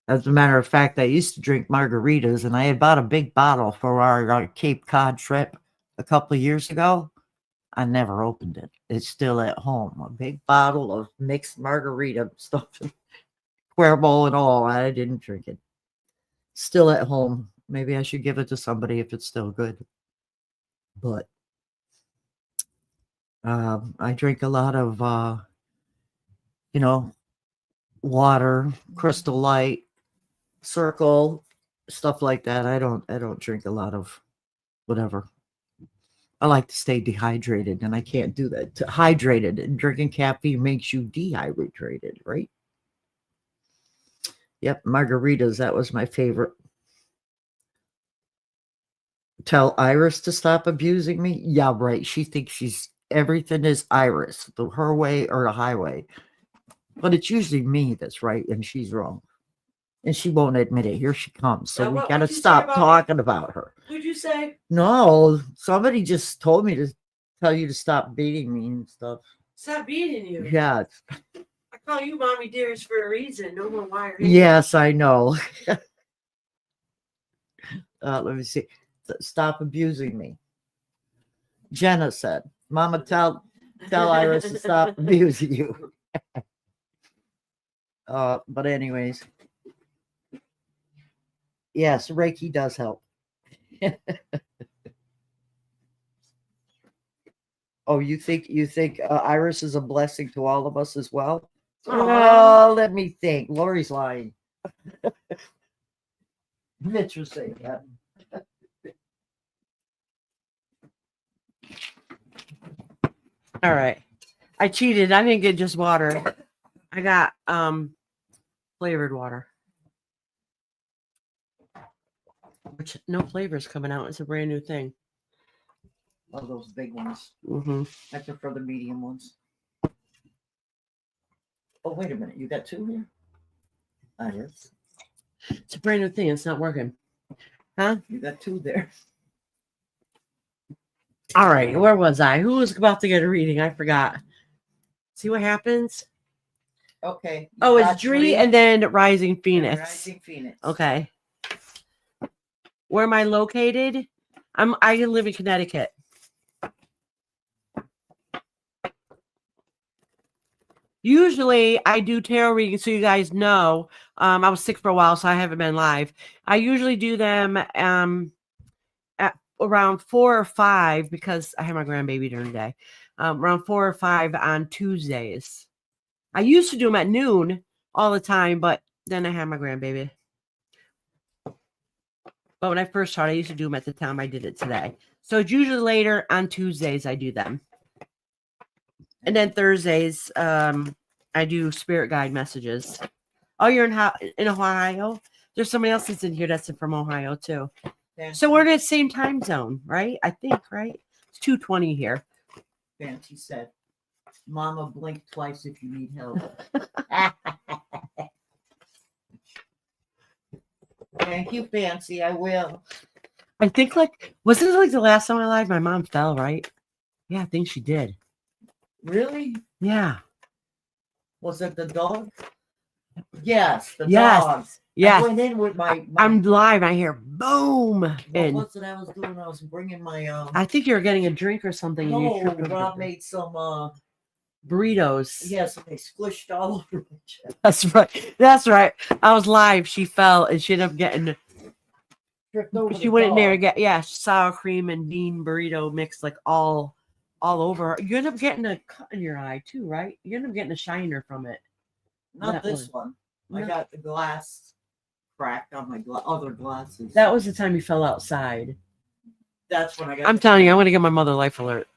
As a matter of fact, I used to drink margaritas, and I had bought a big bottle for our Cape Cod trip a couple of years ago. I never opened it. It's still at home. A big bottle of mixed margarita stuff, Cuervo and all. I didn't drink it. Still at home. Maybe I should give it to somebody if it's still good. But I drink a lot of, water, Crystal Light, Circle, stuff like that. I don't drink a lot of whatever. I like to stay dehydrated, and I can't do that. Hydrated, and drinking caffeine makes you dehydrated, right? Yep, margaritas. That was my favorite. Tell Iris to stop abusing me? Yeah, right. She thinks everything is Iris, her way or the highway. But it's usually me that's right and she's wrong. And she won't admit it. Here she comes. So we got to stop talking about her. What'd you say? No, somebody just told me to tell you to stop beating me and stuff. Stop beating you. Yeah. I call you Mommy Dearest for a reason. No more wire. Yes, I know. Let me see. Stop abusing me. Jenna said, Mama, tell Iris to stop abusing you. But anyways. Yes, Reiki does help. Oh, you think Iris is a blessing to all of us as well? Oh, let me think. Lori's lying. Mitch was saying that. All right. I cheated. I didn't get just water. I got flavored water. Which no flavors coming out. It's a brand new thing. Oh, those big ones. Mm-hmm. I prefer the medium ones. Oh, wait a minute. You got two here? That is. It's a brand new thing. It's not working. Huh? You got two there. All right. Where was I? Who was about to get a reading? I forgot. See what happens? Okay. Oh, it's Dree and then Rising Phoenix. Rising Phoenix. Okay. Where am I located? I live in Connecticut. Usually I do tarot readings, so you guys know. I was sick for a while, so I haven't been live. I usually do them at around 4 or 5 because I have my grandbaby during the day. Around 4 or 5 on Tuesdays. I used to do them at noon all the time, but then I had my grandbaby. But when I first started, I used to do them at the time I did it today. So it's usually later on Tuesdays I do them. And then Thursdays, I do spirit guide messages. Oh, you're in Ohio? There's somebody else that's in here that's from Ohio too. Fancy. So we're in the same time zone, right? I think, right? It's 2:20 here. Fancy said, Mama, blink twice if you need help. Thank you, Fancy. I will. I think wasn't it like the last time I lied? My mom fell, right? Yeah, I think she did. Really? Yeah. Was it the dog? Yes, the Yes. dog. Yes. I went in with my I'm live. I hear boom. what And was it I was doing? I was bringing my I think you were getting a drink or something. And you no, tripped over Rob the made some burritos. yes, they squished all over my chest. That's right. That's right. I was live. She fell and she ended up getting. Tripped over She the went in there dog. and get sour cream and bean burrito mixed like all over. You end up getting a cut in your eye too, right? You end up getting a shiner from it. Not that this one. I No. got the glass cracked on my other glasses. That was the time you fell outside. That's when I got. I'm telling you, I'm gonna get my mother life alert.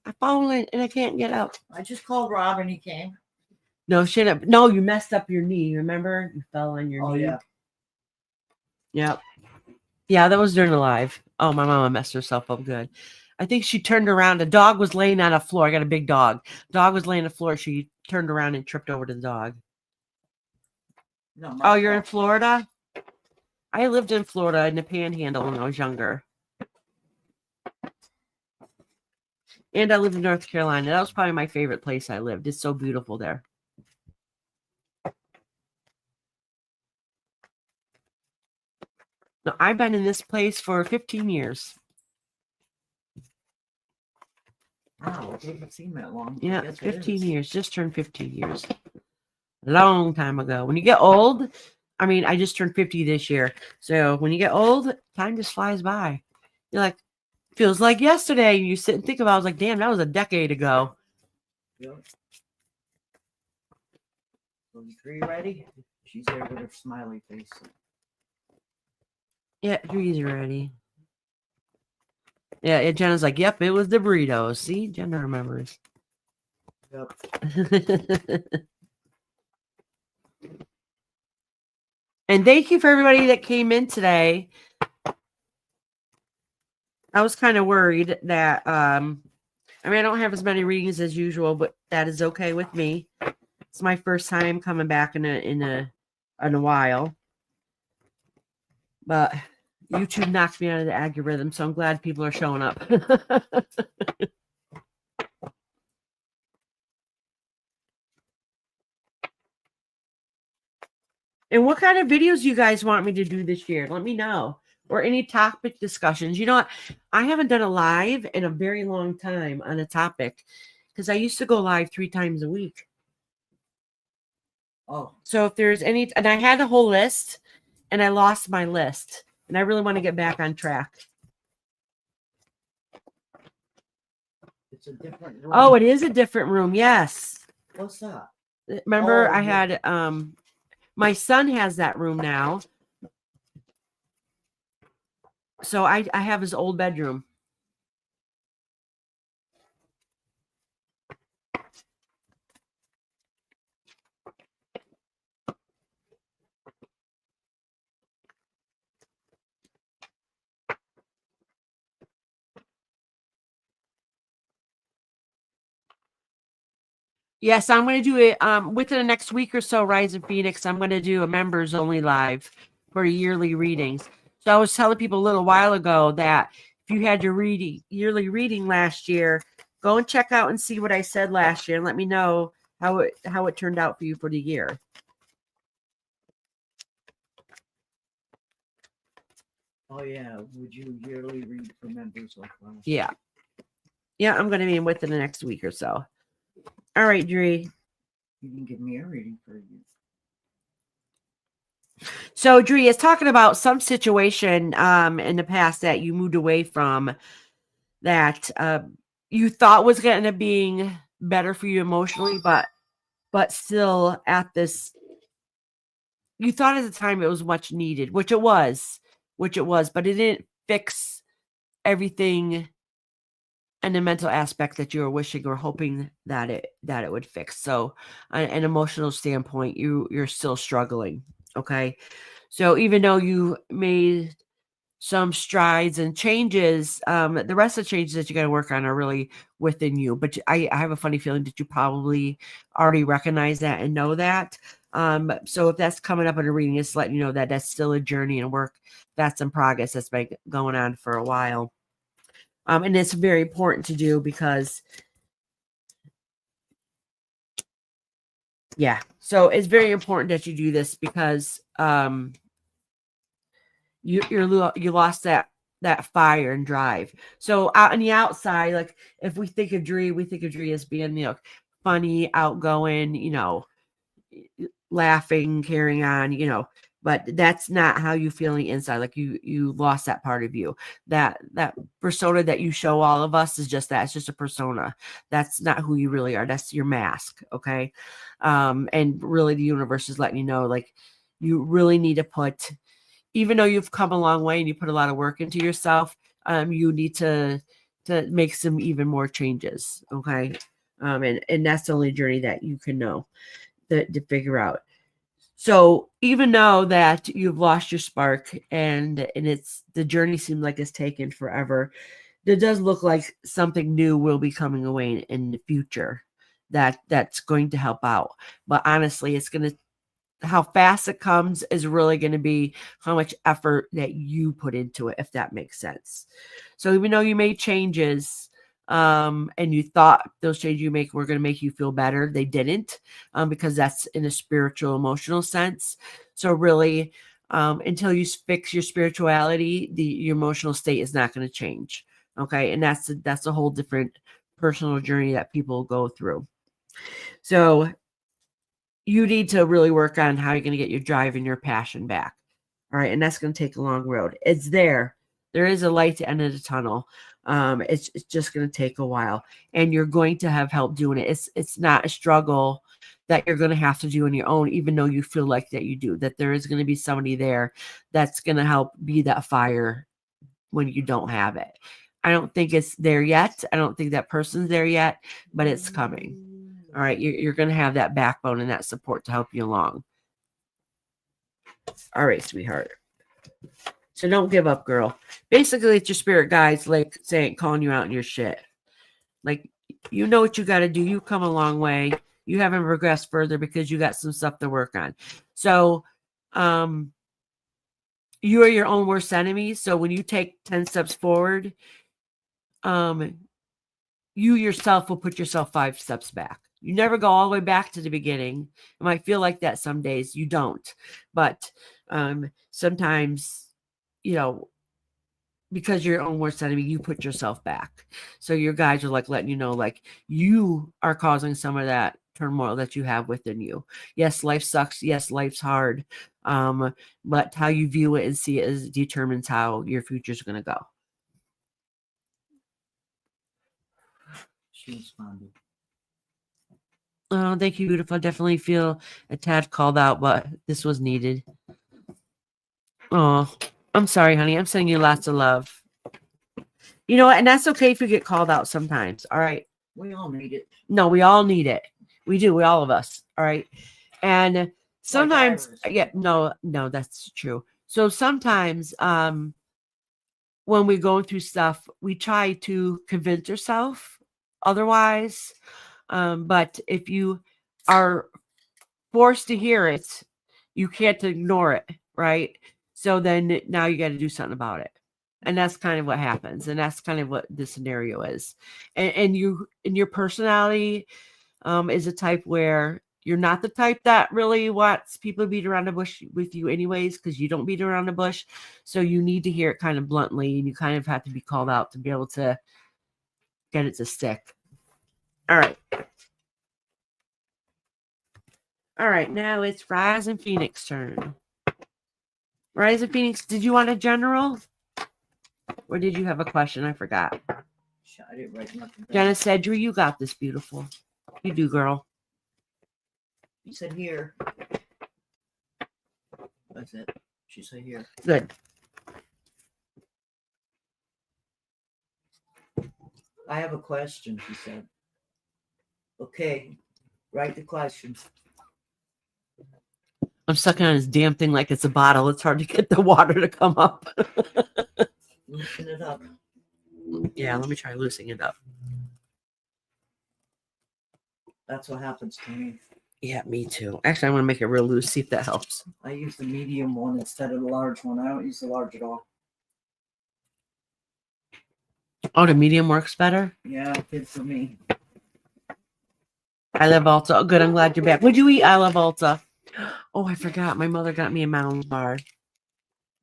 I fallen and I can't get out. I just called Rob and he came. No, shit up. No, you messed up your knee. Remember? You fell on your knee. Yeah. Yep. Yeah, that was during the live. Oh, my mama messed herself up good. I think she turned around. A dog was laying on a floor. I got a big dog. Dog was laying on the floor. She turned around and tripped over to the dog. No. Oh, you're in Florida? I lived in Florida in the Panhandle when I was younger. And I lived in North Carolina. That was probably my favorite place I lived. It's so beautiful there. No, I've been in this place for 15 years. Wow, I haven't seen that long. Yeah, Yes, it 15 is. years. Just turned 15 years. Long time ago. When you get old, I mean, I just turned 50 this year. So when you get old, time just flies by. You're like, feels like yesterday. And you sit and think about it. I was like, damn, that was a decade ago. Yep. So you three ready? She's there with her smiley face. Yeah, Dree's ready. Yeah, Jenna's like, yep, it was the burritos. See, Jenna remembers. Yep. And thank you for everybody that came in today. I was kind of worried that I mean, I don't have as many readings as usual, but that is okay with me. It's my first time coming back in a while. But YouTube knocked me out of the algorithm, so I'm glad people are showing up. And what kind of videos you guys want me to do this year? Let me know. Or any topic discussions. You know what? I haven't done a live in a very long time on a topic because I used to go live 3 times a week. Oh. So if there's any, and I had a whole list and I lost my list and I really want to get back on track. It's a different room. Oh, it is a different room. Yes. What's that? Remember, Oh, I yeah. had my son has that room now. So I have his old bedroom. Yes, I'm going to do it within the next week or so, Rise in Phoenix. I'm going to do a members only live for yearly readings. So I was telling people a little while ago that if you had your yearly reading last year, go and check out and see what I said last year and let me know how it turned out for you for the year. Oh, yeah. Would you yearly read for members like that? Yeah. Yeah, I'm going to be in within the next week or so. All right, Dree. You can give me a reading for you. So Dree is talking about some situation in the past that you moved away from that you thought was going to being better for you emotionally, but still at this, you thought at the time it was much needed, which it was, but it didn't fix everything and the mental aspect that you were wishing or hoping that it would fix. So an emotional standpoint, you're still struggling. Okay. So even though you made some strides and changes, the rest of the changes that you got to work on are really within you. But I have a funny feeling that you probably already recognize that and know that. So if that's coming up in a reading, it's letting you know that that's still a journey and work that's in progress that's been going on for a while. And it's very important to do because, yeah, so it's very important that you do this because you lost that fire and drive. So out on the outside, like if we think of Dree, we think of Dree as being, funny, outgoing, laughing, carrying on, but that's not how you feel on the inside. Like you lost that part of you. That persona that you show all of us is just that. It's just a persona. That's not who you really are. That's your mask. Okay. And really the universe is letting you know, like, you really need to put, even though you've come a long way and you put a lot of work into yourself, you need to make some even more changes. Okay. And that's the only journey that you can know to figure out. So even though that you've lost your spark and it's the journey seems like it's taken forever, it does look like something new will be coming away in the future that's going to help out. But honestly, it's going to, how fast it comes is really going to be how much effort that you put into it, if that makes sense. So even though you made changes, and you thought those changes you make were going to make you feel better, they didn't, because that's in a spiritual, emotional sense. So really, until you fix your spirituality, your emotional state is not going to change. Okay. And that's a whole different personal journey that people go through. So you need to really work on how you're going to get your drive and your passion back. All right. And that's going to take a long road. It's there. There is a light at the end of the tunnel. It's just going to take a while, and you're going to have help doing it. It's not a struggle that you're going to have to do on your own, even though you feel like that you do, that there is going to be somebody there that's going to help be that fire when you don't have it. I don't think it's there yet. I don't think that person's there yet, but it's coming. All right. You're going to have that backbone and that support to help you along. All right, sweetheart. So don't give up, girl. Basically, it's your spirit guides, like saying, calling you out in your shit. Like, you know what you got to do. You come a long way. You haven't progressed further because you got some stuff to work on. So, you are your own worst enemy. So when you take 10 steps forward, you yourself will put yourself 5 steps back. You never go all the way back to the beginning. It might feel like that some days. You don't. But sometimes, because you're your own worst enemy, you put yourself back. So your guides are like letting you know, like, you are causing some of that turmoil that you have within you. Yes, life sucks. Yes, life's hard. But how you view it and see it determines how your future is going to go. She responded. Oh, thank you, beautiful. I definitely feel a tad called out, but this was needed. Oh, I'm sorry, honey. I'm sending you lots of love. You know what? And that's okay if you get called out sometimes. All right. We all need it. No, we all need it. We do. We all of us. All right. And sometimes, Iris. yeah, no, that's true. So sometimes, when we're going through stuff, we try to convince ourselves otherwise. But if you are forced to hear it, you can't ignore it, right? So then now you got to do something about it. And that's kind of what happens. And that's kind of what this scenario is. And you, and your personality is a type where you're not the type that really wants people to beat around the bush with you anyways, because you don't beat around the bush. So you need to hear it kind of bluntly, and you kind of have to be called out to be able to get it to stick. All right. All right, now it's Rise and Phoenix turn. Rise and Phoenix, did you want a general? Or did you have a question? I forgot. I didn't write nothing down. Jenna Cedry, you got this, beautiful. You do, girl. He said here. That's it. She said here. Good. I have a question, she said. Okay, write the question. I'm sucking on this damn thing like it's a bottle. It's hard to get the water to come up. Loosen it up. Yeah, let me try loosening it up. That's what happens to me. Yeah, me too. Actually, I want to make it real loose, see if that helps. I use the medium one instead of the large one. I don't use the large at all. Oh, the medium works better? Yeah, good for me. I love Ulta. Oh, good. I'm glad you're back. What'd you eat? I love Ulta. Oh, I forgot. My mother got me a Mounds bar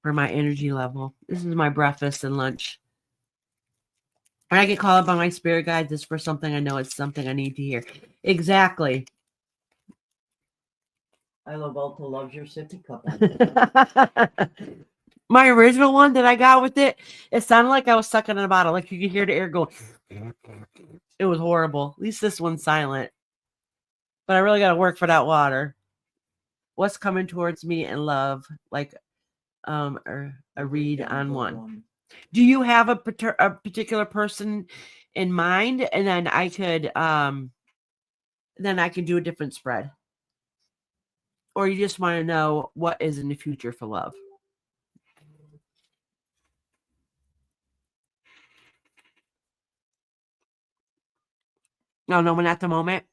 for my energy level. This is my breakfast and lunch. When I get called up on my spirit guide, this is for something I know it's something I need to hear. Exactly. I love Ulta loves your sippy cup. My original one that I got with it, it sounded like I was sucking in a bottle. Like you could hear the air going. It was horrible. At least this one's silent. But I really got to work for that water. What's coming towards me in love? Like a read on one. Do you have a particular person in mind? And then I could do a different spread. Or you just want to know what is in the future for love? No one at the moment.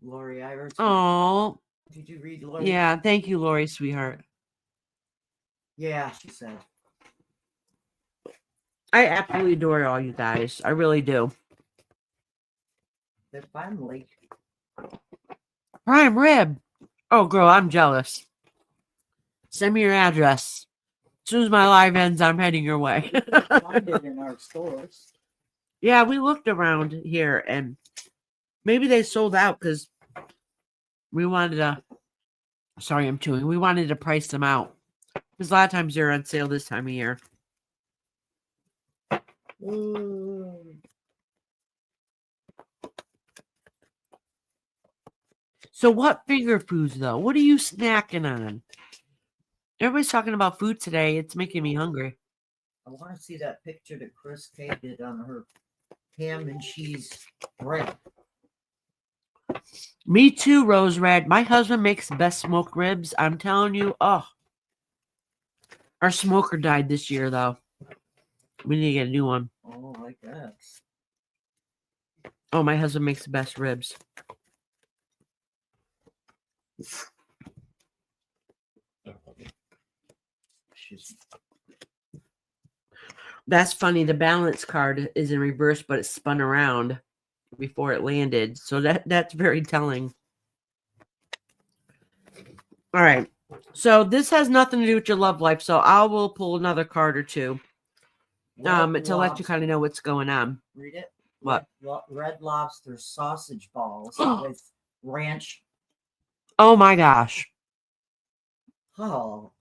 Lori Iris. Oh. Did you read Lori? Yeah, thank you, Lori, sweetheart. Yeah, she said. I absolutely adore all you guys. I really do. They're finally. Prime rib. Oh, girl, I'm jealous. Send me your address. As soon as my live ends, I'm heading your way. Find it in our stores. Yeah, we looked around here and maybe they sold out because we wanted to. Sorry, I'm chewing. We wanted to price them out because a lot of times they're on sale this time of year. So, what finger foods though? What are you snacking on? Everybody's talking about food today. It's making me hungry. I want to see that picture that Chris K did on her ham and cheese bread. Me too, Rose Red. My husband makes the best smoked ribs. I'm telling you. Oh, our smoker died this year, though. We need to get a new one. Oh, I guess. Oh, my husband makes the best ribs. That's funny. The balance card is in reverse, but it spun around before it landed. So that's very telling. All right. So this has nothing to do with your love life. So I will pull another card or two to let you kind of know what's going on. Read it. What? Red Lobster sausage balls with ranch. Oh my gosh. Oh.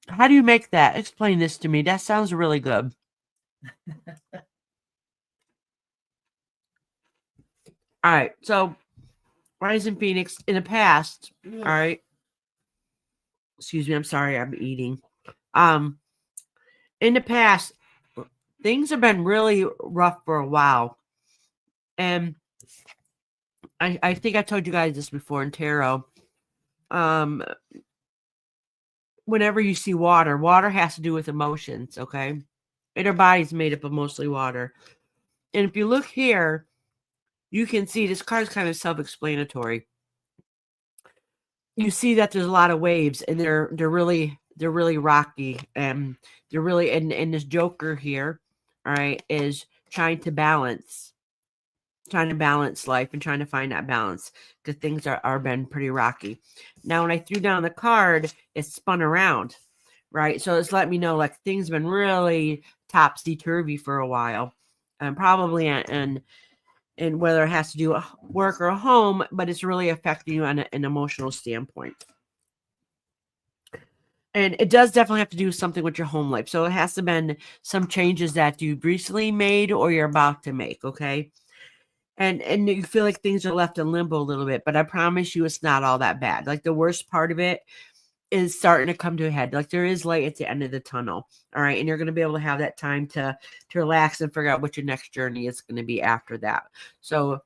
How do you make that? Explain this to me. That sounds really good. All right. So, Rising Phoenix in the past. All right. Excuse me. I'm sorry. I'm eating. In the past, things have been really rough for a while. And I think I told you guys this before in tarot. Whenever you see water, water has to do with emotions, okay? And our body's made up of mostly water. And if you look here, you can see this card's kind of self-explanatory. You see that there's a lot of waves, and they're really rocky, and they're really and this Joker here, all right, is trying to balance life and trying to find that balance because things are been pretty rocky. Now, when I threw down the card, it spun around, right? So it's let me know like things been really topsy-turvy for a while, and probably and whether it has to do with work or home, but it's really affecting you on an emotional standpoint. And it does definitely have to do something with your home life. So it has to been some changes that you've recently made or you're about to make, okay? And you feel like things are left in limbo a little bit, but I promise you it's not all that bad. Like the worst part of it is starting to come to a head. Like there is light at the end of the tunnel. All right. And you're going to be able to have that time to relax and figure out what your next journey is going to be after that. So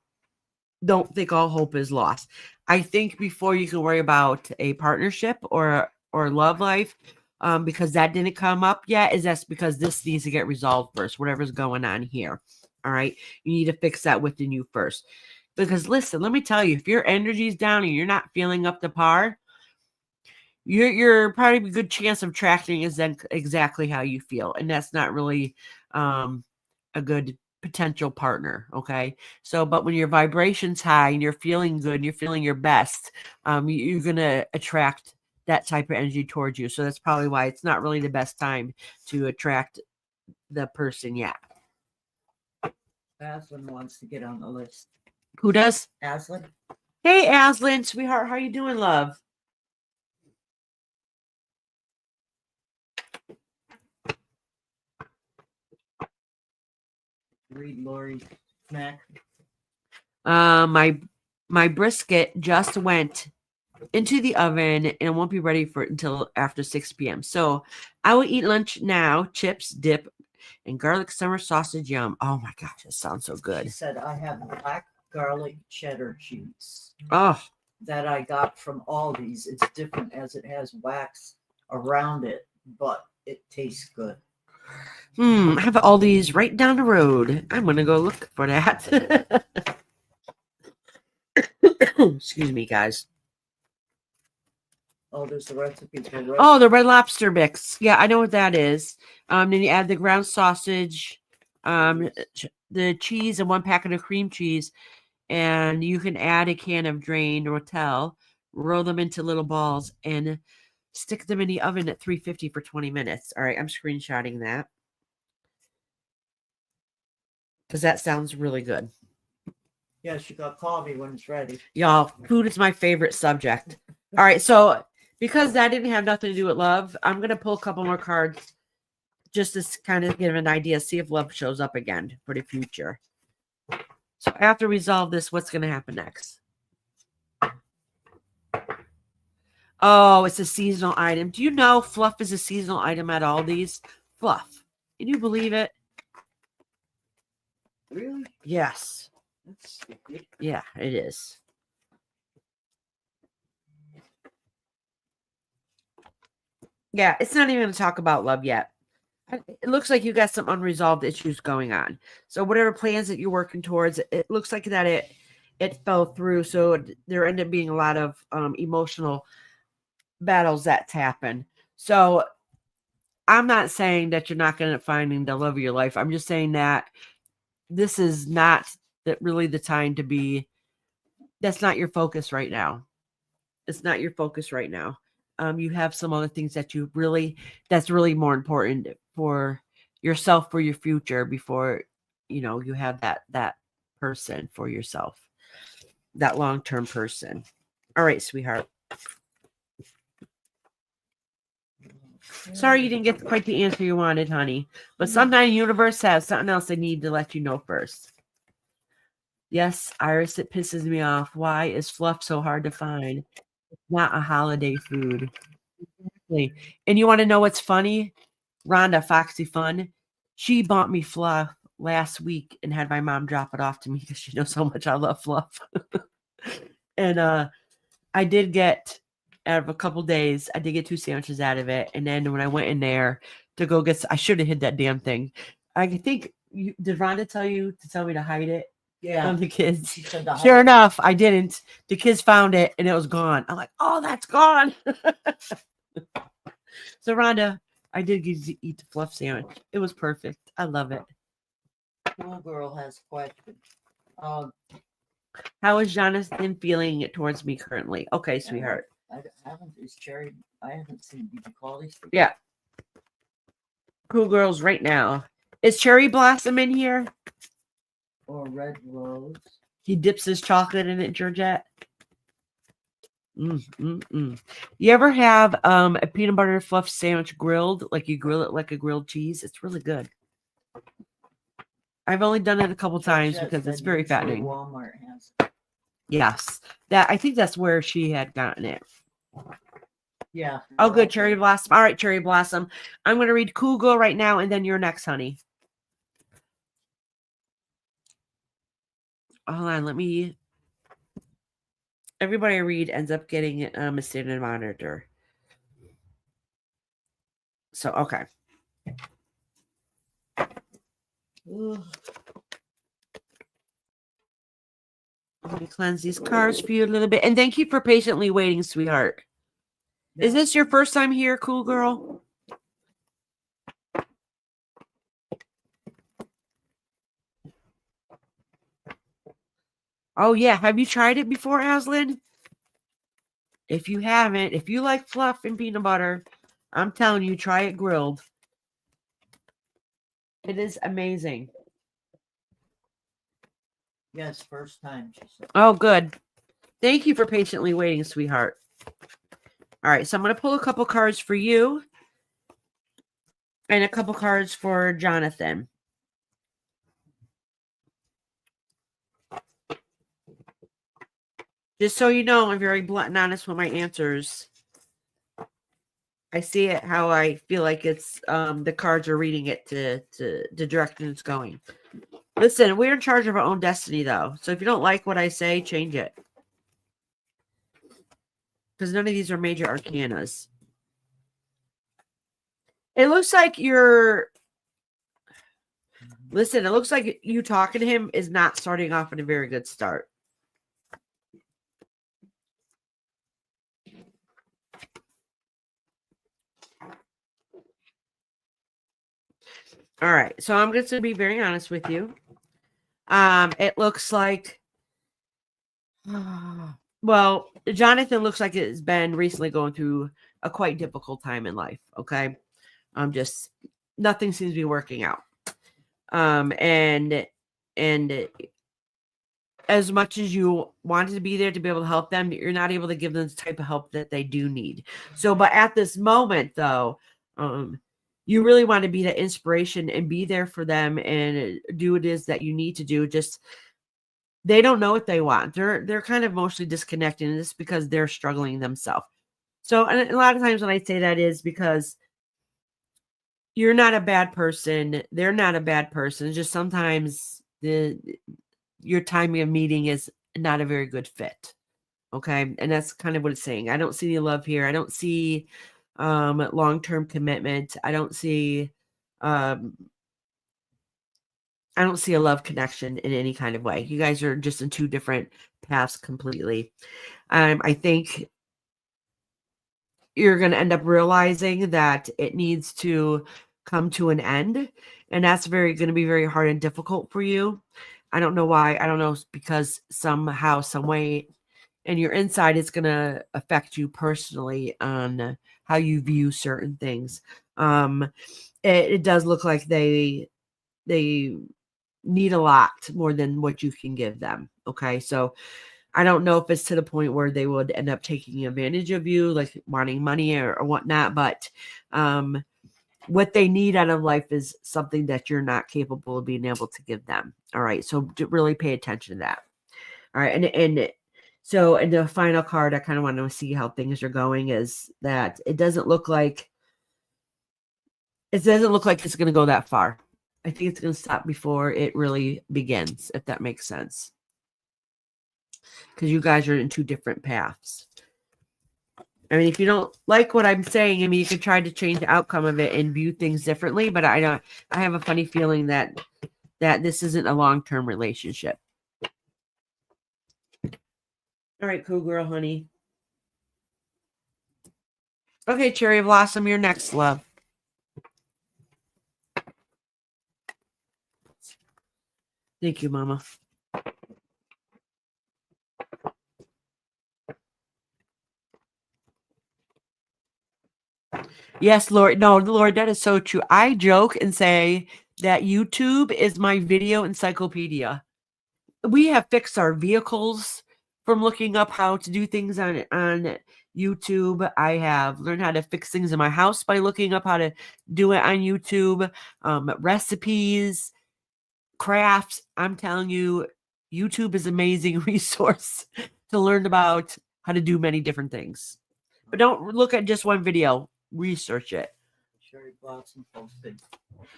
don't think all hope is lost. I think before you can worry about a partnership or love life, because that didn't come up yet, is that's because this needs to get resolved first, whatever's going on here. All right. You need to fix that within you first. Because listen, let me tell you, if your energy's down and you're not feeling up to par, you're probably a good chance of attracting is then exactly how you feel. And that's not really a good potential partner. Okay. So, but when your vibration's high and you're feeling good and you're feeling your best, you're going to attract that type of energy towards you. So that's probably why it's not really the best time to attract the person yet. Aslan wants to get on the list. Who does? Aslan? Hey, Aslan, sweetheart, how you doing, love? Read Lori snack. My brisket just went into the oven and it won't be ready for until after 6 p.m. So I will eat lunch now, chips, dip, and garlic summer sausage yum. Oh my gosh, it sounds so She good. said, I have black garlic cheddar cheese Oh, that I got from Aldi's. It's different as it has wax around it, but it tastes good. I have all these right down the road. I'm gonna go look for that. Excuse me, guys. Oh, there's the recipe for red. Oh, the Red Lobster mix. Yeah, I know what that is. Then you add the ground sausage, the cheese, and 1 packet of cream cheese, and you can add a can of drained Rotel, roll them into little balls, and stick them in the oven at 350 for 20 minutes. All right, I'm screenshotting that because that sounds really good. Yes, you got call me when it's ready. Y'all, food is my favorite subject. All right, so because that didn't have nothing to do with love, I'm going to pull a couple more cards just to kind of give an idea, see if love shows up again for the future. So after we resolve this, what's going to happen next? Oh, it's a seasonal item. Do you know fluff is a seasonal item at Aldi's? Fluff. Can you believe it? Really? Yes. That's stupid. Yeah, it is. Yeah, it's not even going to talk about love yet. It looks like you got some unresolved issues going on. So whatever plans that you're working towards, it looks like that it fell through. So there ended up being a lot of emotional battles that's happened. So I'm not saying that you're not going to finding the love of your life. I'm just saying that this is not really the time to be. That's not your focus right now. It's not your focus right now. You have some other things that that's really more important for yourself, for your future, before you have that person for yourself, that long-term person. All right, sweetheart. Sorry you didn't get quite the answer you wanted, honey. But sometimes the universe has something else they need to let you know first. Yes, Iris, it pisses me off. Why is fluff so hard to find? It's not a holiday food. Exactly. And you want to know what's funny? Rhonda, Foxy Fun, she bought me fluff last week and had my mom drop it off to me because she knows how much I love fluff. And I did get, out of a couple days, I did get 2 sandwiches out of it. And then when I went in there to go get, I should have hid that damn thing. I think, did Rhonda tell you to tell me to hide it? Yeah. From the kids. She said to hide Sure it. enough, I didn't. The kids found it and it was gone. I'm like, oh, that's gone. So Rhonda, I did get to eat the fluff sandwich. It was perfect. I love it. Cool girl has questions. How is Jonathan feeling towards me currently? Okay, sweetheart. I haven't. Is Cherry? I haven't seen. Did you call these? Yeah. Cool girls right now. Is Cherry Blossom in here? Or Red Rose? He dips his chocolate in it, Georgette. You ever have a peanut butter fluff sandwich grilled? Like you grill it like a grilled cheese? It's really good. I've only done it a couple times because it's very fattening. Walmart has it. Yes. I think that's where she had gotten it. Yeah. Oh, good. Cherry Blossom. All right, Cherry Blossom. I'm going to read Cool Girl right now, and then you're next, honey. Hold on. Let me... Everybody I read ends up getting a standard monitor. So, okay. Ugh. Let me cleanse these cards for you a little bit. And thank you for patiently waiting, sweetheart. Yeah. Is this your first time here, Cool Girl? Oh, yeah. Have you tried it before, Aslan? If you haven't, if you like fluff and peanut butter, I'm telling you, try it grilled. It is amazing. Yes, first time, she said. Oh, good. Thank you for patiently waiting, sweetheart. All right, so I'm going to pull a couple cards for you and a couple cards for Jonathan. Just so you know, I'm very blunt and honest with my answers. I see it how I feel like it's the cards are reading it to the direction it's going. Listen, we're in charge of our own destiny, though. So if you don't like what I say, change it. Because none of these are major arcanas. It looks like you're... Listen, it looks like you talking to him is not starting off in a very good start. All right, so I'm going to be very honest with you. It looks like... Well, Jonathan looks like it's been recently going through a quite difficult time in life, okay? Nothing seems to be working out. And as much as you wanted to be there to be able to help them, you're not able to give them the type of help that they do need. So, but at this moment, though, you really want to be that inspiration and be there for them and do what it is that you need to do. Just, they don't know what they want. They're kind of emotionally disconnected, and it's because they're struggling themselves. So, and a lot of times when I say that is because you're not a bad person. They're not a bad person. It's just sometimes your timing of meeting is not a very good fit. Okay. And that's kind of what it's saying. I don't see any love here. I don't see long-term commitment. I don't see a love connection in any kind of way. You guys are just in two different paths completely. I think you're going to end up realizing that it needs to come to an end. And that's going to be very hard and difficult for you. I don't know why. I don't know, because somehow, some way in your inside, it's going to affect you personally on how you view certain things. It does look like they need a lot more than what you can give them. Okay. So I don't know if it's to the point where they would end up taking advantage of you, like wanting money or whatnot, but what they need out of life is something that you're not capable of being able to give them. All right. So really pay attention to that. All right. And so in the final card, I kind of want to see how things are going, is that it doesn't look like it's going to go that far. I think it's going to stop before it really begins, if that makes sense. Because you guys are in two different paths. I mean, if you don't like what I'm saying, I mean, you can try to change the outcome of it and view things differently. But I have a funny feeling that this isn't a long-term relationship. All right, cool girl, honey. Okay, Cherry Blossom, you're next, love. Thank you, Mama. Yes, Lord. No, Lord, that is so true. I joke and say that YouTube is my video encyclopedia. We have fixed our vehicles from looking up how to do things on YouTube. I have learned how to fix things in my house by looking up how to do it on YouTube. Recipes, crafts. I'm telling you, YouTube is an amazing resource to learn about how to do many different things. But don't look at just one video. Research it. Cherry Blossom posted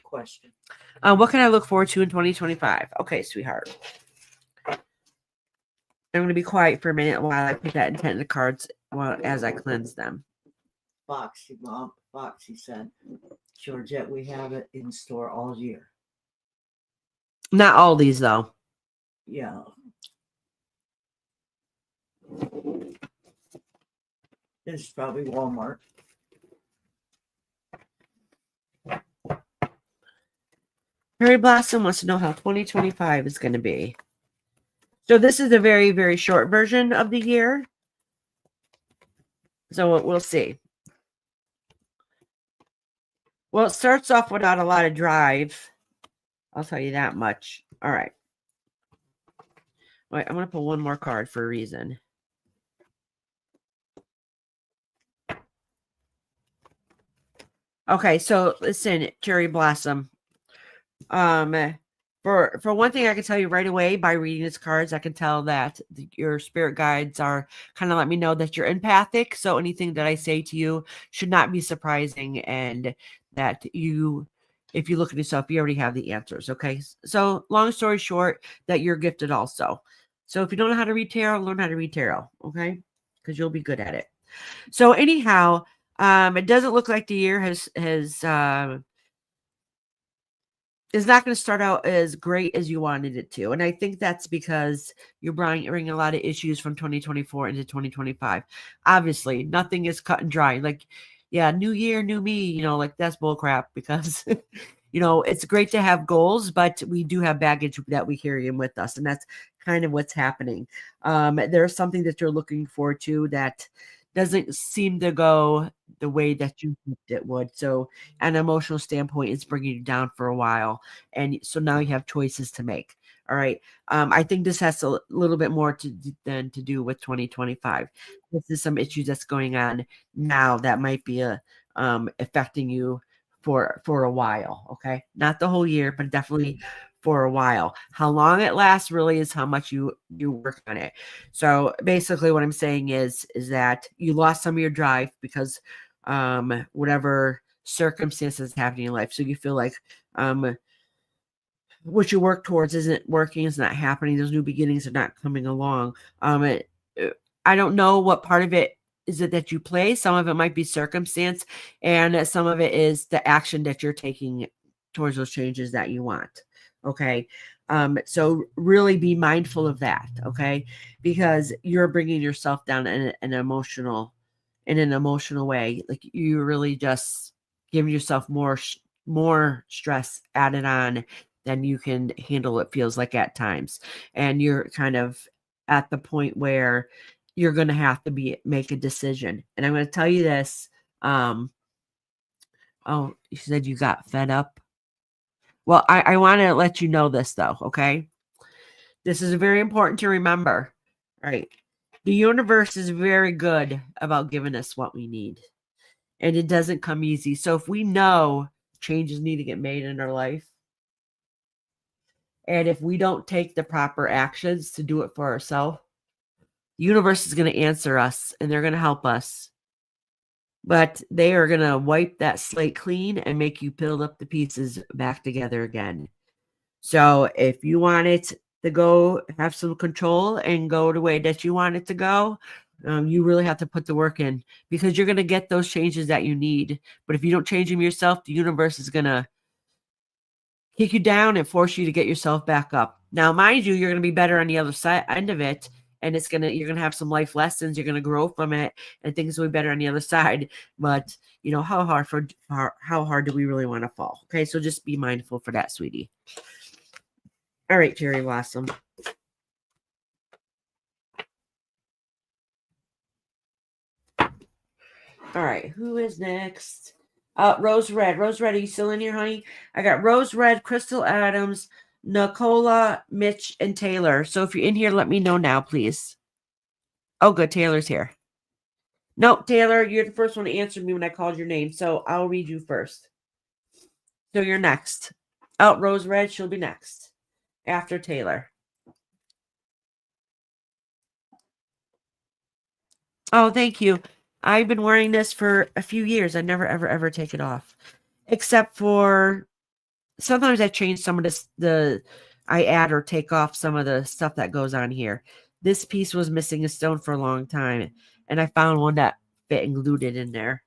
question. What can I look forward to in 2025? Okay, sweetheart. I'm going to be quiet for a minute while I put that intent in the cards as I cleanse them. Foxy said, Georgette, we have it in store all year. Not all these, though. Yeah. This is probably Walmart. Cherry Blossom wants to know how 2025 is going to be. So this is a very, very short version of the year. So we'll see. Well, it starts off without a lot of drive. I'll tell you that much. All right. Wait, I'm going to pull one more card for a reason. Okay, so listen, Cherry Blossom. For one thing, I can tell you right away by reading these cards, I can tell that your spirit guides are kind of let me know that you're empathic. So anything that I say to you should not be surprising, and that you, if you look at yourself, you already have the answers. Okay. So long story short, that you're gifted also. So if you don't know how to read tarot, learn how to read tarot. Okay. Because you'll be good at it. So anyhow, it doesn't look like the year is not going to start out as great as you wanted it to. And I think that's because you're bringing a lot of issues from 2024 into 2025. Obviously, nothing is cut and dry. Like, yeah, new year, new me, like that's bull crap, because, it's great to have goals, but we do have baggage that we carry in with us. And that's kind of what's happening. There's something that you're looking forward to that doesn't seem to go the way that you hoped it would. So an emotional standpoint, it's bringing you down for a while. And so now you have choices to make. All right. I think this has a little bit more to do with 2025. This is some issues that's going on now that might be affecting you for a while. Okay. Not the whole year, but definitely for a while. How long it lasts really is how much you work on it. So basically what I'm saying is that you lost some of your drive because whatever circumstances happening in life. So you feel like what you work towards isn't working, it's not happening. Those new beginnings are not coming along. I don't know what part of it is it that you play. Some of it might be circumstance, and some of it is the action that you're taking towards those changes that you want. Okay. So really be mindful of that. Okay. Because you're bringing yourself down in an emotional way. Like you really just give yourself more stress added on than you can handle, it feels like at times. And you're kind of at the point where you're going to have to make a decision. And I'm going to tell you this. Oh, you said you got fed up. Well, I want to let you know this, though, okay? This is very important to remember, right? The universe is very good about giving us what we need, and it doesn't come easy. So if we know changes need to get made in our life. And if we don't take the proper actions to do it for ourselves, the universe is going to answer us and they're going to help us. But they are going to wipe that slate clean and make you build up the pieces back together again. So if you want it to go, have some control and go the way that you want it to go, you really have to put the work in, because you're going to get those changes that you need. But if you don't change them yourself, the universe is going to kick you down and force you to get yourself back up. Now, mind you, you're going to be better on the other side end of it. And you're going to have some life lessons. You're going to grow from it, and things will be better on the other side. But how hard do we really want to fall? Okay. So just be mindful for that, sweetie. All right, Cherry Blossom. All right, who is next? Rose Red. Rose Red, are you still in here, honey? I got Rose Red, Crystal Adams, Nicola, Mitch, and Taylor. So if you're in here, let me know now, please. Oh, good. Taylor's here. No, Taylor, you're the first one to answer me when I called your name, so I'll read you first. So you're next. Oh, Rose Red, she'll be next after Taylor. Oh, thank you. I've been wearing this for a few years. I never, ever take it off. Except for sometimes I change some of I add or take off some of the stuff that goes on here. This piece was missing a stone for a long time, and I found one that fit and glued it in there.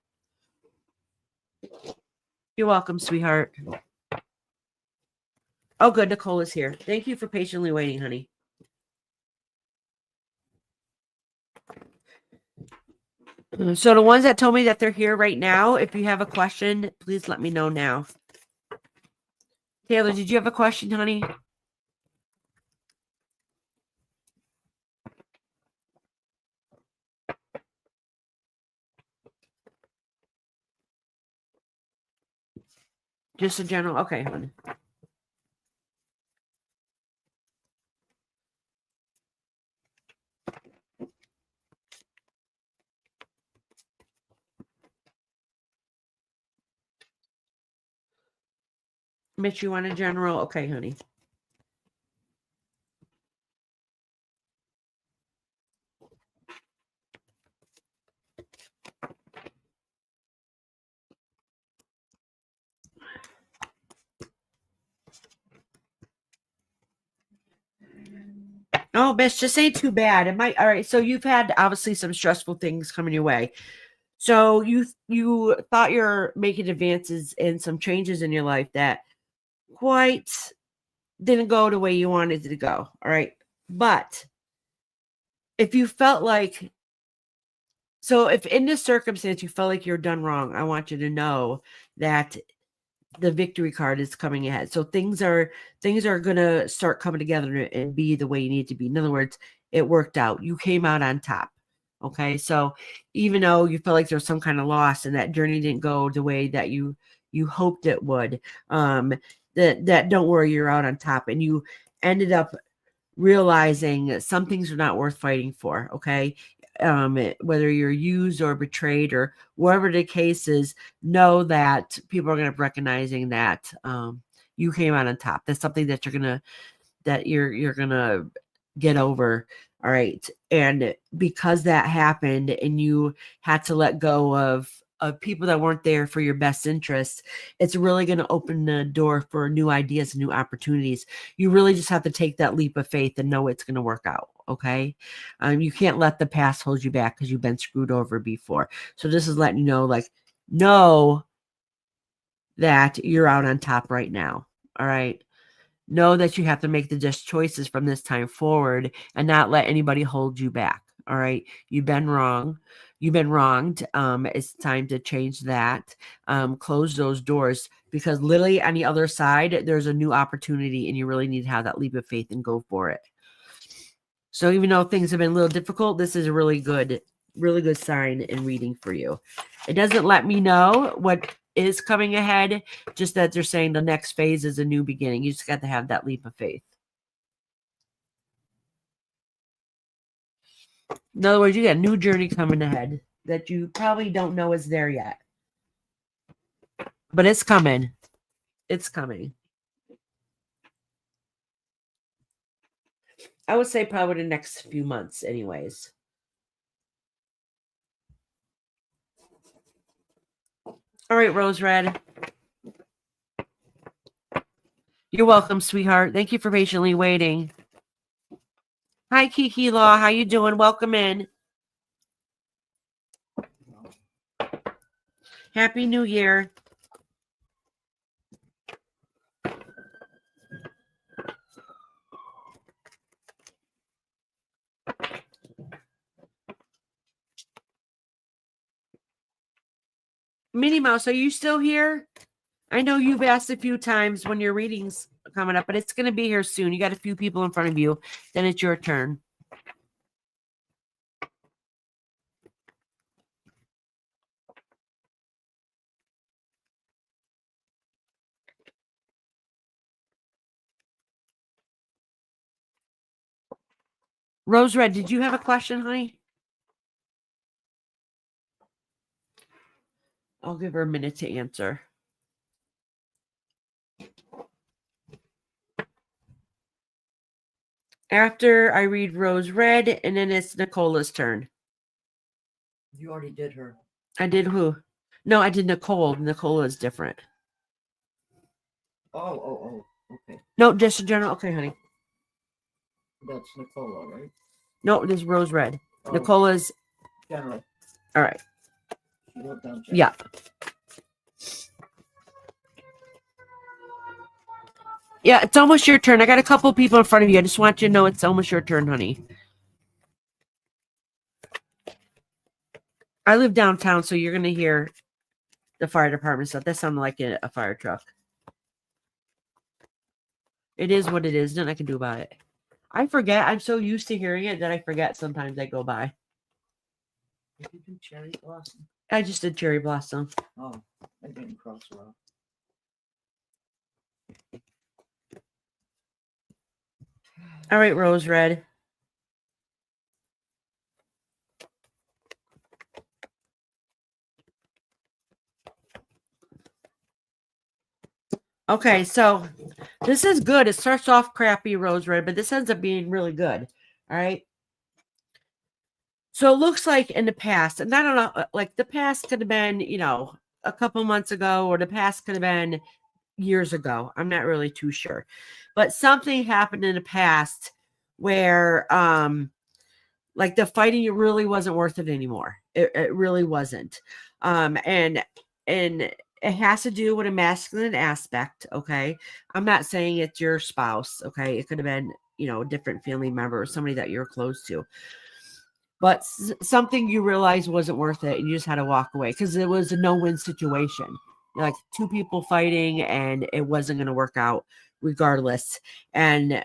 You're welcome, sweetheart. Oh, good. Nicole is here. Thank you for patiently waiting, honey. So the ones that told me that they're here right now, if you have a question, please let me know now. Taylor, did you have a question, honey? Just a general. Okay, honey. Mitch, you want a general? Okay, honey. Oh, Mitch, this ain't too bad. It might. All right. So you've had obviously some stressful things coming your way. So you thought you're making advances and some changes in your life that quite didn't go the way you wanted it to go. All right. But if you felt like, so if in this circumstance you felt like you're done wrong, I want you to know that the victory card is coming ahead. So things are going to start coming together and be the way you need to be. In other words, it worked out. You came out on top. Okay. So even though you felt like there was some kind of loss and that journey didn't go the way that you hoped it would, that don't worry, you're out on top, and you ended up realizing some things are not worth fighting for. Okay. Whether you're used or betrayed or whatever the case is, know that people are going to be recognizing that you came out on top. That's something that you're gonna get over. All right. And because that happened and you had to let go of people that weren't there for your best interest, it's really going to open the door for new ideas and new opportunities. You really just have to take that leap of faith and know it's going to work out. Okay. You can't let the past hold you back because you've been screwed over before. So this is letting you know, know that you're out on top right now. All right. Know that you have to make the just choices from this time forward and not let anybody hold you back. All right. You've been wrong. You've been wronged. It's time to change that. Close those doors, because literally on the other side, there's a new opportunity and you really need to have that leap of faith and go for it. So even though things have been a little difficult, this is a really good sign and reading for you. It doesn't let me know what is coming ahead, just that they're saying the next phase is a new beginning. You just got to have that leap of faith. In other words, you got a new journey coming ahead that you probably don't know is there yet, but it's coming. It's coming. I would say probably the next few months, anyways. All right, Rose Red. You're welcome, sweetheart. Thank you for patiently waiting. Hi, Kiki Law. How you doing? Welcome in. Happy New Year. Minnie Mouse, are you still here? I know you've asked a few times when your reading's coming up, but it's going to be here soon. You got a few people in front of you. Then it's your turn. Rose Red, did you have a question, honey? I'll give her a minute to answer. After I read Rose Red, and then it's Nicola's turn. You already did her. I did who? No, I did Nicole. Nicola is different. Oh, okay. No, just a general. Okay, honey. That's Nicola, right? No, this is Rose Red. Oh. Nicola's. General. All right. She wrote down general. Yeah. Yeah, it's almost your turn. I got a couple people in front of you. I just want you to know it's almost your turn, honey. I live downtown, so you're going to hear the fire department stuff. That sounded like a fire truck. It is what it is. Nothing I can do about it. I forget. I'm so used to hearing it that I forget sometimes I go by. Did you do cherry blossom? I just did cherry blossom. Oh, I didn't cross her off. All right, Rose Red. Okay, so this is good. It starts off crappy, Rose Red, but this ends up being really good. All right. So it looks like in the past, and I don't know, like the past could have been, a couple months ago, or the past could have been years ago. I'm not really too sure. But something happened in the past where like the fighting, it really wasn't worth it anymore. It really wasn't. And it has to do with a masculine aspect. Okay. I'm not saying it's your spouse. Okay. It could have been, a different family member or somebody that you're close to. But something you realized wasn't worth it, and you just had to walk away because it was a no-win situation. Like two people fighting, and it wasn't going to work out regardless. And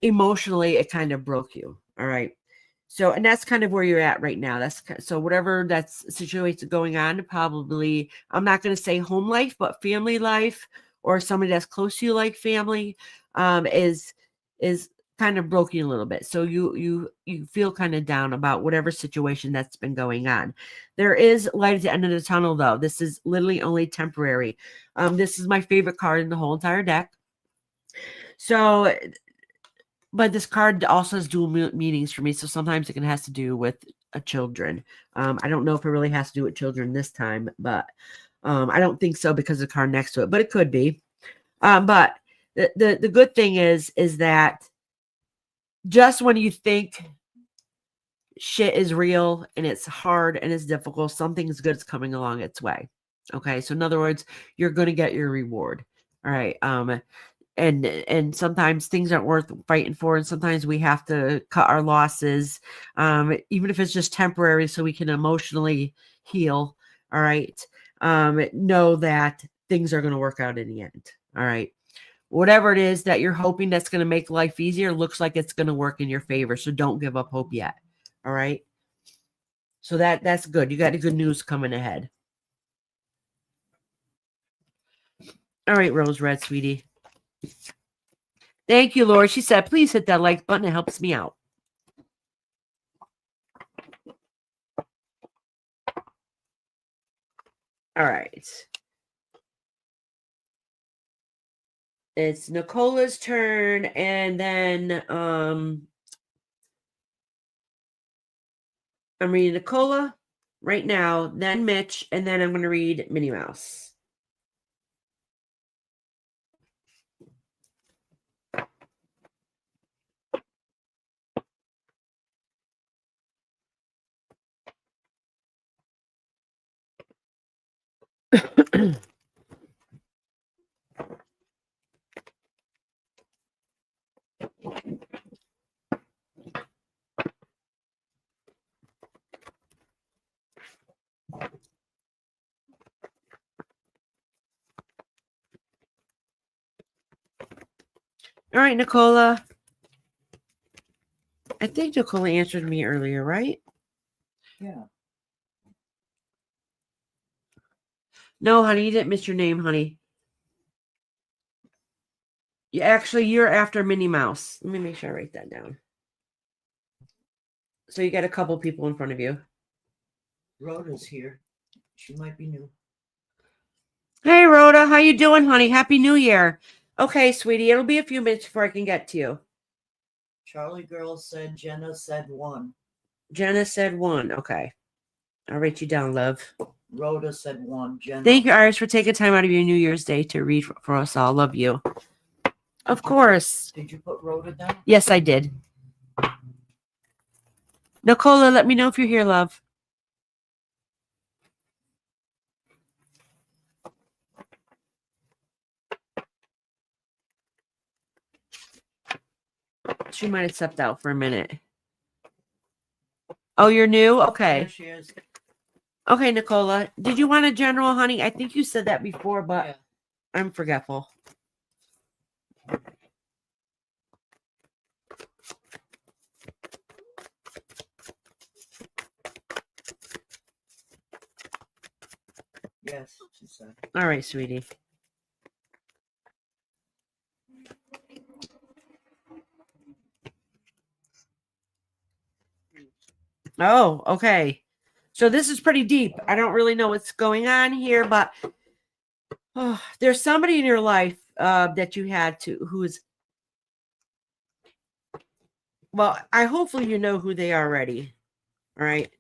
emotionally, it kind of broke you. All right. So, and that's kind of where you're at right now. So whatever that situation going on, probably, I'm not going to say home life, but family life, or somebody that's close to you, like family, is kind of broke you a little bit. So you feel kind of down about whatever situation that's been going on. There is light at the end of the tunnel, though. This is literally only temporary. This is my favorite card in the whole entire deck. So, but this card also has dual meanings for me. So sometimes it has to do with children. I don't know if it really has to do with children this time, but I don't think so because of the card next to it, but it could be. But the good thing is that just when you think shit is real and it's hard and it's difficult, something's good is coming along its way. Okay. So in other words, you're going to get your reward. All right. And sometimes things aren't worth fighting for, and sometimes we have to cut our losses, even if it's just temporary, so we can emotionally heal. All right. Know that things are going to work out in the end. All right. Whatever it is that you're hoping that's going to make life easier, looks like it's going to work in your favor. So don't give up hope yet. All right. So that's good. You got the good news coming ahead. All right, Rose Red, sweetie. Thank you, Lord. She said, please hit that like button. It helps me out. All right. It's Nicola's turn, and then I'm reading Nicola right now, then Mitch, and then I'm going to read Minnie Mouse. All right, Nicola. I think Nicola answered me earlier, right? Yeah. No, honey, you didn't miss your name, honey. You're after Minnie Mouse. Let me make sure I write that down. So you got a couple people in front of you. Rhoda's here. She might be new. Hey, Rhoda, how you doing, honey? Happy New Year. Okay, sweetie, it'll be a few minutes before I can get to you. Charlie Girl said Jenna said 1. Jenna said 1. Okay. I'll write you down, love. Rhoda said 1. Jenna. Thank you, Iris, for taking time out of your New Year's Day to read for us all. Love you. Of course. Did you put Rhoda down? Yes, I did. Nicola, let me know if you're here, love. She might have stepped out for a minute. Oh, you're new? Okay. There she is. Okay, Nicola. Did you want a general, honey? I think you said that before, but Yeah. I'm forgetful. Yes, she said. All right, sweetie. Oh, okay. So this is pretty deep. I don't really know what's going on here, but there's somebody in your life that you had to who's well, I hopefully you know who they are already. All right.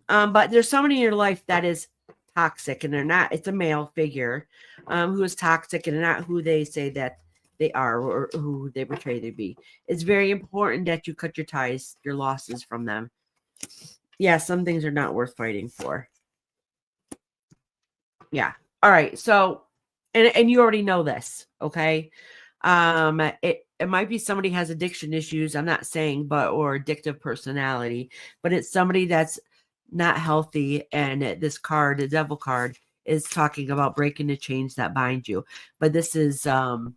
But there's somebody in your life that is toxic, and they're not, it's a male figure who is toxic and not who they say that they are or who they portray to be. It's very important that you cut your ties, your losses from them. Yeah, some things are not worth fighting for. Yeah. All right. So, and you already know this, okay? It might be somebody has addiction issues, I'm not saying, but or addictive personality, but it's somebody that's not healthy, and this card, the devil card, is talking about breaking the chains that bind you. But this is something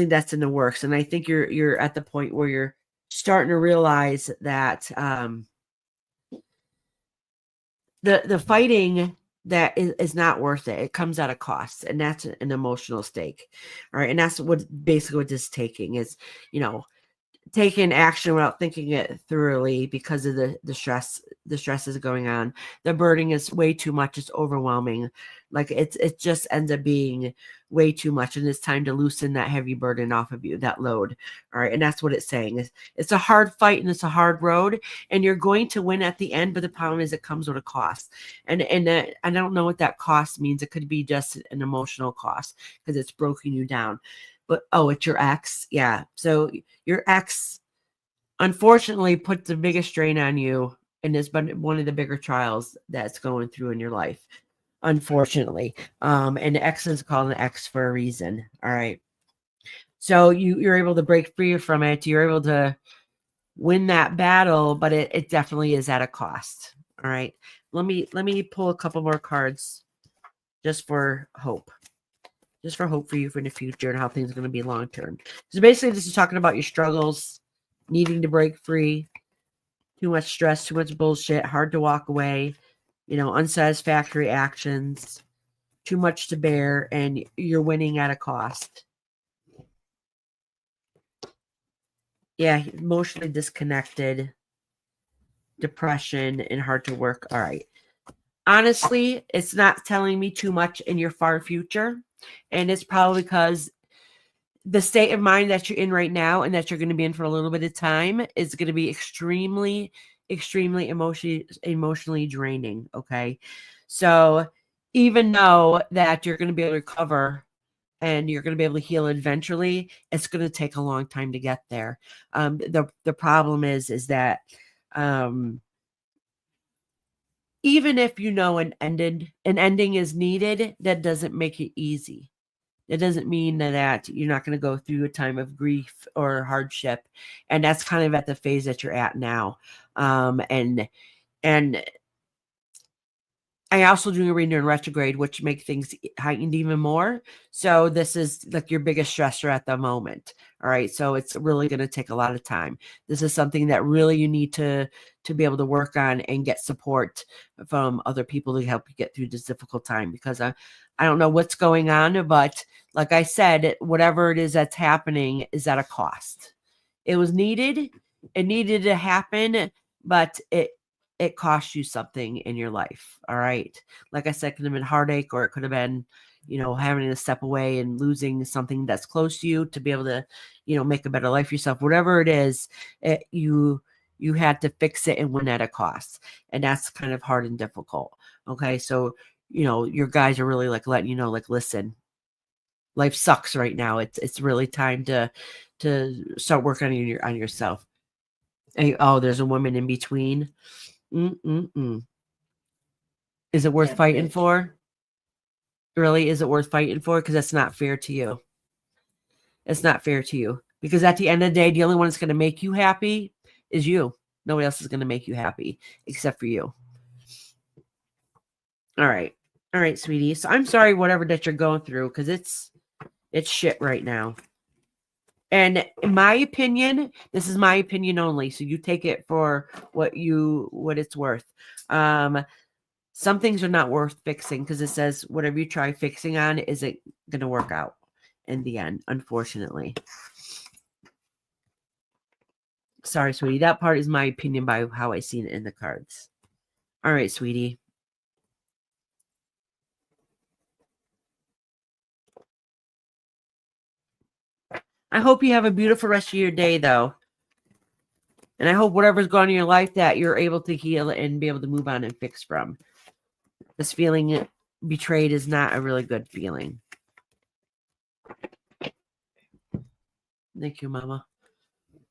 that's in the works, and I think you're at the point where you're starting to realize that the fighting that is not worth it. It comes at a cost, and that's an emotional stake. All right. And that's what basically what this is taking is, taking action without thinking it thoroughly because of the stress is going on. The burden is way too much. It's overwhelming. Like it just ends up being way too much, and it's time to loosen that heavy burden off of you, that load. All right. And that's what it's saying. It's a hard fight, and it's a hard road, and you're going to win at the end, but the problem is it comes with a cost. And I don't know what that cost means. It could be just an emotional cost because it's broken you down. But it's your ex. Yeah. So your ex unfortunately put the biggest strain on you, and has been one of the bigger trials that's going through in your life, unfortunately. And the ex is called an ex for a reason. All right. So you're able to break free from it. You're able to win that battle, but it definitely is at a cost. All right. Let me pull a couple more cards just for hope. Just for hope for you for the future and how things are going to be long term. So basically, this is talking about your struggles, needing to break free, too much stress, too much bullshit, hard to walk away, unsatisfactory actions, too much to bear, and you're winning at a cost. Yeah, emotionally disconnected, depression, and hard to work. All right. Honestly, it's not telling me too much in your far future. And it's probably because the state of mind that you're in right now and that you're going to be in for a little bit of time is going to be extremely, extremely emotionally draining. Okay. So even though that you're going to be able to recover and you're going to be able to heal eventually, it's going to take a long time to get there. The problem is that even if you know an ending is needed, that doesn't make it easy. It doesn't mean that you're not going to go through a time of grief or hardship, and that's kind of at the phase that you're at now. And I also doing a reading in retrograde, which make things heightened even more. So this is like your biggest stressor at the moment. All right. So it's really going to take a lot of time. This is something that really you need to be able to work on and get support from other people to help you get through this difficult time, because I don't know what's going on, but like I said, whatever it is that's happening is at a cost. It was needed. It needed to happen, but it cost you something in your life. All right. Like I said, it could have been heartache, or it could have been, having to step away and losing something that's close to you to be able to, make a better life for yourself. Whatever it is, you had to fix it and win at a cost. And that's kind of hard and difficult. Okay. So, your guys are really like letting you know, like, listen, life sucks right now. It's really time to start working on yourself. And, there's a woman in between. Mm-mm-mm. Is it worth fighting for? Really? Is it worth fighting for? Because that's not fair to you. It's not fair to you. Because at the end of the day, the only one that's going to make you happy is you. Nobody else is going to make you happy except for you. All right. All right, sweetie. So I'm sorry, whatever that you're going through, because it's shit right now. And in my opinion, this is my opinion only. So you take it for what it's worth. Some things are not worth fixing, because it says whatever you try fixing on isn't going to work out in the end, unfortunately. Sorry, sweetie. That part is my opinion by how I seen it in the cards. All right, sweetie. I hope you have a beautiful rest of your day, though. And I hope whatever's gone on in your life that you're able to heal and be able to move on and fix from. This feeling betrayed is not a really good feeling. Thank you, Mama.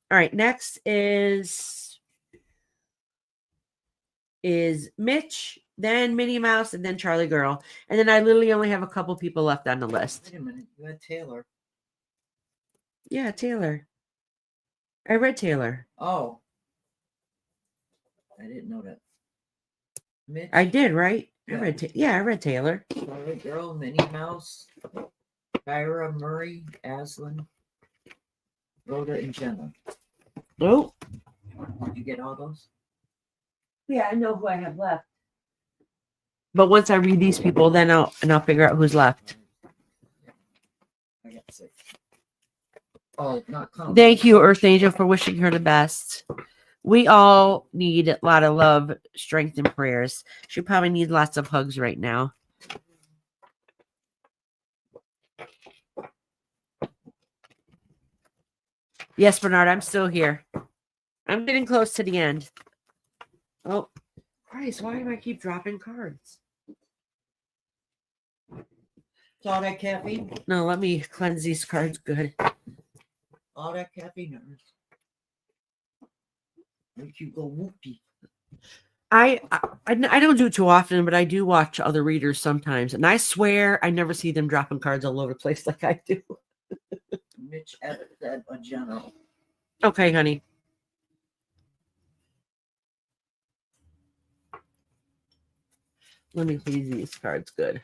All right, next is Mitch, then Minnie Mouse, and then Charlie Girl. And then I literally only have a couple people left on the list. Wait a minute. You had Taylor. Yeah, Taylor. I read Taylor. Oh. I didn't know that. Mitch. I did, right? Yeah. I read Taylor. Charlie Girl, Minnie Mouse, Kyra, Murray, Aslan, Rhoda, and Jenna. Oh. Did you get all those? Yeah, I know who I have left. But once I read these people, then I'll figure out who's left. I got 6. Oh, not common. Thank you, Earth Angel, for wishing her the best. We all need a lot of love, strength, and prayers. She probably needs lots of hugs right now. Yes, Bernard, I'm still here. I'm getting close to the end. Oh, Christ, why do I keep dropping cards? It's all that caffeine? No, let me cleanse these cards good. All that caffeine. Make you go whoopee. I don't do it too often, but I do watch other readers sometimes. And I swear I never see them dropping cards all over the place like I do. Mitch said a general. Okay, honey. Let me please these cards good.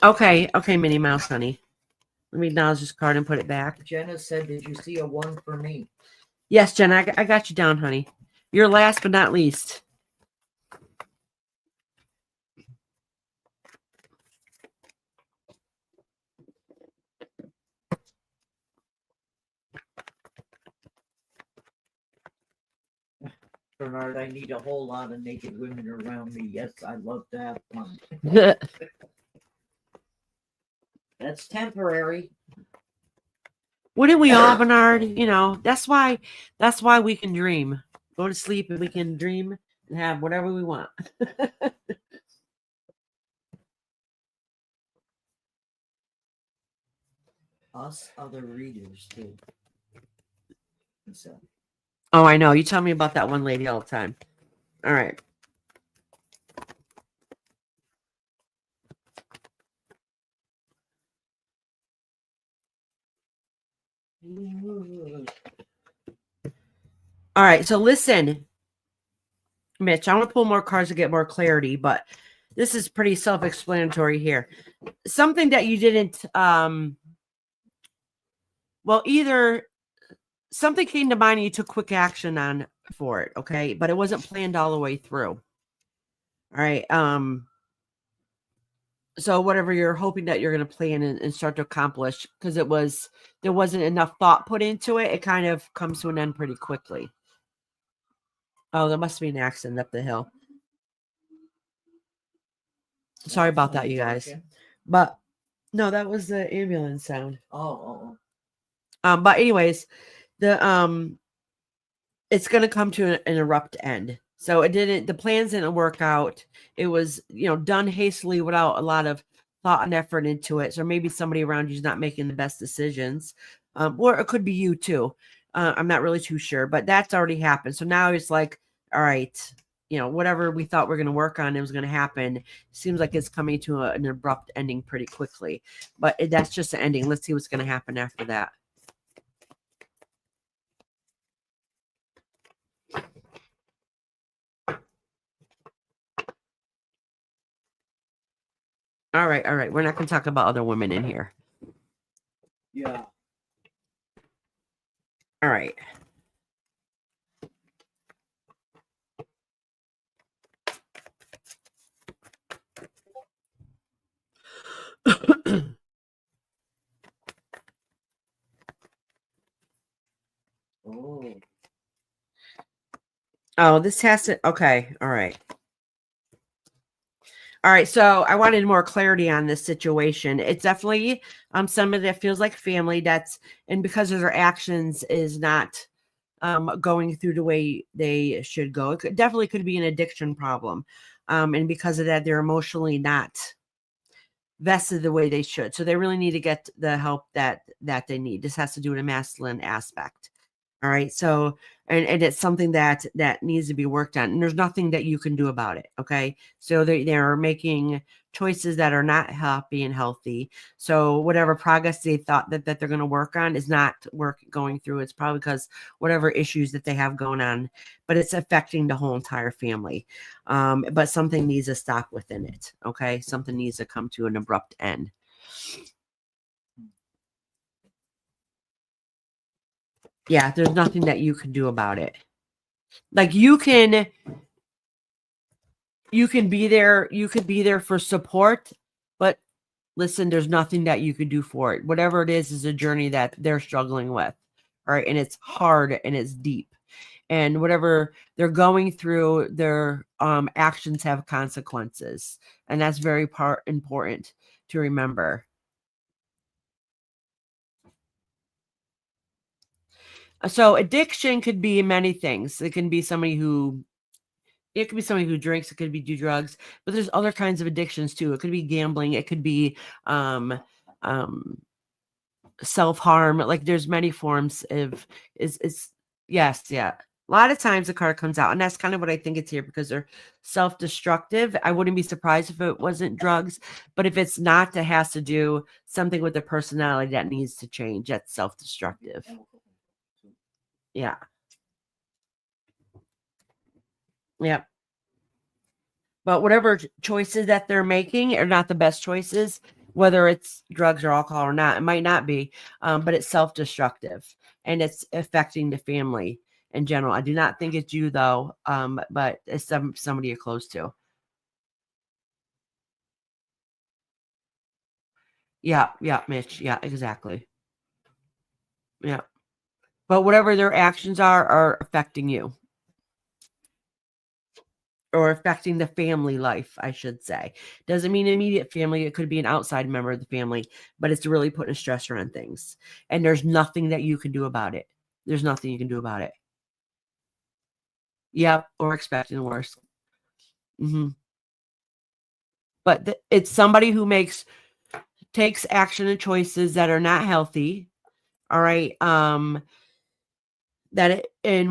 Okay, Minnie Mouse, honey. Let me acknowledge this card and put it back. Jenna said, did you see a 1 for me? Yes, Jenna, I got you down, honey. You're last but not least. Bernard, I need a whole lot of naked women around me. Yes, I love to have fun. That's temporary. Wouldn't we all, Bernard? You know, that's why we can dream. Go to sleep and we can dream and have whatever we want. Us other readers too. So. Oh, I know. You tell me about that one lady all the time. All right. All right. So listen, Mitch, I want to pull more cards to get more clarity, but this is pretty self-explanatory here. Something that you didn't, well, either something came to mind and you took quick action on for it, okay? But it wasn't planned all the way through. All right. So whatever you're hoping that you're going to plan and start to accomplish, because there wasn't enough thought put into it, it kind of comes to an end pretty quickly. Oh, there must be an accident up the hill. Sorry about that, you guys. But no, that was the ambulance sound. Oh. But anyways, the it's going to come to an abrupt end. So the plans didn't work out. It was, done hastily without a lot of thought and effort into it. So maybe somebody around you is not making the best decisions. Or it could be you too. I'm not really too sure, but that's already happened. So now it's like, all right, whatever we thought we're going to work on, it was going to happen. Seems like it's coming to an abrupt ending pretty quickly, but that's just the ending. Let's see what's going to happen after that. All right. We're not going to talk about other women in here. Yeah. All right. Oh, this has to. Okay. All right. All right, so I wanted more clarity on this situation. It's definitely somebody that feels like family, and because of their actions is not going through the way they should go. It definitely could be an addiction problem. And because of that, they're emotionally not vested the way they should. So they really need to get the help that they need. This has to do with a masculine aspect. All right. So, and it's something that needs to be worked on, and there's nothing that you can do about it. Okay. So they're making choices that are not happy and healthy. So whatever progress they thought that they're going to work on is not going through. It's probably because whatever issues that they have going on, but it's affecting the whole entire family. But something needs to stop within it. Okay. Something needs to come to an abrupt end. Yeah, there's nothing that you can do about it. Like you can be there, you could be there for support, but listen, there's nothing that you could do for it. Whatever it is a journey that they're struggling with. All right. And it's hard and it's deep. And whatever they're going through, their actions have consequences. And that's very important to remember. So addiction could be many things. It could be somebody who drinks, it could be do drugs, but there's other kinds of addictions too. It could be gambling, it could be self-harm. Like there's many forms of yes, yeah. A lot of times the card comes out, and that's kind of what I think it's here, because they're self-destructive. I wouldn't be surprised if it wasn't drugs, but if it's not, that has to do something with the personality that needs to change. That's self-destructive. Yeah. Yep. But whatever choices that they're making are not the best choices, whether it's drugs or alcohol or not. It might not be, but it's self-destructive and it's affecting the family in general. I do not think it's you though, but it's somebody you're close to. Yeah, Mitch. Yeah, exactly. Yeah. But whatever their actions are affecting you. or affecting the family life, I should say. Doesn't mean immediate family. It could be an outside member of the family, but it's really putting a stressor on things. And there's nothing that you can do about it. There's nothing you can do about it. Yep, or expecting the worst. But it's somebody who takes action and choices that are not healthy. All right. And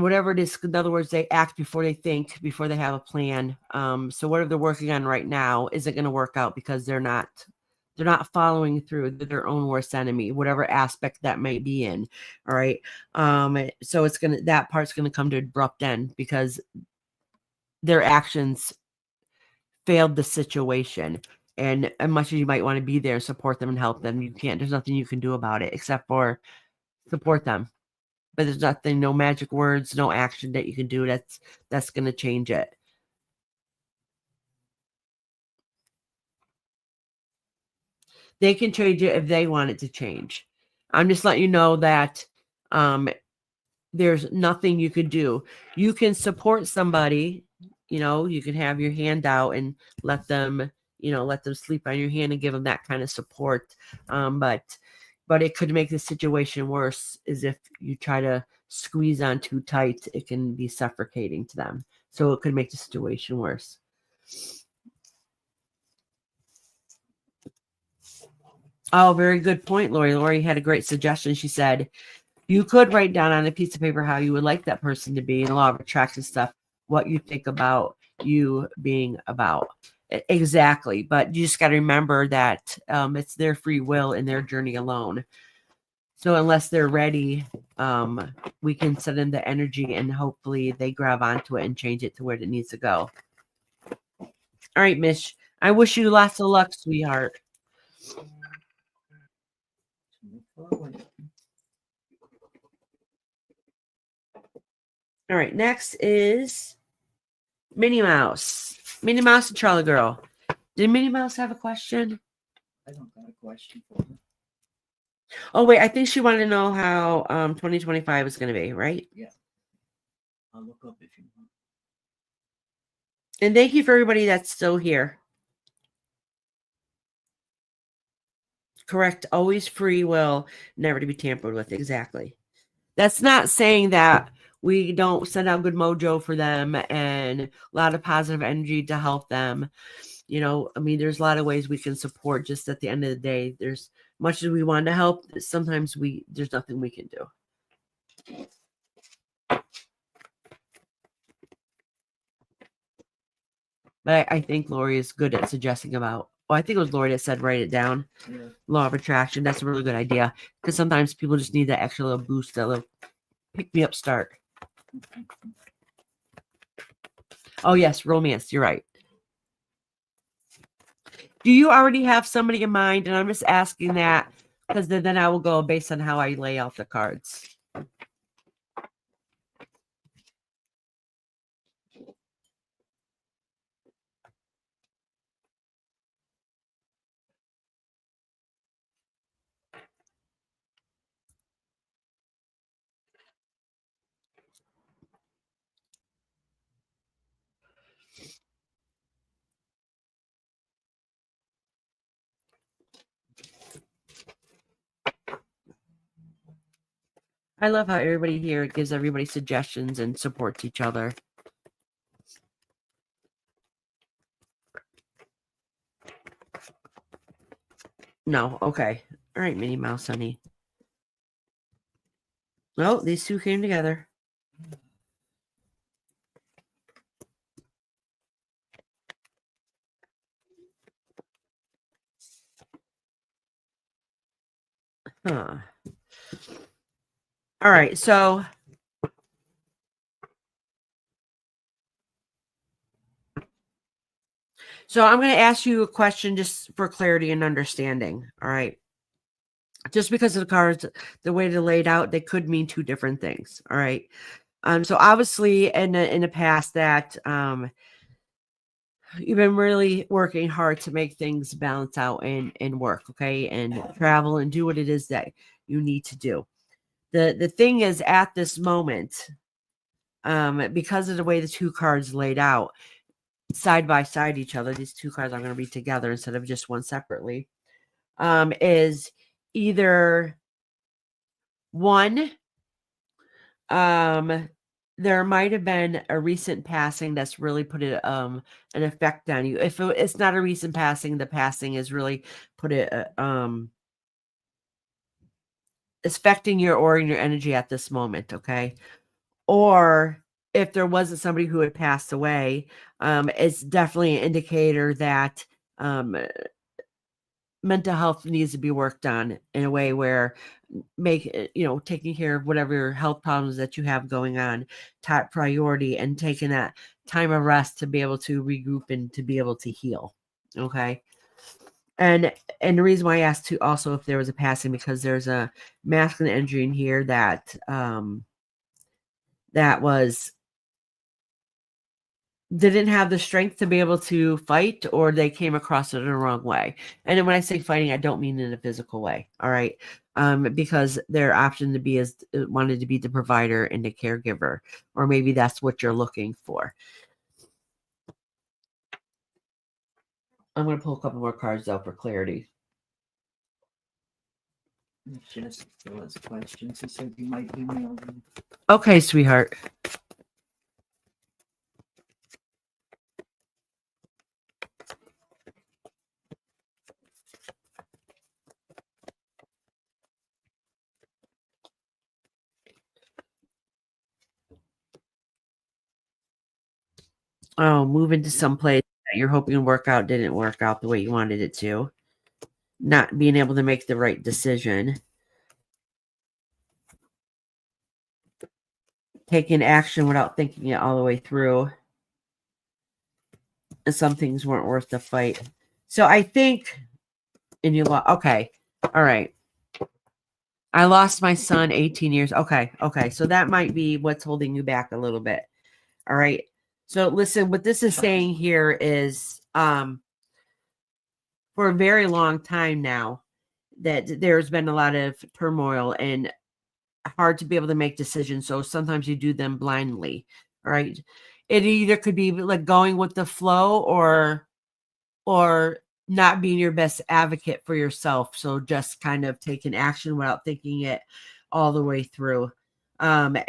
whatever it is, in other words, they act before they think, before they have a plan. So whatever they're working on right now isn't going to work out because they're not following through. They're their own worst enemy, whatever aspect that might be in. All right. So that part's going to come to abrupt end because their actions failed the situation. And as much as you might want to be there, support them and help them, you can't. There's nothing you can do about it except for support them. But there's nothing, no magic words, no action that you can do that's going to change it. They can change it if they want it to change. I'm just letting you know that there's nothing you could do. You can support somebody, you can have your hand out and let them sleep on your hand and give them that kind of support. But it could make the situation worse is if you try to squeeze on too tight, it can be suffocating to them. So it could make the situation worse. Oh, very good point, Lori. Lori had a great suggestion. She said, you could write down on a piece of paper how you would like that person to be in law of attraction stuff, what you think about you being about. Exactly. But you just got to remember that it's their free will and their journey alone. So unless they're ready, we can send in the energy and hopefully they grab onto it and change it to where it needs to go. All right, Mish. I wish you lots of luck, sweetheart. All right, next is Minnie Mouse. Minnie Mouse and Charlie Girl. Did Minnie Mouse have a question? I don't got a question for her. Oh, wait, I think she wanted to know how 2025 is going to be, right? Yeah. I'll look up if you want. And thank you for everybody that's still here. Correct. Always free will, never to be tampered with. Exactly. That's not saying that we don't send out good mojo for them and a lot of positive energy to help them. There's a lot of ways we can support. Just at the end of the day, there's much as we want to help, sometimes there's nothing we can do. But I think Lori is good at suggesting about. Well, I think it was Lori that said write it down. Yeah. Law of attraction. That's a really good idea because sometimes people just need that extra little boost, that little pick me up start. Oh yes, romance. You're right. Do you already have somebody in mind? And I'm just asking that because then I will go based on how I lay out the cards. I love how everybody here gives everybody suggestions and supports each other. No, okay. All right, Minnie Mouse, honey. Oh, these two came together. Huh. All right, so I'm going to ask you a question just for clarity and understanding. All right. Just because of the cards, the way they're laid out, they could mean two different things. All right. So obviously in the past that you've been really working hard to make things balance out and work, okay, and travel and do what it is that you need to do. The thing is, at this moment, because of the way the two cards laid out, side by side each other, these two cards I'm going to read together instead of just one separately, is either one, there might have been a recent passing that's really put an effect on you. If it's not a recent passing, the passing is really put it it's affecting your aura and your energy at this moment, okay? Or if there wasn't somebody who had passed away, it's definitely an indicator that mental health needs to be worked on in a way where taking care of whatever health problems that you have going on top priority, and taking that time of rest to be able to regroup and to be able to heal. Okay. And the reason why I asked too also if there was a passing, because there's a masculine energy in here that was didn't have the strength to be able to fight, or they came across it in the wrong way. And then when I say fighting, I don't mean in a physical way. All right. Because their option to be is wanted to be the provider and the caregiver, or maybe that's what you're looking for. I'm going to pull a couple more cards out for clarity. Just those questions. He said you might email them. Okay, sweetheart. Oh, moving to some place that you're hoping to work out didn't work out the way you wanted it to. Not being able to make the right decision. Taking action without thinking it all the way through. And some things weren't worth the fight. So I think, and you lost. Okay. All right. I lost my son 18 years. Okay. So that might be what's holding you back a little bit. All right. So listen, what this is saying here is for a very long time now that there's been a lot of turmoil and hard to be able to make decisions. So sometimes you do them blindly. All right. It either could be like going with the flow, or not being your best advocate for yourself. So just kind of taking action without thinking it all the way through,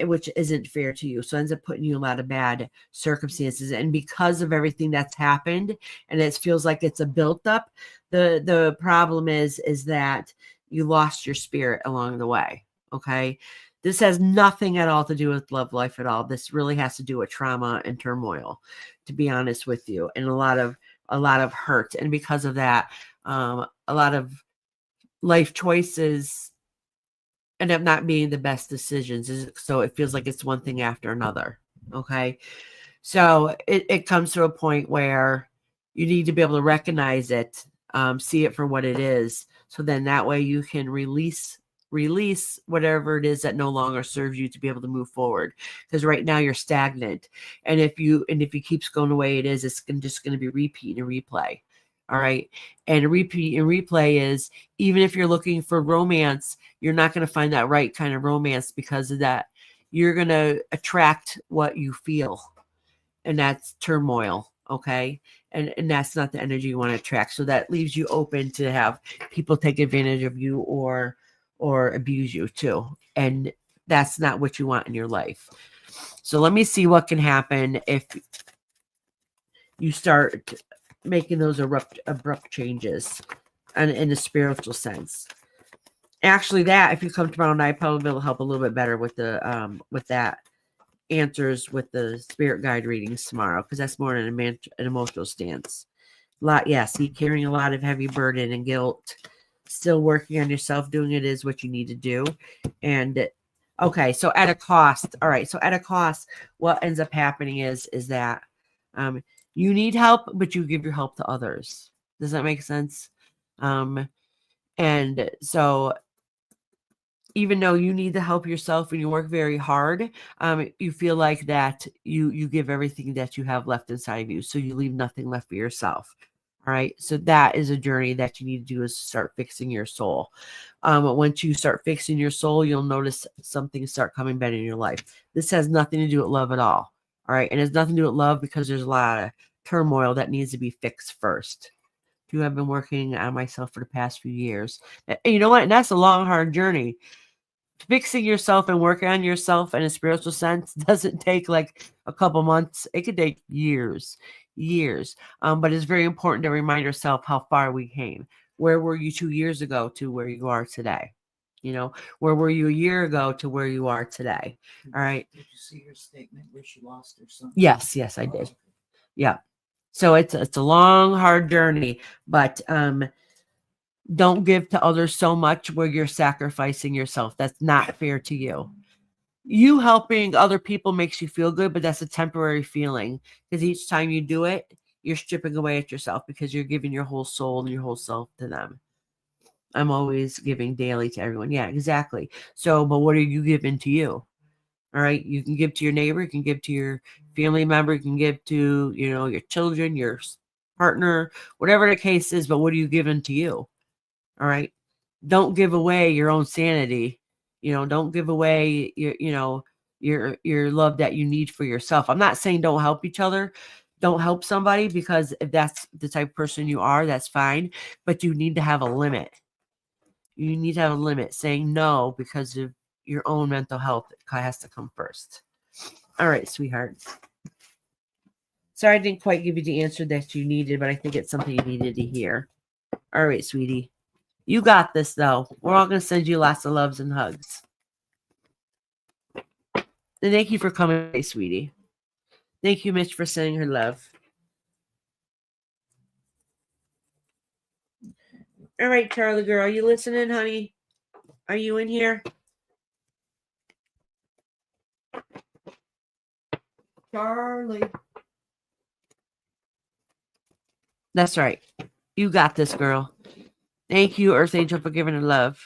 which isn't fair to you. So it ends up putting you in a lot of bad circumstances. And because of everything that's happened, and it feels like it's a built up, the problem is that you lost your spirit along the way. Okay. This has nothing at all to do with love life at all. This really has to do with trauma and turmoil, to be honest with you, and a lot of hurt. And because of that, a lot of life choices end up not being the best decisions. So it feels like it's one thing after another. Okay. So it comes to a point where you need to be able to recognize it, see it for what it is. So then that way you can release whatever it is that no longer serves you to be able to move forward. Because right now you're stagnant. And if you keeps going the way it is, it's just going to be repeat and replay. All right. And repeat and replay is, even if you're looking for romance, you're not going to find that right kind of romance, because of that. You're going to attract what you feel. And that's turmoil. Okay. And that's not the energy you want to attract. So that leaves you open to have people take advantage of you or abuse you too. And that's not what you want in your life. So let me see what can happen if you start making those abrupt changes and in a spiritual sense. Actually, that if you come tomorrow night, probably will help a little bit better with the with that answers with the spirit guide readings tomorrow, because that's more an emotional stance. See, carrying a lot of heavy burden and guilt, still working on yourself, doing it is what you need to do. And okay, so at a cost. All right, so at a cost, what ends up happening is that you need help, but you give your help to others. Does that make sense? And so even though you need to help yourself and you work very hard, you feel like that you give everything that you have left inside of you. So you leave nothing left for yourself. All right. So that is a journey that you need to do, is start fixing your soul. Once you start fixing your soul, you'll notice something start coming better in your life. This has nothing to do with love at all. All right. And it's nothing to do with love, because there's a lot of turmoil that needs to be fixed first. You have been working on myself for the past few years. And you know what? And that's a long, hard journey. Fixing yourself and working on yourself in a spiritual sense doesn't take like a couple months. It could take years. But it's very important to remind yourself how far we came. Where were you 2 years ago to where you are today? You know, where were you a year ago to where you are today? All right. Did you see her statement where she lost her son? Yes, I did. Yeah. So it's a long, hard journey, but don't give to others so much where you're sacrificing yourself. That's not fair to you. You helping other people makes you feel good, but that's a temporary feeling, because each time you do it, you're stripping away at yourself because you're giving your whole soul and your whole self to them. I'm always giving daily to everyone. Yeah, exactly. So, but what are you giving to you? All right. You can give to your neighbor, you can give to your family member, you can give to, your children, your partner, whatever the case is, but what are you giving to you? All right. Don't give away your own sanity. Don't give away your love that you need for yourself. I'm not saying don't help each other. Don't help somebody, because if that's the type of person you are, that's fine. But you need to have a limit. You need to have a limit. Saying no because of your own mental health has to come first. All right, sweethearts. Sorry I didn't quite give you the answer that you needed, but I think it's something you needed to hear. All right, sweetie. You got this, though. We're all going to send you lots of loves and hugs. And thank you for coming today, sweetie. Thank you, Mitch, for sending her love. All right, Charlie girl. Are you listening, honey? Are you in here? Charlie. That's right. You got this, girl. Thank you, Earth Angel, for giving her love.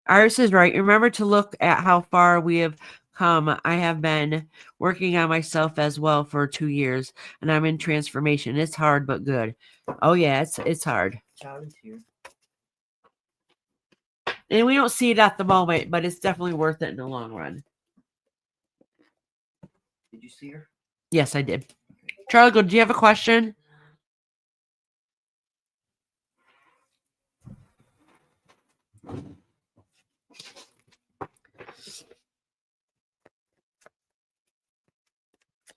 Iris is right. Remember to look at how far we have come. I have been working on myself as well for 2 years, and I'm in transformation. It's hard, but good. Oh, yeah, it's hard. Charlie's here. And we don't see it at the moment, but it's definitely worth it in the long run. Did you see her? Yes, I did. Charlie, do you have a question?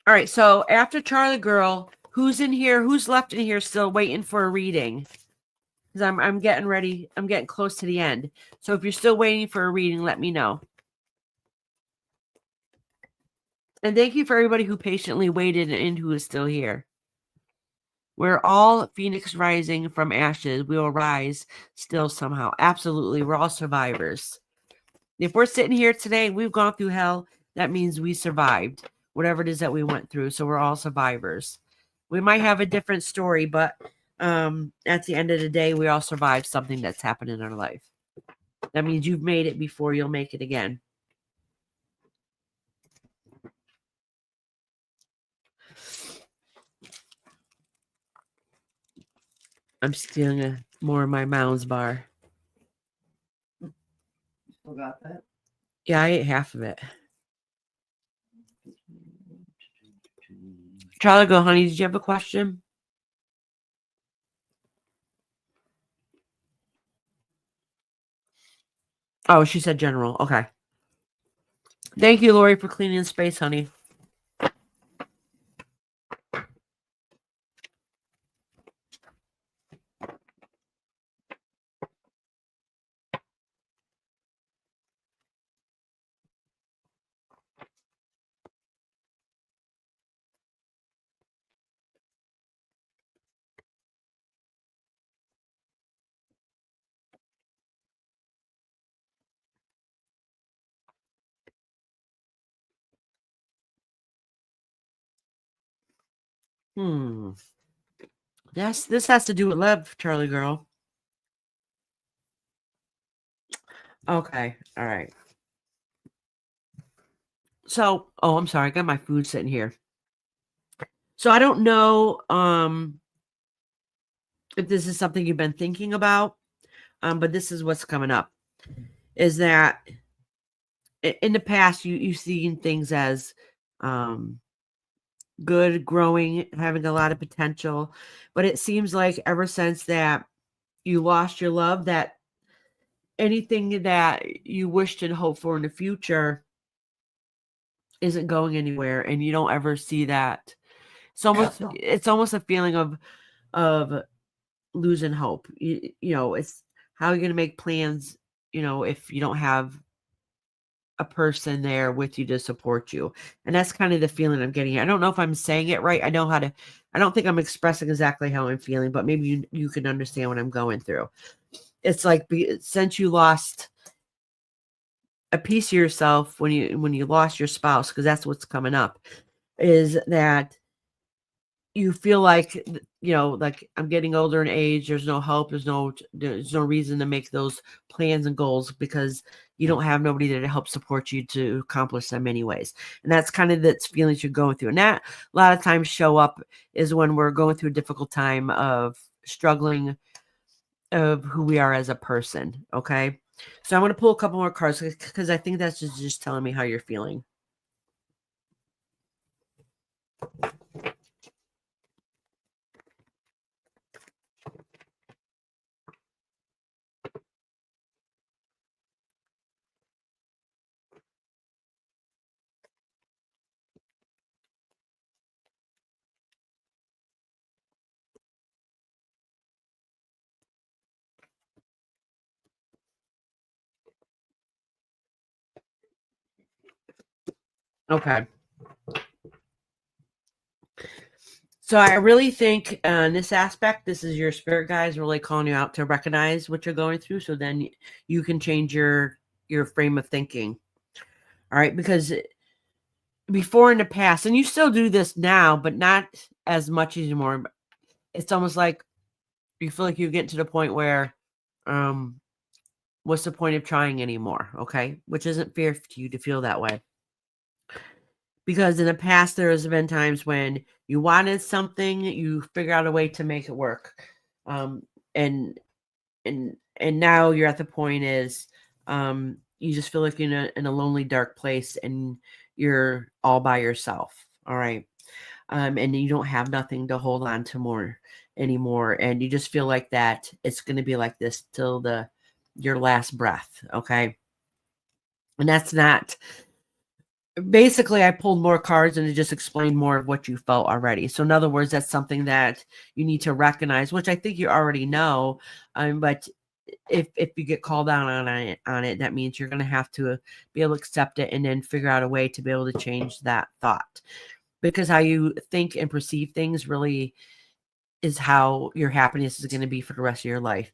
All right, so after Charlie girl, who's in here? Who's left in here still waiting for a reading? Because I'm getting ready. I'm getting close to the end. So if you're still waiting for a reading, let me know. And thank you for everybody who patiently waited and who is still here. We're all phoenix rising from ashes. We will rise still somehow. Absolutely. We're all survivors. If we're sitting here today, we've gone through hell. That means we survived whatever it is that we went through. So we're all survivors. We might have a different story, but at the end of the day, we all survived something that's happened in our life. That means you've made it before, you'll make it again. I'm stealing more of my Mounds bar. Still got that? Yeah, I ate half of it. Charlie, go, honey. Did you have a question? Oh, she said general. Okay. Thank you, Lori, for cleaning space, honey. This has to do with love, Charlie girl. Okay. All right. So, I'm sorry. I got my food sitting here. So I don't know if this is something you've been thinking about, but this is what's coming up. Is that in the past you've seen things as good, growing, having a lot of potential. But it seems like ever since that you lost your love, that anything that you wished and hoped for in the future isn't going anywhere, and you don't ever see that. It's almost a feeling of losing hope. You know, it's how are you going to make plans, you know, if you don't have a person there with you to support you. And that's kind of the feeling I'm getting. I don't know if I'm saying it right. I don't think I'm expressing exactly how I'm feeling, but maybe you can understand what I'm going through. It's like since you lost a piece of yourself when you lost your spouse, because that's what's coming up, is that you feel like, you know, like I'm getting older in age. There's no hope. There's no reason to make those plans and goals because you don't have nobody there to help support you to accomplish them anyways. And that's kind of the feelings you're going through. And that a lot of times show up is when we're going through a difficult time of struggling of who we are as a person. Okay. So I'm going to pull a couple more cards because I think that's just telling me how you're feeling. Okay. So I really think in this aspect, this is your spirit guides really calling you out to recognize what you're going through. So then you can change your frame of thinking. All right. Because before in the past, and you still do this now, but not as much anymore. It's almost like you feel like you get to the point where, what's the point of trying anymore? Okay. Which isn't fair to you to feel that way. Because in the past, there has been times when you wanted something, you figure out a way to make it work. And now you're at the point is you just feel like you're in a lonely, dark place and you're all by yourself. All right. And you don't have nothing to hold on to more anymore. And you just feel like that it's going to be like this till your last breath. Okay. And that's not, basically I pulled more cards and it just explained more of what you felt already. So in other words, that's something that you need to recognize, which I think you already know. But if you get called out on it, that means you're going to have to be able to accept it and then figure out a way to be able to change that thought, because how you think and perceive things really is how your happiness is going to be for the rest of your life.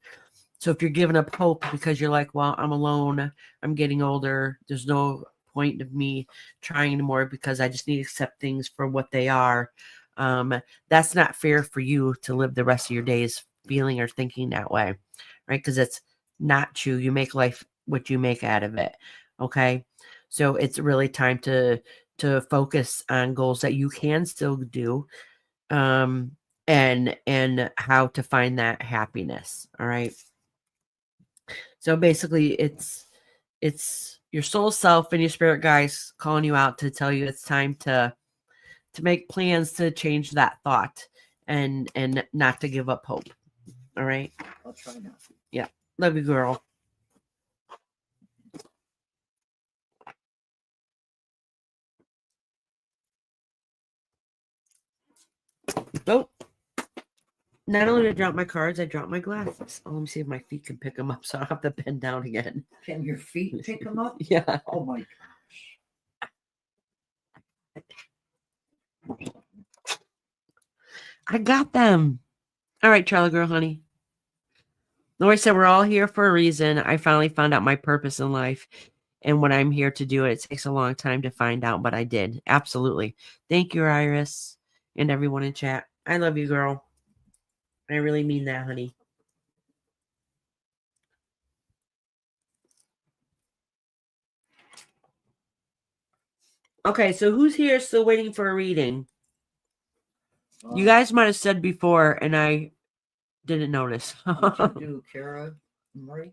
So if you're giving up hope because you're like, well, I'm alone, I'm getting older, there's no point of me trying anymore because I just need to accept things for what they are. That's not fair for you to live the rest of your days feeling or thinking that way, right? Because it's not true. You make life what you make out of it. Okay. So it's really time to focus on goals that you can still do, and how to find that happiness. All right. So basically it's your soul self and your spirit guides calling you out to tell you it's time to make plans to change that thought and not to give up hope. All right. I'll try not to. Yeah. Love you, girl. Oh, not only did I drop my cards, I dropped my glasses. Oh, let me see if my feet can pick them up so I don't have to bend down again. Can your feet pick them up? Yeah. Oh my gosh. I got them. All right, Charlie girl, honey. Lori said, we're all here for a reason. I finally found out my purpose in life and what I'm here to do. It takes a long time to find out, but I did. Absolutely. Thank you, Iris, and everyone in chat. I love you, girl. I really mean that, honey. Okay, so who's here still waiting for a reading? You guys might have said before, and I didn't notice. What you do, Kara, Marie?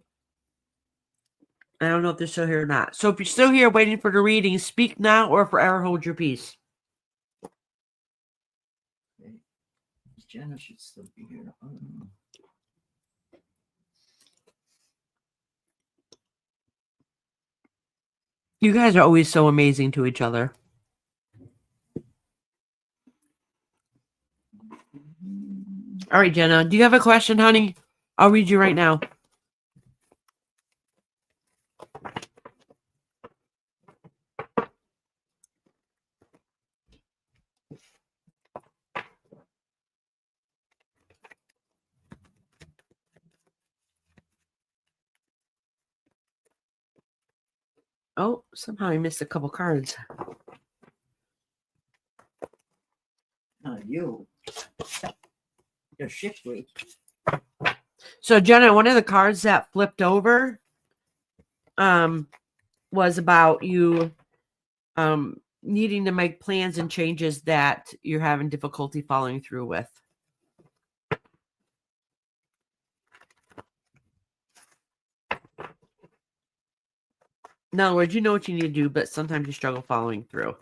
I don't know if they're still here or not. So if you're still here waiting for the reading, speak now or forever hold your peace. Jenna should still be here. You guys are always so amazing to each other. All right, Jenna, do you have a question, honey? I'll read you right now. Oh, somehow I missed a couple cards. Not you. You're shifty. So, Jenna, one of the cards that flipped over was about you needing to make plans and changes that you're having difficulty following through with. In other words, you know what you need to do, but sometimes you struggle following through.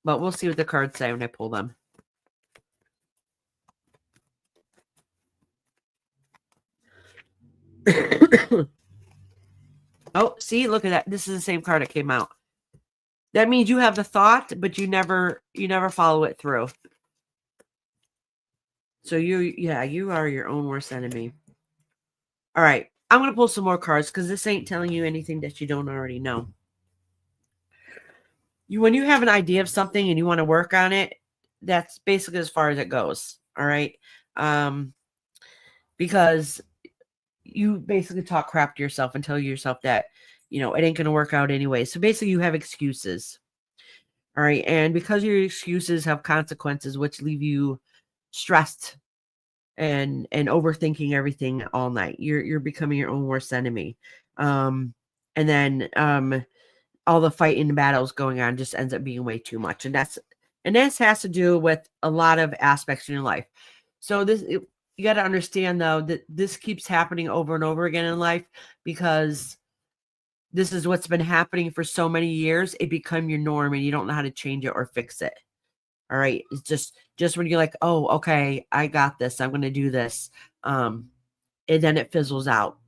But we'll see what the cards say when I pull them. Oh, see, look at that. This is the same card that came out. That means you have the thought, but you never follow it through. So you are your own worst enemy. All right. I'm going to pull some more cards because this ain't telling you anything that you don't already know. When you have an idea of something and you want to work on it, that's basically as far as it goes. All right. Because you basically talk crap to yourself and tell yourself that, it ain't going to work out anyway. So basically you have excuses. All right. And because your excuses have consequences, which leave you stressed and overthinking everything all night, you're becoming your own worst enemy. And then all the fighting and battles going on just ends up being way too much. And this has to do with a lot of aspects in your life. So you got to understand, though, that this keeps happening over and over again in life because this is what's been happening for so many years. It become your norm and you don't know how to change it or fix it. All right. It's just when you're like, oh, okay, I got this. I'm going to do this. And then it fizzles out.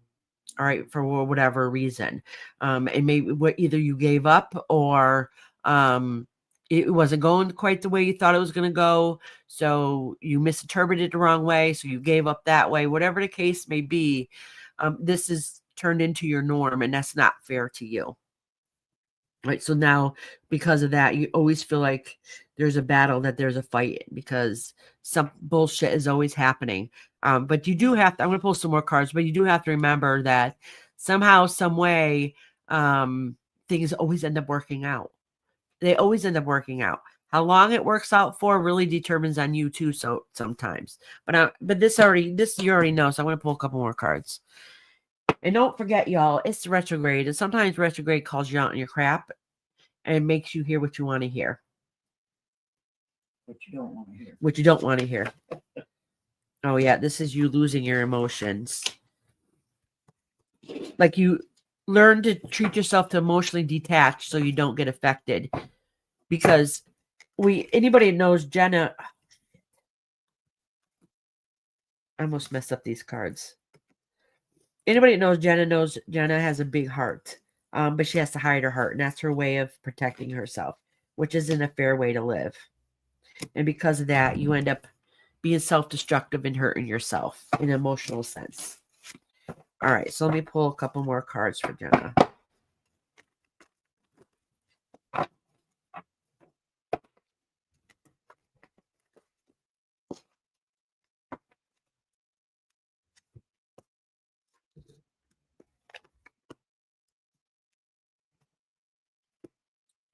All right. For whatever reason. And maybe either you gave up or it wasn't going quite the way you thought it was going to go. So you misinterpreted it the wrong way. So you gave up that way. Whatever the case may be, this is turned into your norm and that's not fair to you. Right. So now because of that, you always feel like there's a battle, that there's a fight because some bullshit is always happening. But you do have to, I'm going to pull some more cards, but you do have to remember that somehow, some way, things always end up working out. They always end up working out. How long it works out for really determines on you too. So sometimes, but this you already know. So I'm going to pull a couple more cards. And don't forget, y'all, it's retrograde. And sometimes retrograde calls you out on your crap and makes you hear what you want to hear. What you don't want to hear. What you don't want to hear. Oh, yeah. This is you losing your emotions. Like you learn to treat yourself to emotionally detach so you don't get affected. Because anybody knows Jenna. I almost messed up these cards. Anybody that knows Jenna has a big heart, but she has to hide her heart, and that's her way of protecting herself, which isn't a fair way to live. And because of that, you end up being self-destructive and hurting yourself in an emotional sense. All right, so let me pull a couple more cards for Jenna.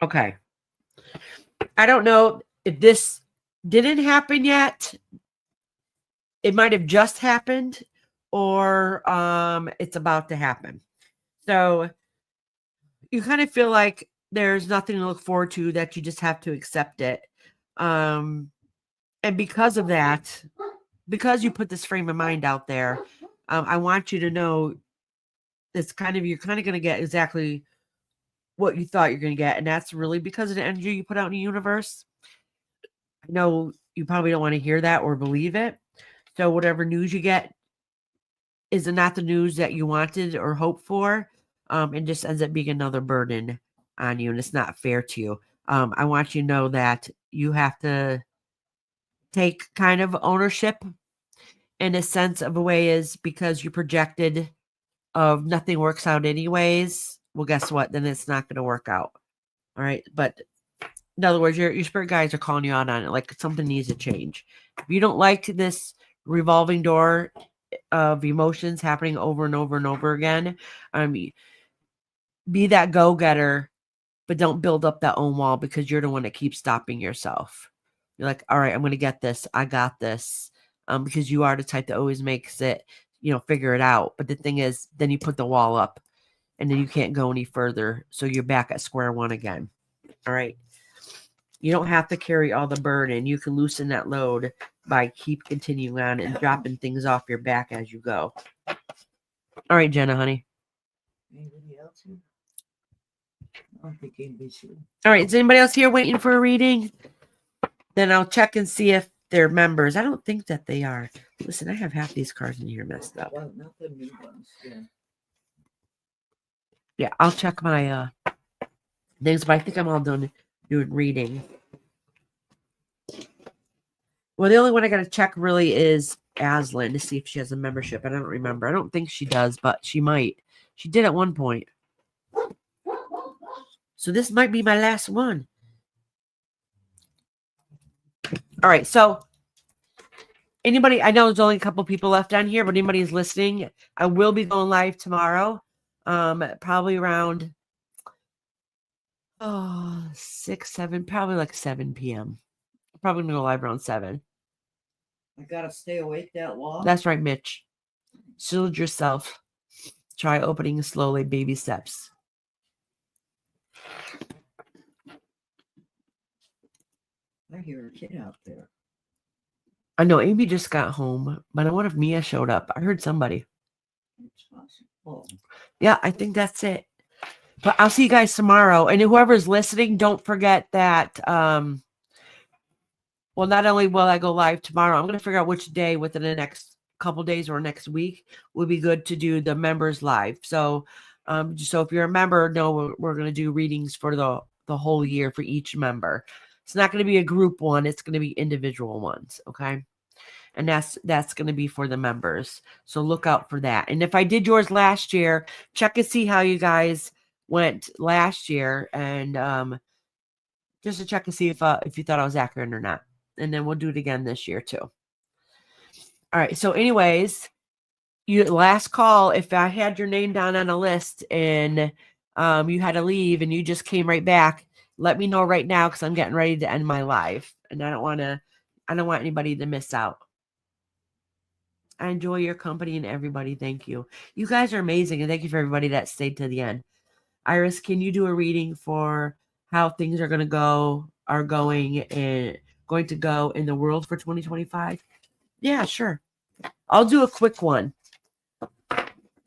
Okay. I don't know if this didn't happen yet. It might have just happened or it's about to happen. So you kind of feel like there's nothing to look forward to, that you just have to accept it. And because of that, because you put this frame of mind out there, I want you to know you're kind of going to get exactly what you thought you're going to get. And that's really because of the energy you put out in the universe. I know you probably don't want to hear that or believe it. So whatever news you get is not the news that you wanted or hoped for. And just ends up being another burden on you, and it's not fair to you. I want you to know that you have to take kind of ownership in a sense of a way, is because you projected of nothing works out anyways. Well, guess what? Then it's not going to work out. All right. But in other words, your spirit guides are calling you out on it. Like something needs to change. If you don't like this revolving door of emotions happening over and over and over again, be that go-getter, but don't build up that own wall, because you're the one that keeps stopping yourself. You're like, all right, I'm going to get this. I got this. Because you are the type that always makes it, figure it out. But the thing is, then you put the wall up and then you can't go any further. So you're back at square one again. All right. You don't have to carry all the burden. You can loosen that load by keep continuing on and dropping things off your back as you go. All right, Jenna, honey. Anybody else here? I don't think anybody's here. All right. Is anybody else here waiting for a reading? Then I'll check and see if they're members. I don't think that they are. Listen, I have half these cards in here messed up. Well, not the new ones. Yeah. Yeah, I'll check my things, but I think I'm all done doing reading. Well, the only one I got to check really is Aslan to see if she has a membership. I don't remember. I don't think she does, but she might. She did at one point. So this might be my last one. All right, so anybody, I know there's only a couple people left on here, but anybody who's listening, I will be going live tomorrow, probably around 6, 7, probably like 7 p.m. Probably going to go live around 7. I gotta stay awake that long. That's right, Mitch. Shield yourself. Try opening slowly, baby steps. I hear a kid out there. I know Amy just got home, but I wonder if Mia showed up. I heard somebody. It's possible. Yeah, I think that's it. But I'll see you guys tomorrow. And whoever's listening, don't forget that. Well, not only will I go live tomorrow, I'm going to figure out which day within the next couple days or next week would be good to do the members live. So if you're a member, know we're going to do readings for the whole year for each member. It's not going to be a group one. It's going to be individual ones. Okay. And that's going to be for the members. So look out for that. And if I did yours last year, check and see how you guys went last year. And just to check and see if you thought I was accurate or not. And then we'll do it again this year too. All right. So anyways, last call, if I had your name down on a list and you had to leave and you just came right back, let me know right now, because I'm getting ready to end my live. And I don't want anybody to miss out. I enjoy your company and everybody. Thank you. You guys are amazing. And thank you for everybody that stayed to the end. Iris, can you do a reading for how things are going to go to go in the world for 2025? Yeah, sure. I'll do a quick one.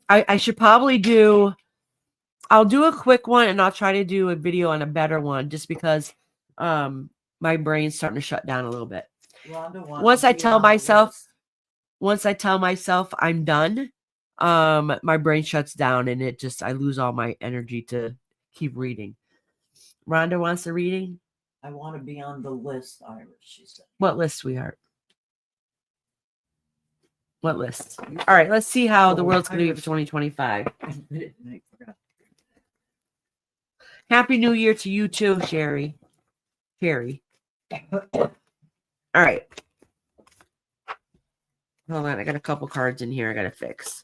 I should probably I'll do a quick one, and I'll try to do a video on a better one, just because my brain's starting to shut down a little bit. Once I tell myself I'm done, my brain shuts down, and I lose all my energy to keep reading. Rhonda wants a reading? I want to be on the list, Iris, she said. What list, sweetheart? What list? All right, let's see how the world's going to be for 2025. Happy New Year to you too, Sherry. All right. Hold on, I got a couple cards in here I got to fix.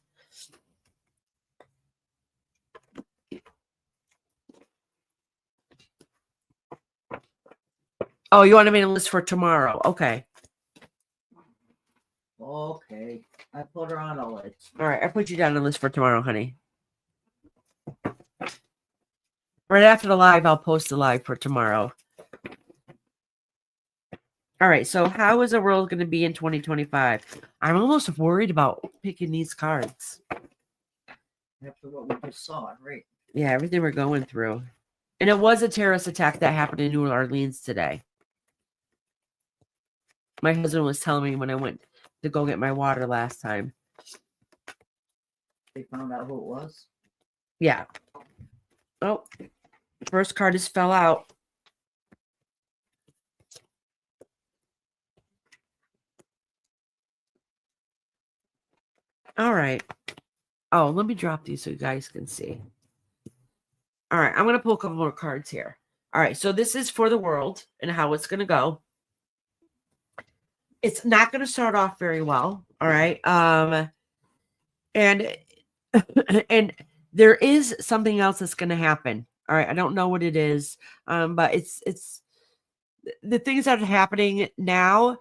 Oh, you want to make a list for tomorrow? Okay. Okay. I put her on a list. All right, I put you down on the list for tomorrow, honey. Right after the live, I'll post the live for tomorrow. All right, so how is the world going to be in 2025? I'm almost worried about picking these cards. After what we just saw, right? Yeah, everything we're going through. And it was a terrorist attack that happened in New Orleans today. My husband was telling me when I went to go get my water last time. They found out who it was. Yeah. Oh, first card just fell out. All right. Oh, let me drop these so you guys can see. All right, I'm going to pull a couple more cards here. All right, so this is for the world and how it's going to go. It's not going to start off very well. All right. And and there is something else that's going to happen. All right, I don't know what it is. But it's the things that are happening now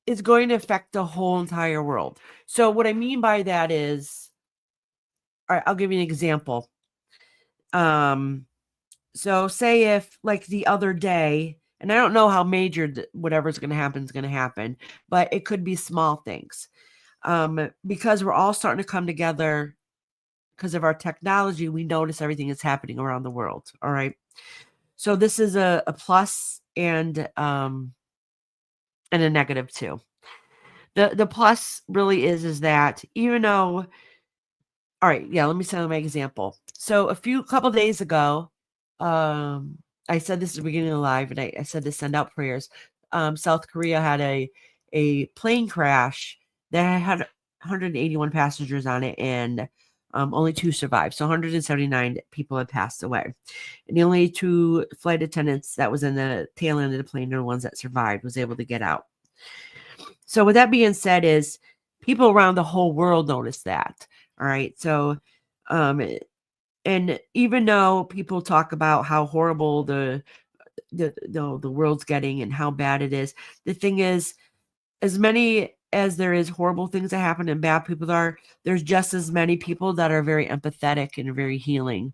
is going to affect the whole entire world. So what I mean by that is, all right, I'll give you an example. So say if like the other day, and I don't know how major whatever's going to happen is going to happen, but it could be small things. Because we're all starting to come together because of our technology, we notice everything that's happening around the world. All right. So this is a plus and a negative too. The plus really is that even though, all right, yeah, let me send my example. So a couple days ago, I said this at the beginning of the live, and I said to send out prayers. South Korea had a plane crash that had 181 passengers on it, and only 2 survived. So 179 people had passed away. And the only 2 flight attendants that was in the tail end of the plane are the ones that survived, was able to get out. So with that being said, is people around the whole world notice that. All right. So and even though people talk about how horrible the world's getting and how bad it is, the thing is, as many as there is horrible things that happen and bad people there's just as many people that are very empathetic and very healing.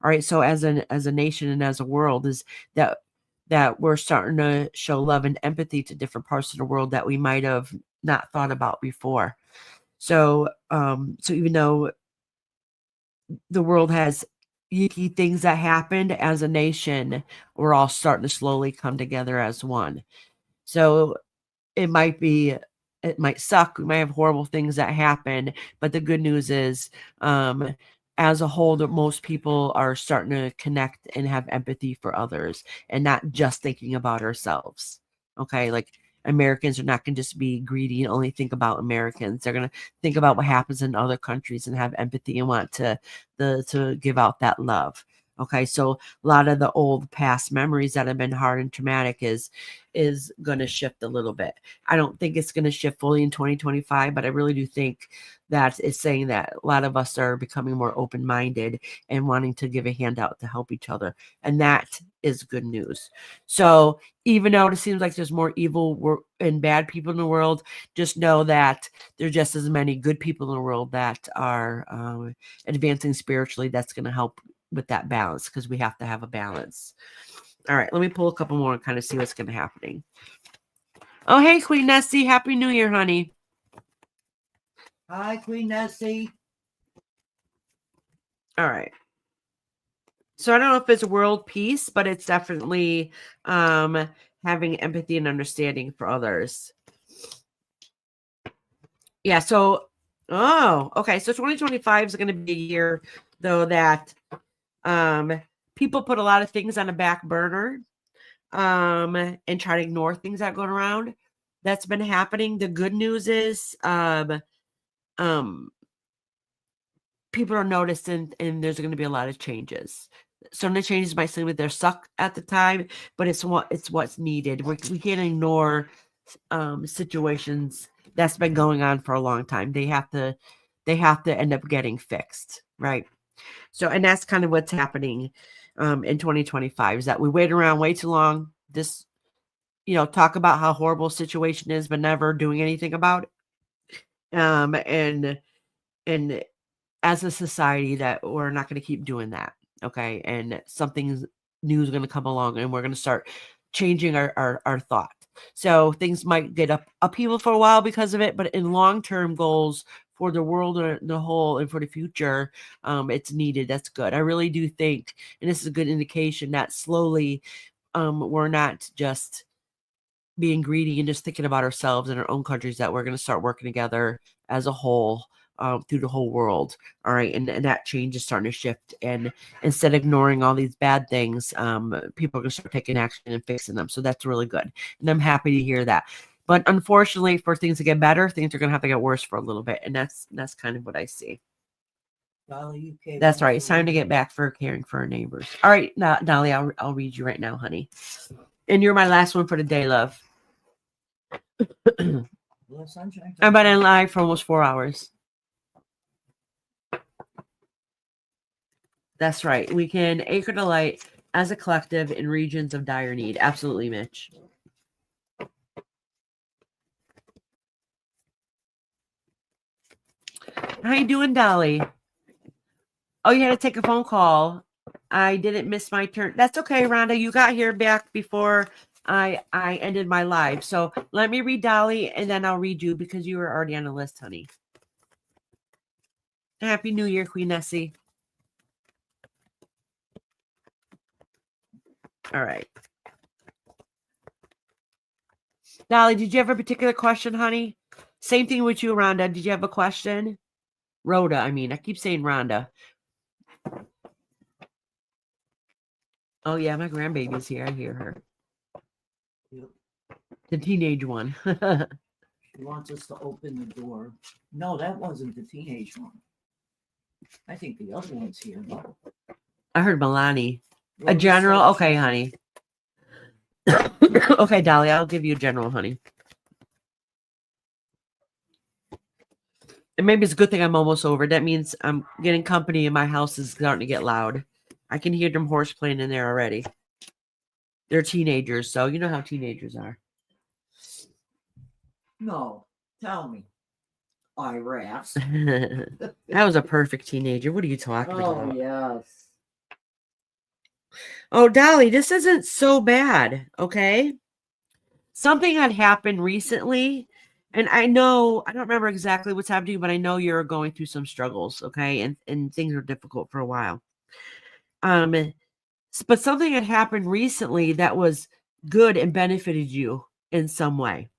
All right. So as a nation and as a world, is that we're starting to show love and empathy to different parts of the world that we might have not thought about before. So so even though the world has yucky things that happened, as a nation, we're all starting to slowly come together as one. So it might suck. We might have horrible things that happen, but the good news is, as a whole, that most people are starting to connect and have empathy for others and not just thinking about ourselves. Okay. Like Americans are not going to just be greedy and only think about Americans. They're going to think about what happens in other countries and have empathy and want to give out that love. Okay. So a lot of the old past memories that have been hard and traumatic is going to shift a little bit. I don't think it's going to shift fully in 2025, but I really do think that it's saying that a lot of us are becoming more open-minded and wanting to give a handout to help each other. And that is good news. So even though it seems like there's more evil and bad people in the world, just know that there's just as many good people in the world that are advancing spiritually. That's going to help with that balance, because we have to have a balance. All right, let me pull a couple more and kind of see what's going to be happening. Oh, hey, Queen Nessie. Happy New Year, honey. Hi, Queen Nessie. All right. So I don't know if it's world peace, but it's definitely having empathy and understanding for others. Yeah, so, okay. So 2025 is going to be a year, though, that people put a lot of things on a back burner and try to ignore things that go around. That's been happening. The good news is people are noticing, and there's going to be a lot of changes. Some of the changes might seem like they're suck at the time, but it's what's needed. We can't ignore situations that's been going on for a long time. They have to end up getting fixed, right? So, and that's kind of what's happening in 2025, is that we wait around way too long. This, talk about how horrible situation is, but never doing anything about it. And as a society, that we're not going to keep doing that. Okay. And something new is going to come along, and we're going to start changing our thought. So things might get upheaval for a while because of it, but in long-term goals for the world or the whole and for the future, it's needed. That's good. I really do think, and this is a good indication that slowly, we're not just being greedy and just thinking about ourselves and our own countries, that we're going to start working together as a whole through the whole world. All right. And that change is starting to shift. And instead of ignoring all these bad things, people are going to start taking action and fixing them. So that's really good. And I'm happy to hear that. But unfortunately, for things to get better, things are going to have to get worse for a little bit. And that's kind of what I see. Dolly, UK, That's right. It's time to get back for caring for our neighbors. All right, now, Dolly, I'll read you right now, honey. And you're my last one for the day, love. I've been in live for almost 4 hours. That's right. We can anchor the light as a collective in regions of dire need. Absolutely, Mitch. How you doing, Dolly? Oh, you had to take a phone call. I didn't miss my turn. That's okay, Rhonda. You got here back before I ended my live. So let me read Dolly, and then I'll read you because you were already on the list, honey. Happy New Year, Queen Nessie. All right. Dolly, did you have a particular question, honey? Same thing with you, Rhonda. Did you have a question? Rhoda, I mean. I keep saying Rhonda. Oh, yeah, my grandbaby's here. I hear her. Yep. The teenage one. She wants us to open the door. No, that wasn't the teenage one. I think the other one's here. No. I heard Milani. A Rhoda general? said Okay, she- honey. Okay, Dolly, I'll give you a general, honey. And maybe it's a good thing I'm almost over. That means I'm getting company and my house is starting to get loud. I can hear them horse playing in there already. They're teenagers, so you know how teenagers are. No, tell me. I raps. That was a perfect teenager. What are you talking Oh, about? yes. Oh, Dolly, this isn't so bad, okay? Something had happened recently, and I know, I don't remember exactly what's happening, but I know you're going through some struggles, okay? And things were difficult for a while. But something had happened recently that was good and benefited you in some way.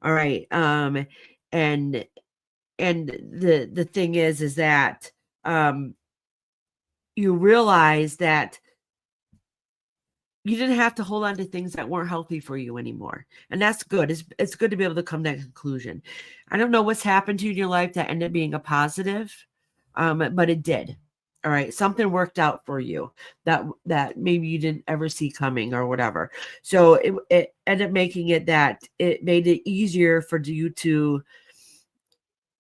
All right. And the thing is that you realize that you didn't have to hold on to things that weren't healthy for you anymore. And that's good. It's good to be able to come to that conclusion. I don't know what's happened to you in your life that ended up being a positive, but it did. All right. Something worked out for you that maybe you didn't ever see coming or whatever. So it ended up making it that it made it easier for you to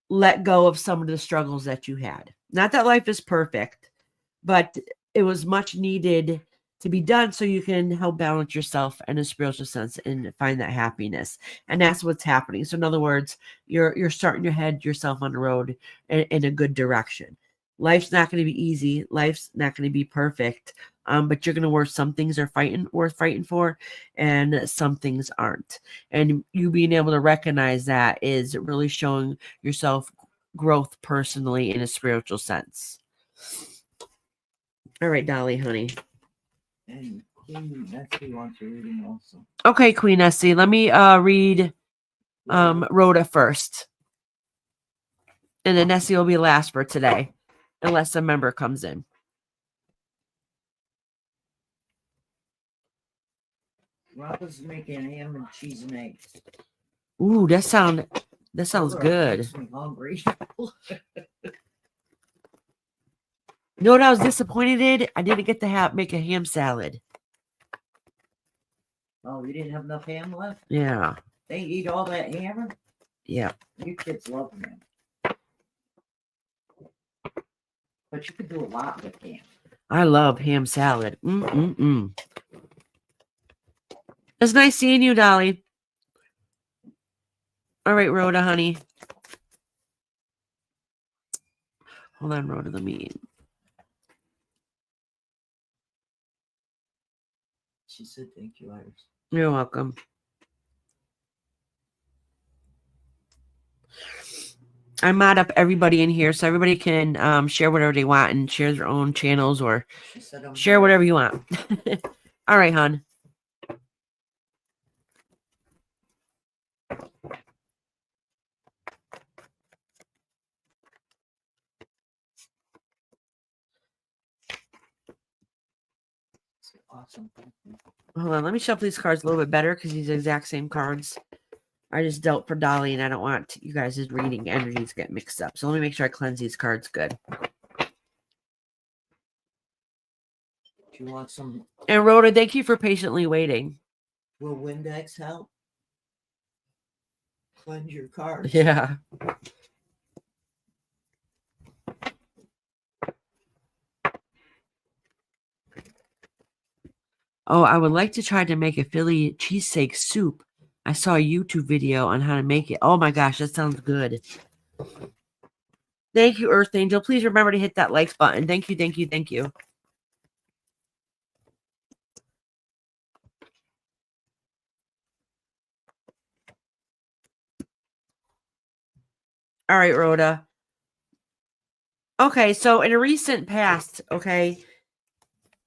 let go of some of the struggles that you had. Not that life is perfect, but it was much needed to be done so you can help balance yourself in a spiritual sense and find that happiness. And that's what's happening. So in other words, you're starting to head yourself on the road in a good direction. Life's not going to be easy. Life's not going to be perfect. But you're going to work. Some things are worth fighting for, and some things aren't. And you being able to recognize that is really showing yourself growth personally in a spiritual sense. All right, Dolly, honey. And Queen Nessie wants a reading also. Okay, Queen Essie, let me read Rhoda first. And then Nessie will be last for today, unless a member comes in. Rhonda's making ham and cheese and eggs. Ooh, that sounds good. Makes me hungry. You know what I was disappointed in? I didn't get to make a ham salad. Oh, we didn't have enough ham left? Yeah. They eat all that ham? Yeah. You kids love ham. But you could do a lot with ham. I love ham salad. It's nice seeing you, Dolly. All right, Rhoda, honey. Hold on, Rhoda. Let me. She said, thank you, Iris. You're welcome. I mod up everybody in here so everybody can share whatever they want and share their own channels or share whatever you want. All right, hon. Awesome. Hold on, let me shuffle these cards a little bit better because these are the exact same cards. I just dealt for Dolly, and I don't want you guys' reading energies to get mixed up. So let me make sure I cleanse these cards good. Do you want some? And Rhoda, thank you for patiently waiting. Will Windex help? Cleanse your cards. Yeah. Oh, I would like to try to make a Philly cheesesteak soup. I saw a YouTube video on how to make it. Oh my gosh, that sounds good. Thank you, Earth Angel. Please remember to hit that like button. Thank you, thank you, thank you. All right, Rhoda. Okay, so in a recent past, okay,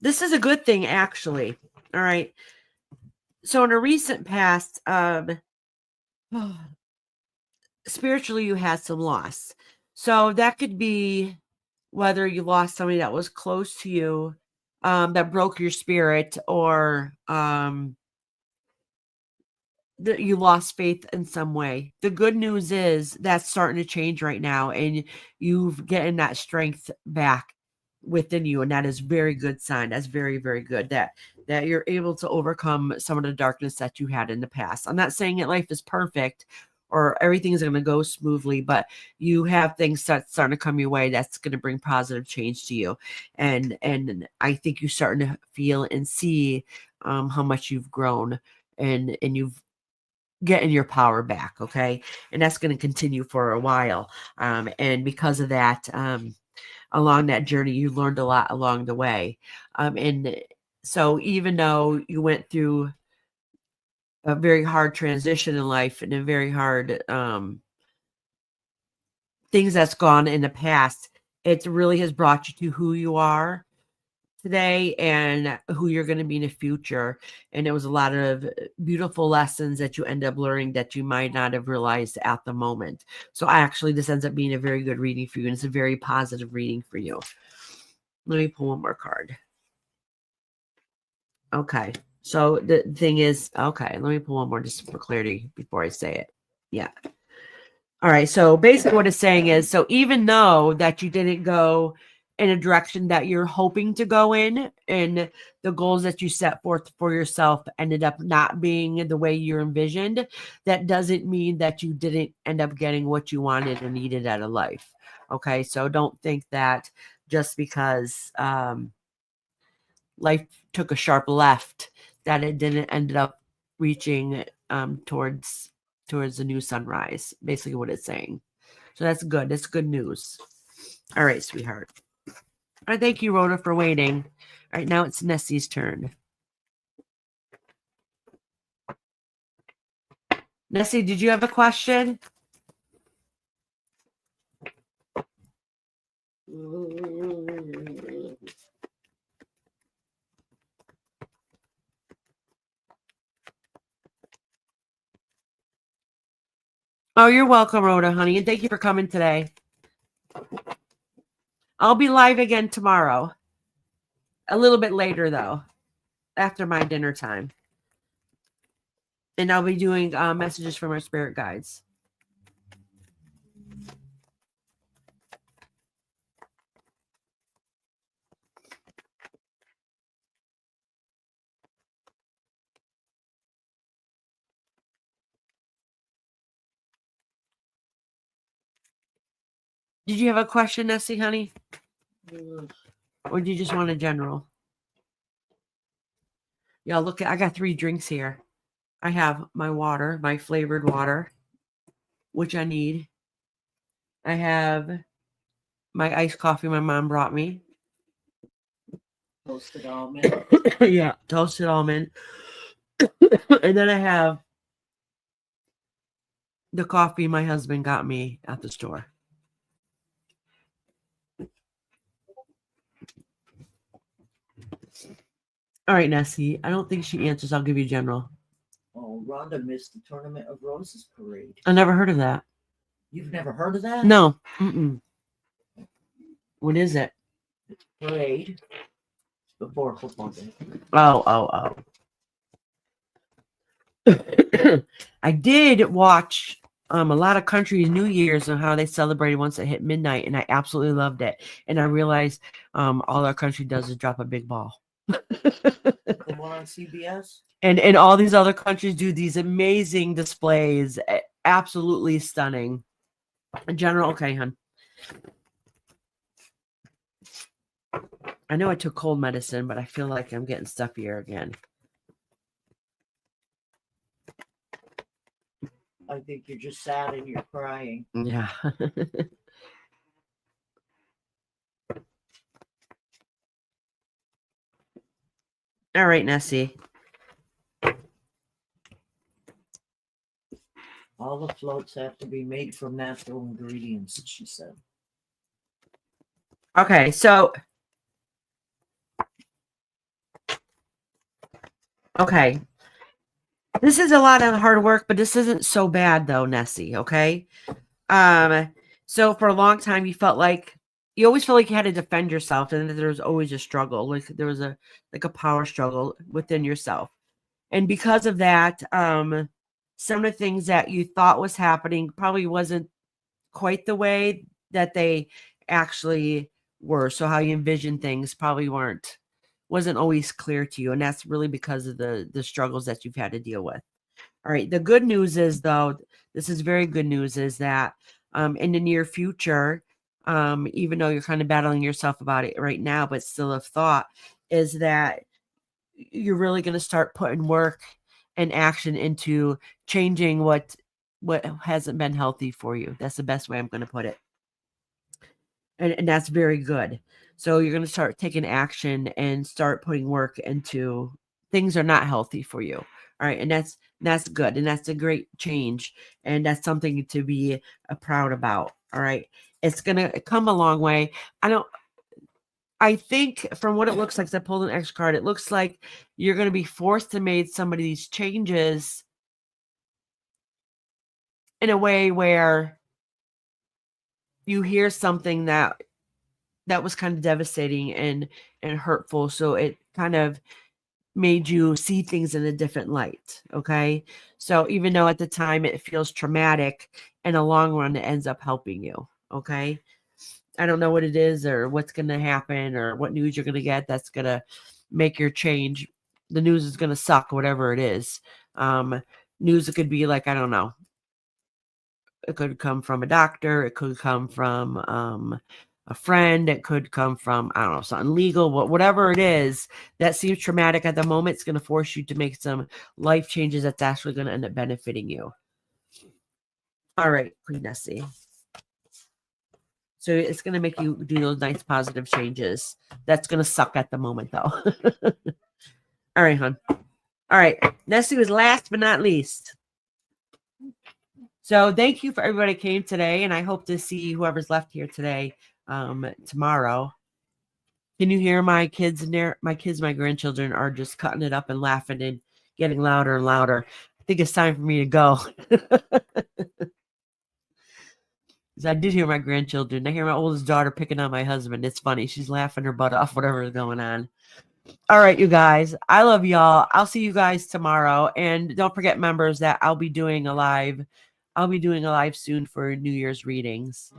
this is a good thing, actually. All right. So in a recent past, spiritually, you had some loss. So that could be whether you lost somebody that was close to you, that broke your spirit, or that you lost faith in some way. The good news is that's starting to change right now, and you've getting that strength back within you, and that is very good sign. That's very, very good that you're able to overcome some of the darkness that you had in the past. I'm not saying that life is perfect or everything is going to go smoothly, but you have things that's starting to come your way that's going to bring positive change to you, and I think you're starting to feel and see how much you've grown, and you've getting your power back. Okay. And that's going to continue for a while. And because of that, along that journey, you learned a lot along the way. And so even though you went through a very hard transition in life and a very hard things that's gone in the past, it really has brought you to who you are today and who you're going to be in the future. And it was a lot of beautiful lessons that you end up learning that you might not have realized at the moment. So actually, this ends up being a very good reading for you, and it's a very positive reading for you. Let me pull one more card. Okay. So the thing is, okay, let me pull one more just for clarity before I say it. Yeah. All right. So basically what it's saying is, so even though that you didn't go in a direction that you're hoping to go in, and the goals that you set forth for yourself ended up not being the way you envisioned, that doesn't mean that you didn't end up getting what you wanted or needed out of life. Okay. So don't think that just because life took a sharp left, that it didn't end up reaching towards the new sunrise. Basically what it's saying. So that's good. That's good news. All right, sweetheart. All right, thank you, Rhoda, for waiting. All right, now it's Nessie's turn. Nessie, did you have a question? Oh, you're welcome, Rhoda, honey, and thank you for coming today. I'll be live again tomorrow. A little bit later, though, after my dinner time. And I'll be doing messages from our spirit guides. Did you have a question, Nessie, honey? Or do you just want a general? Yeah, look, I got 3 drinks here. I have my water, my flavored water, which I need. I have my iced coffee my mom brought me. Toasted almond. Yeah, toasted almond. And then I have the coffee my husband got me at the store. All right, Nessie. I don't think she answers. I'll give you general. Oh, Rhonda missed the Tournament of Roses parade. I never heard of that. You've never heard of that? No. Mm-mm. What is it? It's a parade before football game. Oh. I did watch a lot of countries' New Year's and how they celebrated once it hit midnight, and I absolutely loved it. And I realized all our country does is drop a big ball. The one on CBS? And all these other countries do these amazing displays. Absolutely stunning. General, okay, hon. I know I took cold medicine, but I feel like I'm getting stuffier again. I think you're just sad and you're crying. Yeah. All right, Nessie. All the floats have to be made from natural ingredients, she said. Okay, so okay. This is a lot of hard work, but this isn't so bad though, Nessie, okay? So for a long time you felt like you always felt like you had to defend yourself, and there was always a struggle. Like there was a power struggle within yourself. And because of that, some of the things that you thought was happening probably wasn't quite the way that they actually were. So how you envisioned things probably wasn't always clear to you. And that's really because of the struggles that you've had to deal with. All right. The good news is, though, this is very good news, is that in the near future, even though you're kind of battling yourself about it right now, but still have thought, is that you're really going to start putting work and action into changing what hasn't been healthy for you. That's the best way I'm going to put it. And that's very good. So you're going to start taking action and start putting work into things are not healthy for you. All right. And that's good. And that's a great change. And that's something to be proud about. All right. It's going to come a long way. I think from what it looks like, I pulled an X card. It looks like you're going to be forced to make some of these changes in a way where you hear something that was kind of devastating and hurtful. So it kind of made you see things in a different light. Okay. So even though at the time it feels traumatic, in the long run, it ends up helping you. Okay. I don't know what it is or what's going to happen or what news you're going to get that's going to make your change. The news is going to suck, whatever it is. News, it could be like, I don't know. It could come from a doctor. It could come from a friend. It could come from, I don't know, something legal. Whatever it is that seems traumatic at the moment, it's going to force you to make some life changes that's actually going to end up benefiting you. All right, Queen Nessie. So it's going to make you do those nice positive changes. That's going to suck at the moment, though. All right, hon. All right. Nessie was last but not least. So thank you for everybody who came today, and I hope to see whoever's left here today tomorrow. Can you hear my kids in there? My grandchildren are just cutting it up and laughing and getting louder and louder. I think it's time for me to go. I did hear my grandchildren. I hear my oldest daughter picking on my husband. It's funny. She's laughing her butt off, whatever is going on. All right, you guys. I love y'all. I'll see you guys tomorrow. And don't forget, members, that I'll be doing a live soon for New Year's readings.